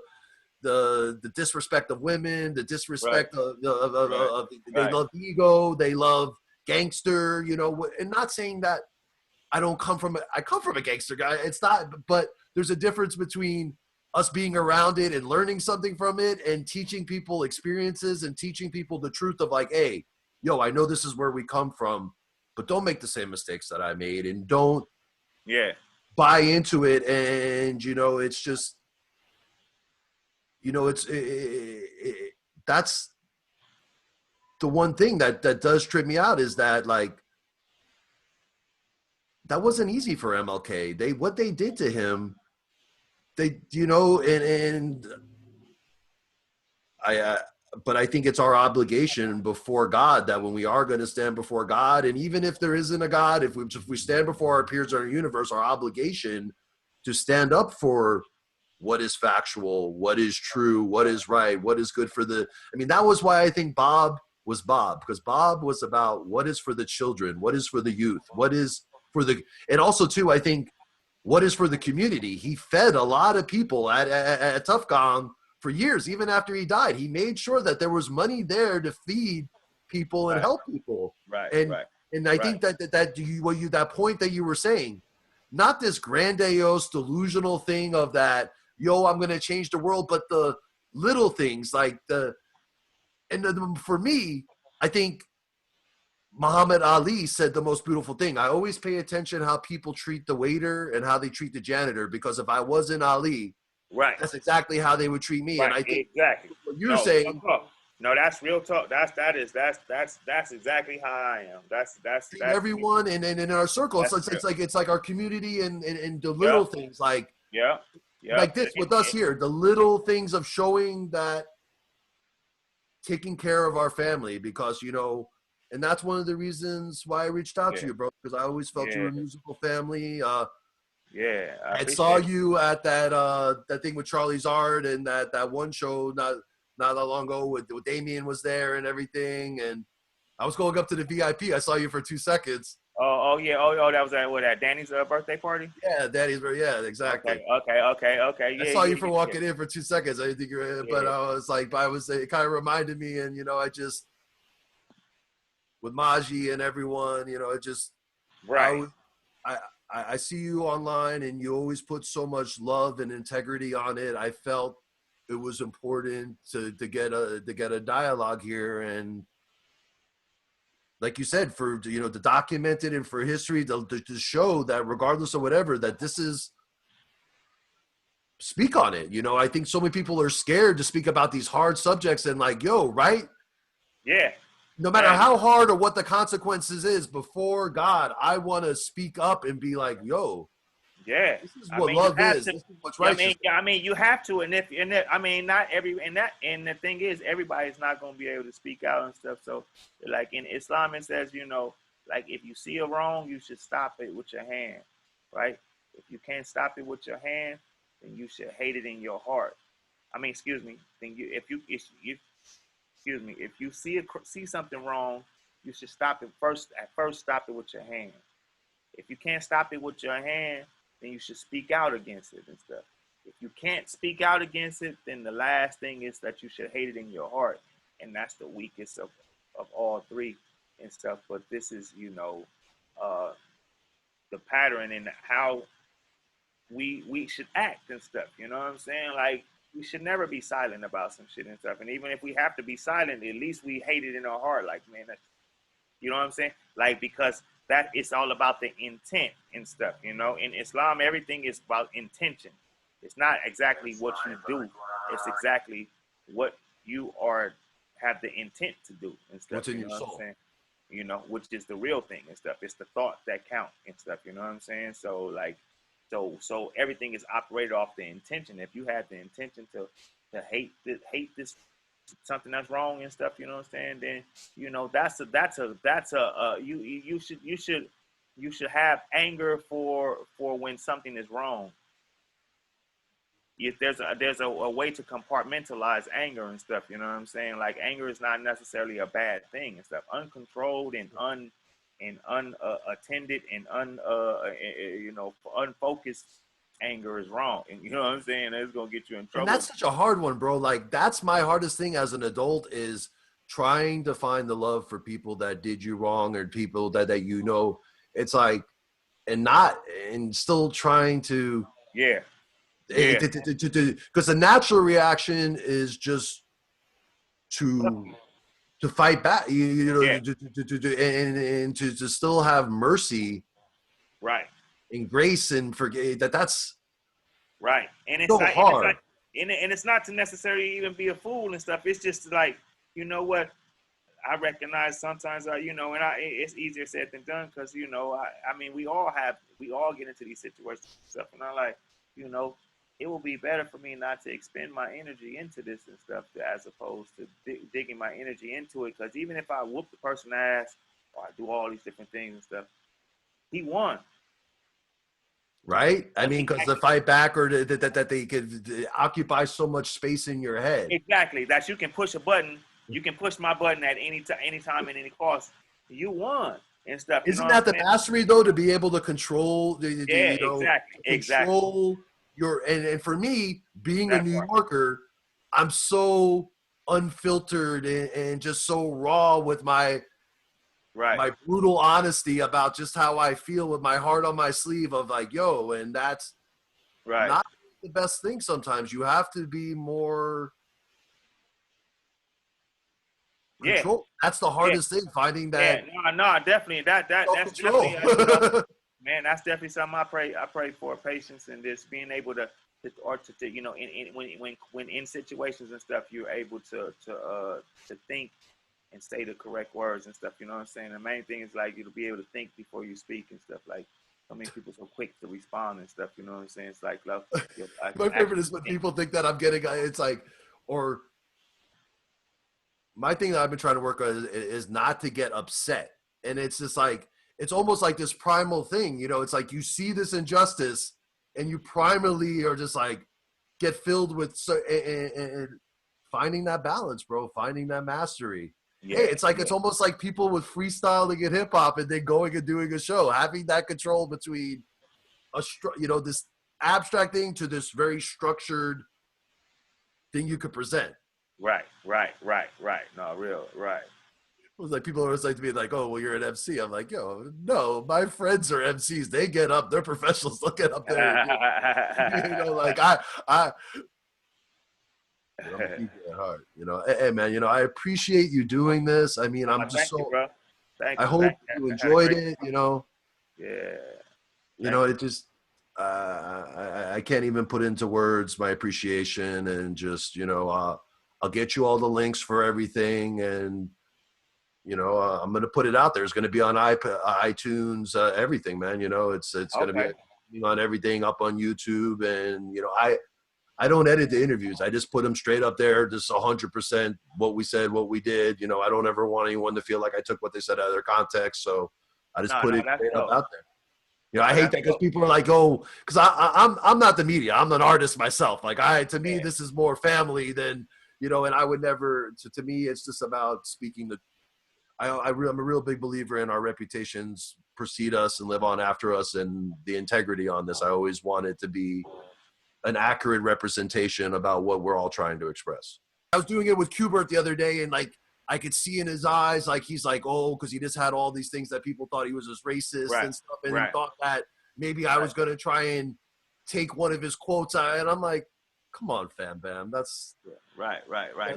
disrespect of women, the disrespect of they love ego, they love gangster, and not saying that I come from a gangster guy. It's not, but there's a difference between us being around it and learning something from it and teaching people experiences and teaching people the truth of like, hey, yo, I know this is where we come from, but don't make the same mistakes that I made, and don't buy into it. And, it's just, that's the one thing that does trip me out, is that like, that wasn't easy for MLK. What they did to him, and but I think it's our obligation before God that when we are going to stand before God, and even if there isn't a God, if we stand before our peers in our universe, our obligation to stand up for what is factual, what is true, what is right, what is good for that was why I think Bob was Bob, because Bob was about what is for the children, what is for the youth, what is for the, and also too, I think what is for the community. He fed a lot of people at Tough Gong for years, even after he died. He made sure that there was money there to feed people and Right. help people. Right. And Right. and I Right. think that point that you were saying, not this grandiose delusional thing of that, yo, I'm gonna change the world, but the little things like for me, I think Muhammad Ali said the most beautiful thing. I always pay attention how people treat the waiter and how they treat the janitor, because if I wasn't Ali, Right. that's exactly how they would treat me. And Right. I think Exactly. what you're No, real saying, talk. No, that's real talk. That's exactly how I am. treat everyone and in our circle, that's real. it's like our community and the Yeah. little things Yeah. Yeah. like this with us here, the little things of showing that taking care of our family, because and that's one of the reasons why I reached out to Yeah. you, bro, because I always felt you were Yeah. a musical family. Yeah. I I saw appreciate it. you at that thing with Charlie's Art, and that one show not that long ago with Damien was there and everything, and I was going up to the VIP. I saw you for 2 seconds. Oh yeah. Oh, that was at Danny's birthday party. Yeah, Daddy's, yeah, exactly. Okay. I Yeah. saw Yeah. you for Yeah. walking in for 2 seconds. I didn't think you were, but Yeah. I was like, it kind of reminded me, and I just with Maji and everyone, it just I Right. always, I I see you online, and you always put so much love and integrity on it. I felt it was important to get a dialogue here, and like you said, for to document it and for history to show that regardless of whatever, that this is, speak on it. I think so many people are scared to speak about these hard subjects, and like, yo, right? Yeah. No matter Man. how hard or what the consequences is, before God, I want to speak up and be like, yo, Yeah, this is I what mean you love have is. to. This is what's Yeah, righteous. I mean you have to, I mean not every and the thing is everybody's not gonna be able to speak out and stuff. So like in Islam it says like if you see a wrong you should stop it with your hand, right? If you can't stop it with your hand, then you should hate it in your heart. I mean excuse me. Then you if excuse me if you see something wrong, you should stop it first. At first stop it with your hand. If you can't stop it with your hand, then you should speak out against it and stuff. If you can't speak out against it, then the last thing is that you should hate it in your heart, and that's the weakest of all three and stuff. But this is uh, the pattern and how we should act and stuff. You know what I'm saying? Like we should never be silent about some shit and stuff. And even if we have to be silent, at least we hate it in our heart. Like man, that's you know what I'm saying? Like because that it's all about the intent and stuff. In Islam, everything is about intention. It's not exactly what you do. It's exactly what you have the intent to do and stuff. What's in You your know what I'm soul? saying? Which is the real thing and stuff. It's the thought that count and stuff. You know what I'm saying? So like, so everything is operated off the intention. If you had the intention to hate this something that's wrong and stuff, you know what I'm saying? Then you should have anger for when something is wrong. If there's a way to compartmentalize anger and stuff, you know what I'm saying? Like anger is not necessarily a bad thing and stuff. Uncontrolled and unattended and unfocused anger is wrong, and you know what I'm saying. It's gonna get you in And trouble. that's such a hard one, bro. Like that's my hardest thing as an adult, is trying to find the love for people that did you wrong, or people that it's like, and not, and still trying to, Yeah, yeah, because the natural reaction is just to fight back, yeah. and to still have mercy Right. and grace and forgive. That's Right. And it's so like, and it's like, hard. and it's not to necessarily even be a fool and stuff. It's just like, you know what? I recognize sometimes, it's easier said than done because, I mean, we all get into these situations and stuff. And I'm like, you know, it will be better for me not to expend my energy into this and stuff as opposed to digging my energy into it. Because even if I whoop the person's ass or I do all these different things and stuff, he won. Right? I But mean, because the fight back, or that they could occupy so much space in your head. exactly. You can push a button. You can push my button at any time at any cost. You won. and stuff. You know Isn't what I'm that the saying? mastery though, to be able to control Yeah, you know, exactly, to exactly. control your, and for me being a That New part. Yorker, I'm so unfiltered and just so raw with Right, my brutal honesty about just how I feel with my heart on my sleeve of like, yo, and that's right. not the best thing. Sometimes you have to be more Yeah, control. That's the yeah, hardest thing, finding yeah. that No, no, definitely. That's self-control. definitely man. That's definitely something I pray for patience and this being able to you know when in situations and stuff you're able to think and say the correct words and stuff. You know what I'm saying? The main thing is like you to be able to think before you speak and stuff. Like so many people so quick to respond and stuff. You know what I'm saying? It's like love. You My favorite actually is when think. people think that I'm getting, it's like, or my thing that I've been trying to work on is not to get upset. And it's just like, it's almost like this primal thing, you know, it's like you see this injustice and you primally are just like get filled with, and finding that balance, bro, finding that mastery. Hey, Yeah, it's like, yeah, it's almost like people with freestyling and hip hop and then going and doing a show, having that control between you know, this abstract thing to this very structured thing you could present. right, right, right, right. No, real, right. It was like people always like to be like, "Oh, well, you're an MC." I'm like, "Yo, no, my friends are MCs. They get up. They're professionals. They'll get up there and do it." You know, like I'm a DJ at heart. You know, hey, man, you know, I appreciate you doing this. I mean, I'm just Thank you, so. bro. Thank I you, thank hope you. you I had a enjoyed great. it. You know, Yeah, you thank know, you. it just. I can't even put into words my appreciation and just, you know, I'll get you all the links for everything, and you know, I'm going to put it out there. It's going to be on iTunes, everything, man. You know, it's going to Okay. be on everything, up on YouTube. And, you know, I don't edit the interviews. I just put them straight up there, just 100% what we said, what we did. You know, I don't ever want anyone to feel like I took what they said out of their context. So I just No, put no, it that's straight up dope. out there. You know, I No, hate that's that because dope. people are like, oh, because I'm not the media. I'm an artist myself. Like to me, Yeah, this is more family than, you know, and I would never, to me, it's just about speaking the I'm a real big believer in our reputations precede us and live on after us, and the integrity on this. I always want it to be an accurate representation about what we're all trying to express. I was doing it with Kubert the other day, and like I could see in his eyes, like he's like, oh, because he just had all these things that people thought he was just racist right, and stuff, and then right, thought that maybe I right, was going to try and take one of his quotes, and I'm like, come on, fam, bam, right.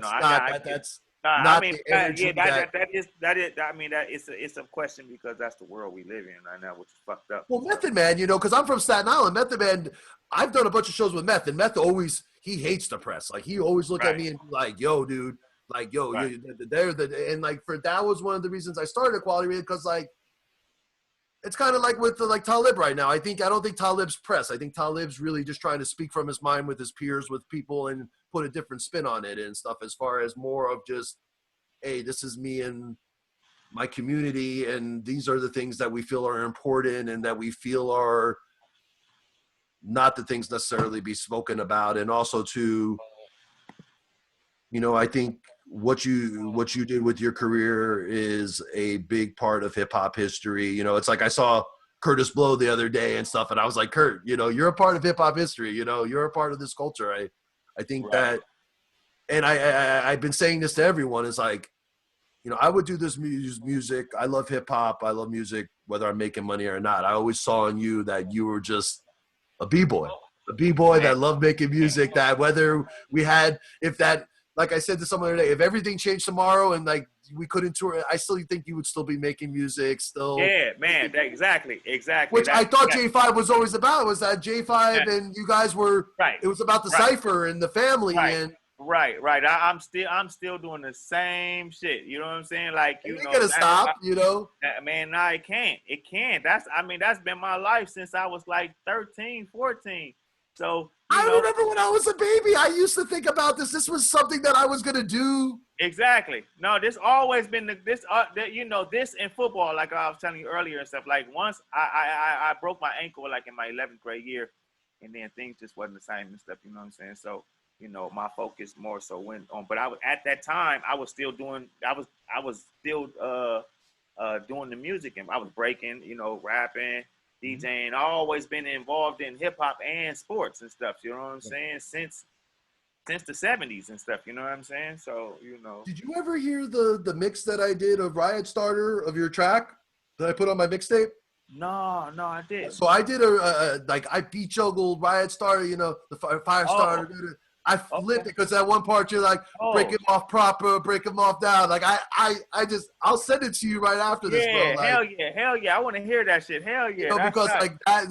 No, that's I got. not I that get. that's No, I not mean, the energy yeah, that. that is. I mean, that it's a question because that's the world we live in right now, which is fucked up Well, and stuff. Method Man, you know, because I'm from Staten Island. Method Man, I've done a bunch of shows with Meth, and Meth always, he hates the press. Like he always look at Right, me and be like, "Yo, dude, like, yo, right, they're the," and like for that was one of the reasons I started Quality Radio, because like it's kind of like with like Talib right now. I don't think Talib's press. I think Talib's really just trying to speak from his mind with his peers, with people, and put a different spin on it and stuff. As far as more of just, hey, this is me and my community, and these are the things that we feel are important and that we feel are not the things necessarily be spoken about. And also to, you know, I think what you did with your career is a big part of hip hop history. You know, it's like I saw Curtis Blow the other day and stuff, and I was like, Kurt, you know, you're a part of hip hop history. You know, you're a part of this culture. I think right, that, and I've been saying this to everyone, is like, you know, I would do this music. I love hip hop. I love music, whether I'm making money or not. I always saw in you that you were just a b-boy man, that loved making music, that whether we had, if that, like I said to someone today, if everything changed tomorrow and like we couldn't tour, I still think you would still be making music, still yeah, man, making, exactly, exactly. which I thought That J5 was always about, was that yeah, J5 and you guys were, right, it was about the right, cipher and the family, right, and right. I'm still doing the same shit. You know what I'm saying? Like it you ain't know gonna that's stop, you know. man. No, it can't. It can't. That's I mean that's been my life since I was like 13, 14. So you I know remember when I was a baby, I used to think about this. This was something that I was gonna do. exactly. No, this always been you know this in football. Like I was telling you earlier and stuff. Like once I broke my ankle like in my 11th grade year, and then things just wasn't the same and stuff. You know what I'm saying? So you know my focus more so went on. But I was at that time I was still doing. I was still doing the music, and I was breaking, you know, rapping, DJing. I always been involved in hip hop and sports and stuff. You know what I'm saying? Since the '70s and stuff. You know what I'm saying? So you know. Did you ever hear the mix that I did of Riot Starter of your track that I put on my mixtape? No, no, I didn't. So I did like I beat juggled Riot Starter, you know, the fire starter. Oh, I flipped it because that one part you're like break oh, him off proper, break him off down. Like I'll send it to you right after this, bro. yeah, Like hell yeah. I want to hear that shit. Hell you yeah, know, that's because not. like that,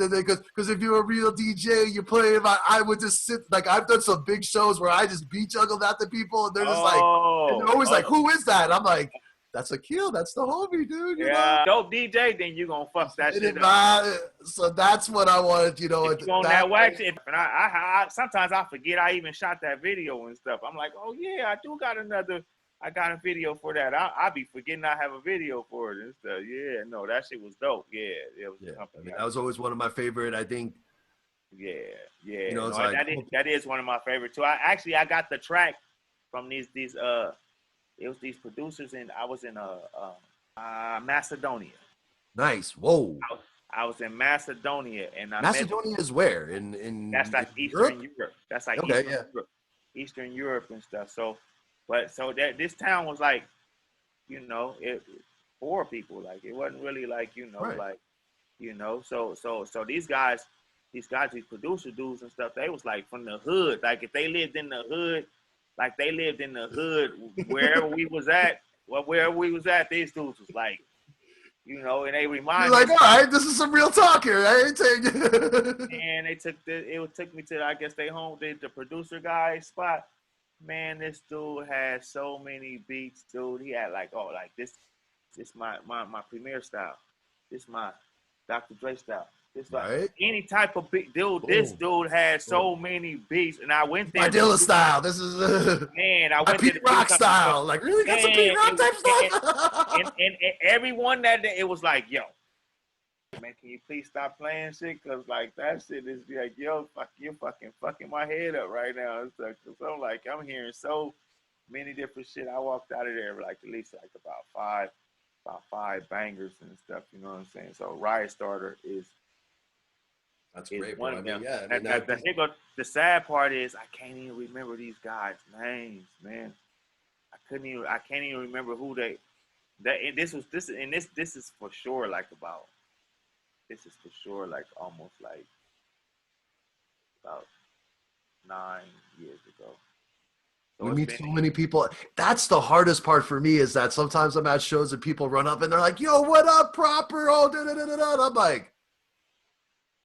because if you're a real DJ, you play. I would just sit. Like I've done some big shows where I just beat juggled at the people, and they're just like, and they're Oh, always like, oh, "Who is that?" I'm like, "That's Akil. That's the homie, dude." You know. yeah. Dope DJ, then you gonna fuck that shit up. So that's what I wanted, you know. If you on that wax, and I sometimes I forget I even shot that video and stuff. I'm like, oh yeah, I do got another. I got a video for that. I be forgetting I have a video for it and stuff. Yeah, no, that shit was dope. Yeah, it was Yeah, something. I mean, that was always one of my favorite. I think, Yeah, you yeah. know, No, it's like, that is one of my favorites too. I got the track from these it was these producers, and I was in Macedonia. nice. Whoa, I was in Macedonia, and I met. Macedonia is where That's like in Eastern Europe. Europe. That's like Okay, yeah, Eastern Europe and stuff. So, but so that this town was like, you know, it poor people. Like it wasn't really like, you know, right. like, you know. So these producer dudes and stuff, they was like from the hood. Like if they lived in the hood, like they lived in the hood wherever we was at. Well, wherever we was at, these dudes was like, you know, and they You're remind me. like, all right, this is some real talk here. I ain't saying. And they took me to, I guess they home, the producer guy spot. Man, this dude had so many beats, dude. He had like, oh, like this my premier style. This my Dr. Dre style. This like Right. any type of beat, dude. This dude had so many beats, and I went there. My Dilla style. This is Man, I my went there Pete to do Rock something. style. Like really got some Pete Man, Rock type stuff. and everyone that day, it was like, yo, man, can you please stop playing shit? Cause like that shit is like, yo, you're fucking my head up right now. And stuff. Cause I'm like, I'm hearing so many different shit. I walked out of there with like at least like about five bangers and stuff. You know what I'm saying? So Riot Starter is That's is great, one bro. I of mean, them. yeah. I mean, The sad part is I can't even remember these guys' names, man. I can't even remember who they. That and this is for sure like about. This is for sure like almost like about 9 years ago. So we it's meet been so many people. That's the hardest part for me is that sometimes I'm at shows and people run up and they're like, yo, what up, proper? Oh, da, da, da, da, da. And I'm like,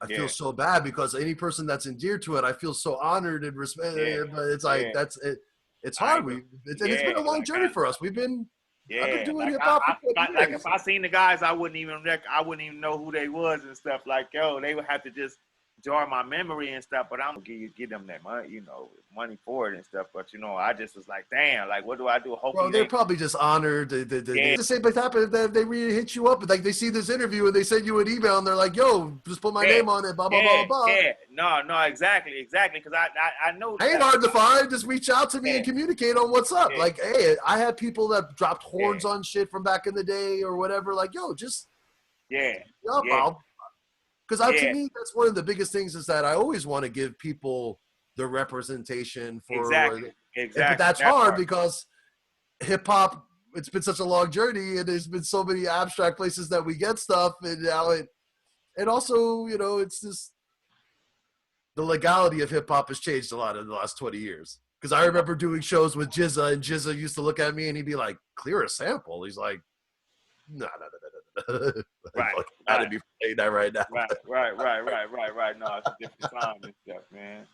I feel yeah, so bad because any person that's endeared to it, I feel so honored and respect. yeah, But it's like, yeah. that's it. It's I hard. ain't And it's yeah, been a long like journey for us. I've been doing hip hop for 20 like if years. I seen the guys, I wouldn't even know who they was and stuff. Like yo, they would have to just jar my memory and stuff. But I'm gonna give them that money, you know, money for it and stuff. But you know, I just was like, damn, like what do I do? Bro, Hopefully they're they probably just honored. yeah The same thing happened if they really hit you up. Like they see this interview and they send you an email and they're like, yo, just put my yeah name on it, blah, blah, blah, blah, blah. yeah. No, exactly. Because I know I ain't that hard to find. Just reach out to me yeah and communicate on what's up. yeah Like, hey, I had people that dropped yeah horns on shit from back in the day or whatever. Like, yo, just yeah up. yeah Because to yeah me, that's one of the biggest things is that I always want to give people the representation for. But exactly that's that hard part because hip hop. It's been such a long journey, and there's been so many abstract places that we get stuff, and now and also, you know, it's just the legality of hip hop has changed a lot in the last 20 years. Because I remember doing shows with Jizza, and Jizza used to look at me and he'd be like, "Clear a sample." He's like, "No, no, no, no, no." I right fucking had to right be playing that right now. right. No, it's a different time and stuff, man.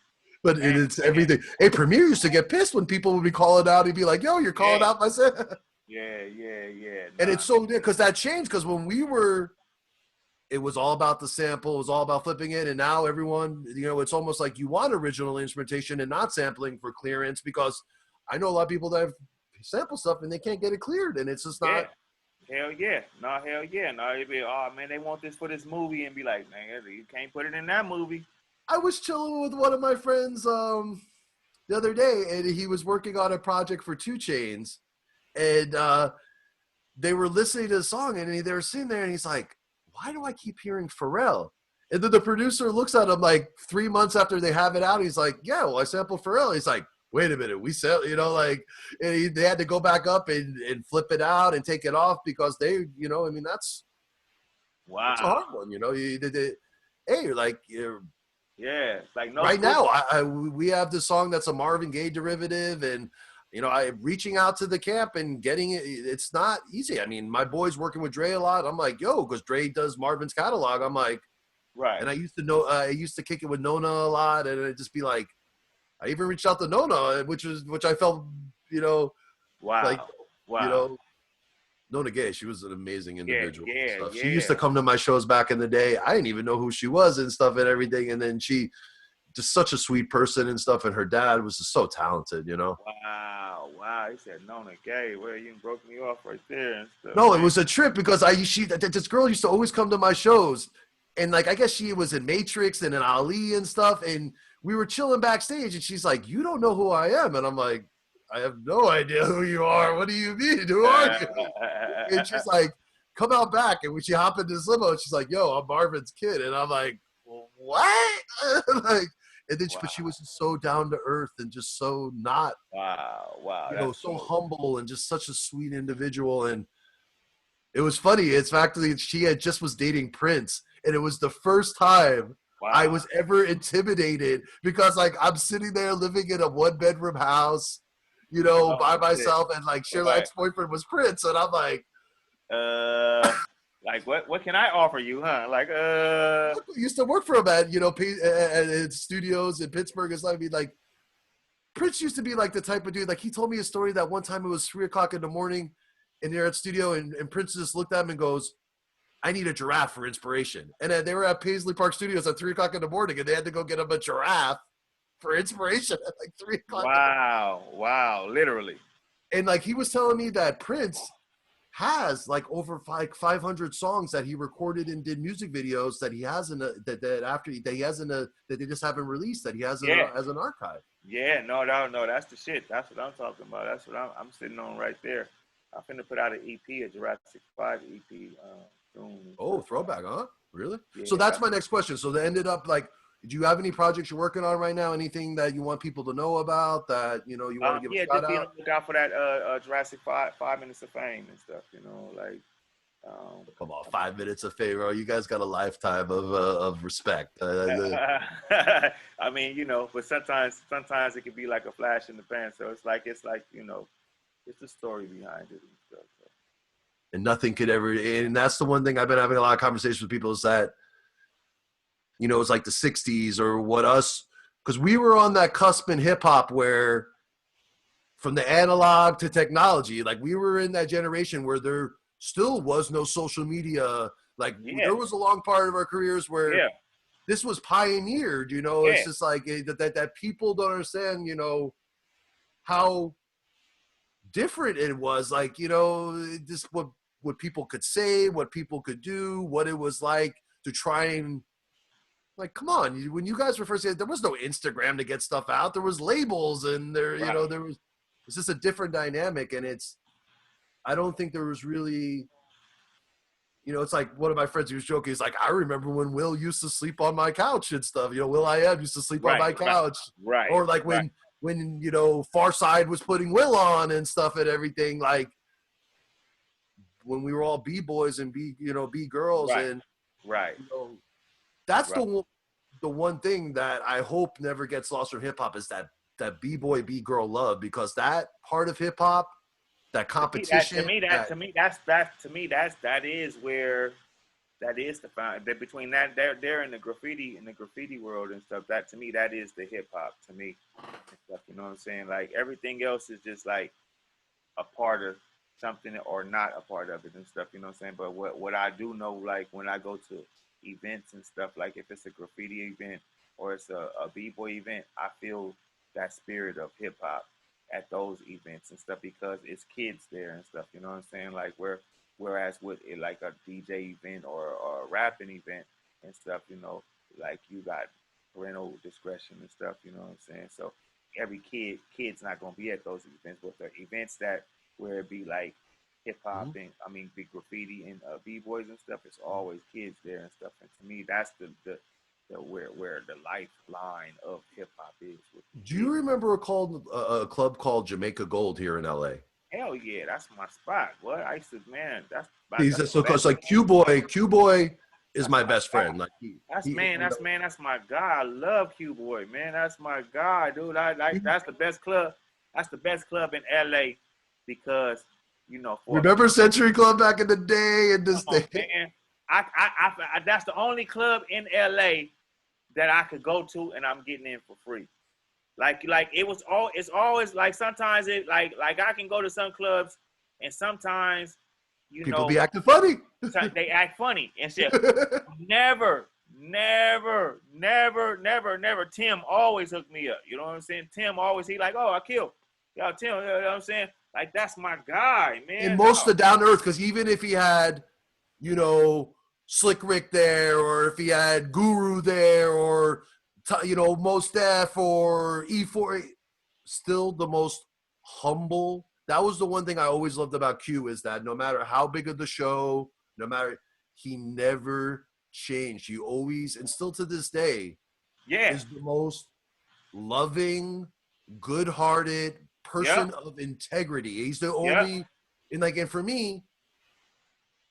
But Man, it's everything. Hey, Premier used to get pissed when people would be calling out. He'd be like, "Yo, you're calling yeah out my set." yeah. And Nah, it's so because that changed. Because when we were, it was all about the sample. It was all about flipping it. And now everyone, you know, it's almost like you want original instrumentation and not sampling for clearance. Because I know a lot of people that have sample stuff and they can't get it cleared, and it's just yeah. not. Hell yeah. No, hell yeah. No, it'd be, oh man, they want this for this movie and be like, man, you can't put it in that movie. I was chilling with one of my friends the other day, and he was working on a project for 2 Chainz, and they were listening to the song and they were sitting there and he's like, why do I keep hearing Pharrell? And then the producer looks at him like 3 months after they have it out. He's like, yeah, well, I sampled Pharrell. He's like, wait a minute, we sell, like, and they had to go back up and flip it out and take it off because they, I mean, that's a Wow. hard one, hey, like, Yeah. Like no right script. now, we have this song that's a Marvin Gaye derivative, and I reaching out to the camp and getting it. It's not easy. I mean, my boy's working with Dre a lot. I'm like, yo, because Dre does Marvin's catalog. I'm like, Right. and I used to kick it with Nona a lot, and it'd just be like, I even reached out to Nona, which I felt, like, Wow. you Wow. know, Nona Gay, she was an amazing Yeah. individual and Yeah. stuff. She used Yeah. to come to my shows back in the day. I didn't even know who she was and stuff and everything. And then she just such a sweet person and stuff. And her dad was just so talented. Wow. Wow. He said Nona Gay. Well, you broke me off right there and stuff, No, it man. was a trip because this girl used to always come to my shows. And like, I guess she was in Matrix and in Ali and stuff. And we were chilling backstage and she's like, you don't know who I am. And I'm like, I have no idea who you are. What do you mean? Who are you? And she's like, come out back. And when she hopped in this limo, she's like, yo, I'm Marvin's kid. And I'm like, what? Like, and then but she Wow. was just so down to earth and just so not, Wow. Wow. That's so dope. humble and just such a sweet individual. And it was funny. It's actually, she had just was dating Prince. And it was the first time I Wow. was ever intimidated because like I'm sitting there living in a 1-bedroom house, Oh by shit. myself, and like Sheila's Right. ex-boyfriend was Prince. And I'm like, Uh, like what can I offer you, huh? Like used to work for him at at studios in Pittsburgh. It's like, I mean, like Prince used to be like the type of dude. Like he told me a story that one time it was 3 o'clock in the morning, and they're at studio, and Prince just looked at him and goes, "I need a giraffe for inspiration." And then they were at Paisley Park Studios at 3 o'clock in the morning, and they had to go get him a giraffe for inspiration at like 3 o'clock in the morning. wow. Wow. Literally. And like he was telling me that Prince has like over 500 songs that he recorded and did music videos that he has in a that after that he has in a that they just haven't released, that he has Yeah. as an archive. Yeah. No, no, no. That's the shit. That's what I'm talking about. That's what I'm sitting on right there. I'm finna put out an EP, a Jurassic 5 EP soon and Oh, stuff. throwback, huh? Really? So Yeah. that's my next question. So they ended up like, do you have any projects you're working on right now? Anything that you want people to know about that you want to give a Yeah, shout just be on out? the lookout for that Jurassic 5 minutes of fame and stuff. Like um, Come on, 5 minutes of favor. You guys got a lifetime of respect. I mean, but sometimes it can be like a flash in the pan. So it's the story behind it and stuff. So. And nothing could ever. And that's the one thing I've been having a lot of conversations with people is that it's like the '60s or what us, because we were on that cusp in hip hop where from the analog to technology, like we were in that generation where there still was no social media. Like Yeah, there was a long part of our careers where yeah, this was pioneered. It's yeah, just like that people don't understand. How different it was. Like just what people could say, what people could do, what it was like to try and like, come on, when you guys were first, there was no Instagram to get stuff out. There was labels, and right. there was. It's just a different dynamic, and I don't think there was really. It's like one of my friends who was joking. He's like, I remember when Will used to sleep on my couch and stuff. Will I am used to sleep on Right, my right, couch, right, or like right, when Far Side was putting Will on and stuff and everything. Like when we were all B boys and B girls, right, and right, you know, that's right. the one thing that I hope never gets lost from hip hop is that B-boy B-girl love, because that part of hip hop, that To me, that to competition, me that that to me that's that to me that is where that is the found that between that they're in the graffiti world and stuff. That to me that is the hip hop to me and stuff. You know what I'm saying? Like everything else is just like a part of something or not a part of it and stuff. You know what I'm saying? But what I do know, like when I go to events and stuff, like if it's a graffiti event or it's a b-boy event, I feel that spirit of hip hop at those events and stuff because it's kids there and stuff. You know what I'm saying? Like whereas with it, like a DJ event or a rapping event and stuff, like you got parental discretion and stuff. You know what I'm saying? So every kid's not gonna be at those events, but the events that where it be like hip hop and I mean big graffiti and b-boys and stuff, it's always kids there and stuff. And to me, that's the where the lifeline of hip hop is with the Do you kids. remember a club called Jamaica Gold here in LA? Hell yeah, that's my spot. What I used to, man, He's that's so the best. close. Like Q Boy is That's my my best guy. friend. Like That's he man, you know, that's my guy. I love Q Boy, man. That's my guy, dude. I like that's the best club. That's the best club in LA because for remember Century Club back in the day and come this on, thing. man. That's the only club in LA that I could go to and I'm getting in for free. Like it's always like sometimes it like I can go to some clubs and sometimes you People be know acting funny. they act funny and shit. Never, never. Tim always hooked me up. You know what I'm saying? Tim always he like, oh, Akil. Yo, Tim, you know what I'm saying? Like that's my guy, And man. most No. of the down to earth, because even if he had, you know, Slick Rick there, or if he had Guru there, or Mos Def or E4, still the most humble. That was the one thing I always loved about Q, is that no matter how big of the show, no matter, he never changed. He always, and still to this day, Yeah. is the most loving, good-hearted Yep. person of integrity. He's the Yep. only, and for me,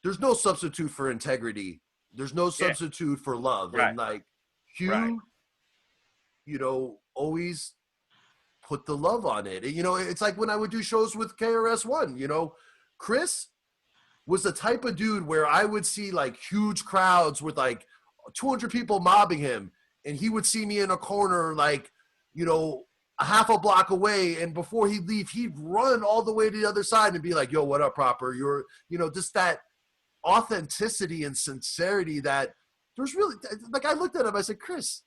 there's no substitute for integrity. There's no Yeah. substitute for love. Right. And like Right. Hugh, always put the love on it. It's like when I would do shows with KRS-One, Chris was the type of dude where I would see like huge crowds with like 200 people mobbing him, and he would see me in a corner, like, a half a block away. And before he'd leave, he'd run all the way to the other side and be like, yo, what up, Proper? You're, just that authenticity and sincerity that there's really, like, I looked at him, I said, Chris,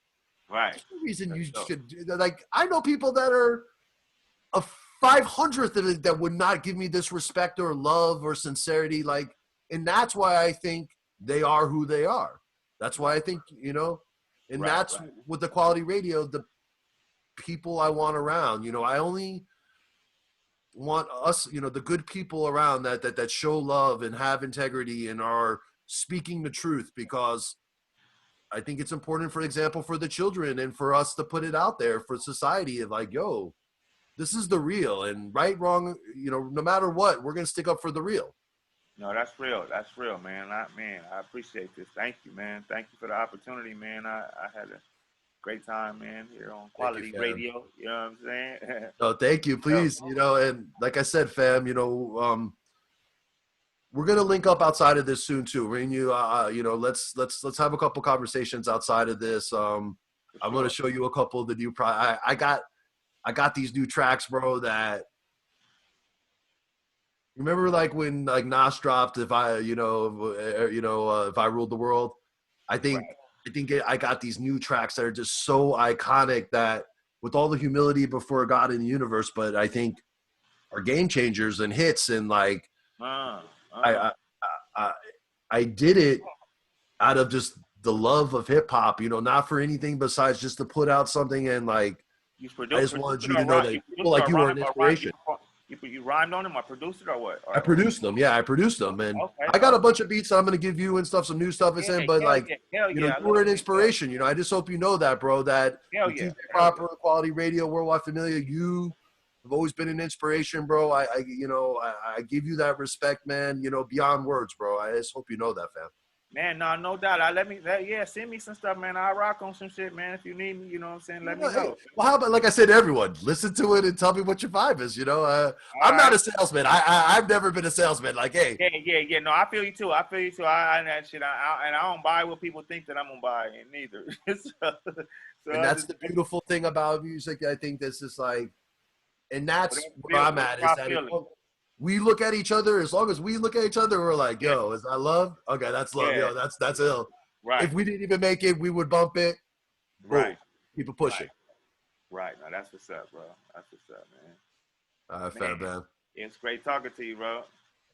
Right. there's no reason you So, should do that. Like, I know people that are a 500th of it that would not give me this respect or love or sincerity. Like, and that's why I think they are who they are. That's why I think, and right. that's with the quality radio, the people I want around. I only want us, the good people around that show love and have integrity and are speaking the truth, because I think it's important, for example, for the children and for us to put it out there for society of like, yo, this is the real, and right, wrong, no matter what, we're going to stick up for the real. No, that's real. That's real, man. I appreciate this. Thank you, man. Thank you for the opportunity, man. I had a great time, man, here on Quality Radio. You know what I'm saying? No, thank you. Please, and like I said, fam, we're gonna link up outside of this soon too. Let's have a couple conversations outside of this. I'm gonna show you a couple of the new I got these new tracks, bro. That remember, like when like Nas dropped, if I ruled the world. I think I got these new tracks that are just so iconic that, with all the humility before God in the universe, but I think are game changers and hits. And like I did it out of just the love of hip hop, not for anything besides just to put out something. And like, I just wanted you to know that people like you were an inspiration. You rhymed on them or produced it or what? I produced them. Yeah, I produced them. And okay, I got a bunch of beats that I'm going to give you and stuff, some new stuff. But like, you were an inspiration. I just hope you know that, bro, that DJ Proper, Quality Radio, Worldwide Familiar, you have always been an inspiration, bro. I give you that respect, man, beyond words, bro. I just hope you know that, fam. Man, no doubt. Send me some stuff, man. I'll rock on some shit, man. If you need me, you know what I'm saying? Let me know. Well, how about, like I said, everyone, listen to it and tell me what your vibe is, I'm not a salesman. I've never been a salesman. Like, hey. Yeah. No, I feel you too. I don't buy what people think that I'm going to buy neither. And that's the beautiful thing about music. I think this is like, and that's where I'm at, is that we look at each other. As long as we look at each other, we're like, yo, is that love? Okay, that's love. Yeah. Yo, that's ill. Right. If we didn't even make it, we would bump it. Right. Keep it pushing. Right. No, that's what's up, bro. That's what's up, man. All right, fam, man. It's great talking to you, bro.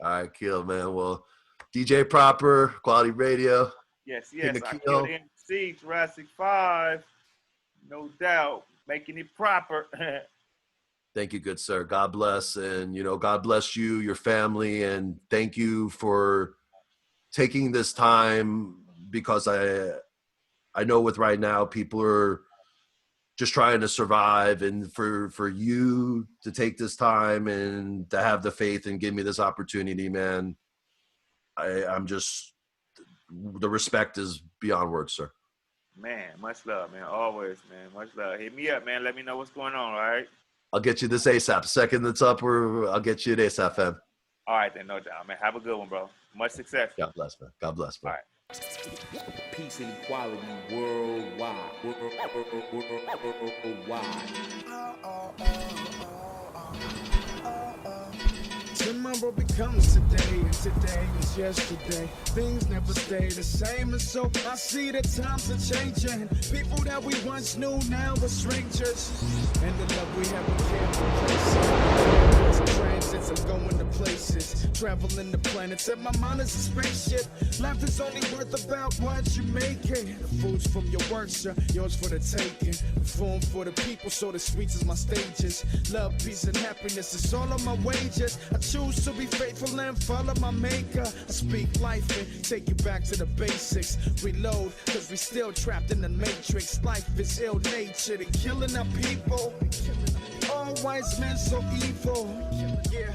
All right, Kill, man. Well, DJ Proper, Quality Radio. Yes. Akil MC, Jurassic 5. No doubt. Making it proper. Thank you, good sir. God bless. And, God bless you, your family. And thank you for taking this time, because I know with right now, people are just trying to survive, and for you to take this time and to have the faith and give me this opportunity, man, I'm just, the respect is beyond words, sir. Man, much love, man. Always, man. Much love. Hit me up, man. Let me know what's going on, all right? I'll get you this ASAP. Second that's up, I'll get you it ASAP, fam. All right, then, no doubt, man. Have a good one, bro. Much success. God bless, man. God bless, bro. All right. Peace and equality worldwide. Tomorrow becomes today, and today is yesterday. Things never stay the same, and so I see that times are changing. People that we once knew now are strangers, and the love we have can't replace it. Transits, I'm going to places, traveling the planets, and my mind is a spaceship. Life is only worth about what you make it. The food's from your work, sir, yours for the taking. Perform for the people, so the streets is my stages. Love, peace, and happiness is all of my wages. I choose to be faithful and follow my maker. I speak life and take you back to the basics. Reload, cause we still trapped in the matrix. Life is ill-natured and killing our people. All wise men so evil. Yeah.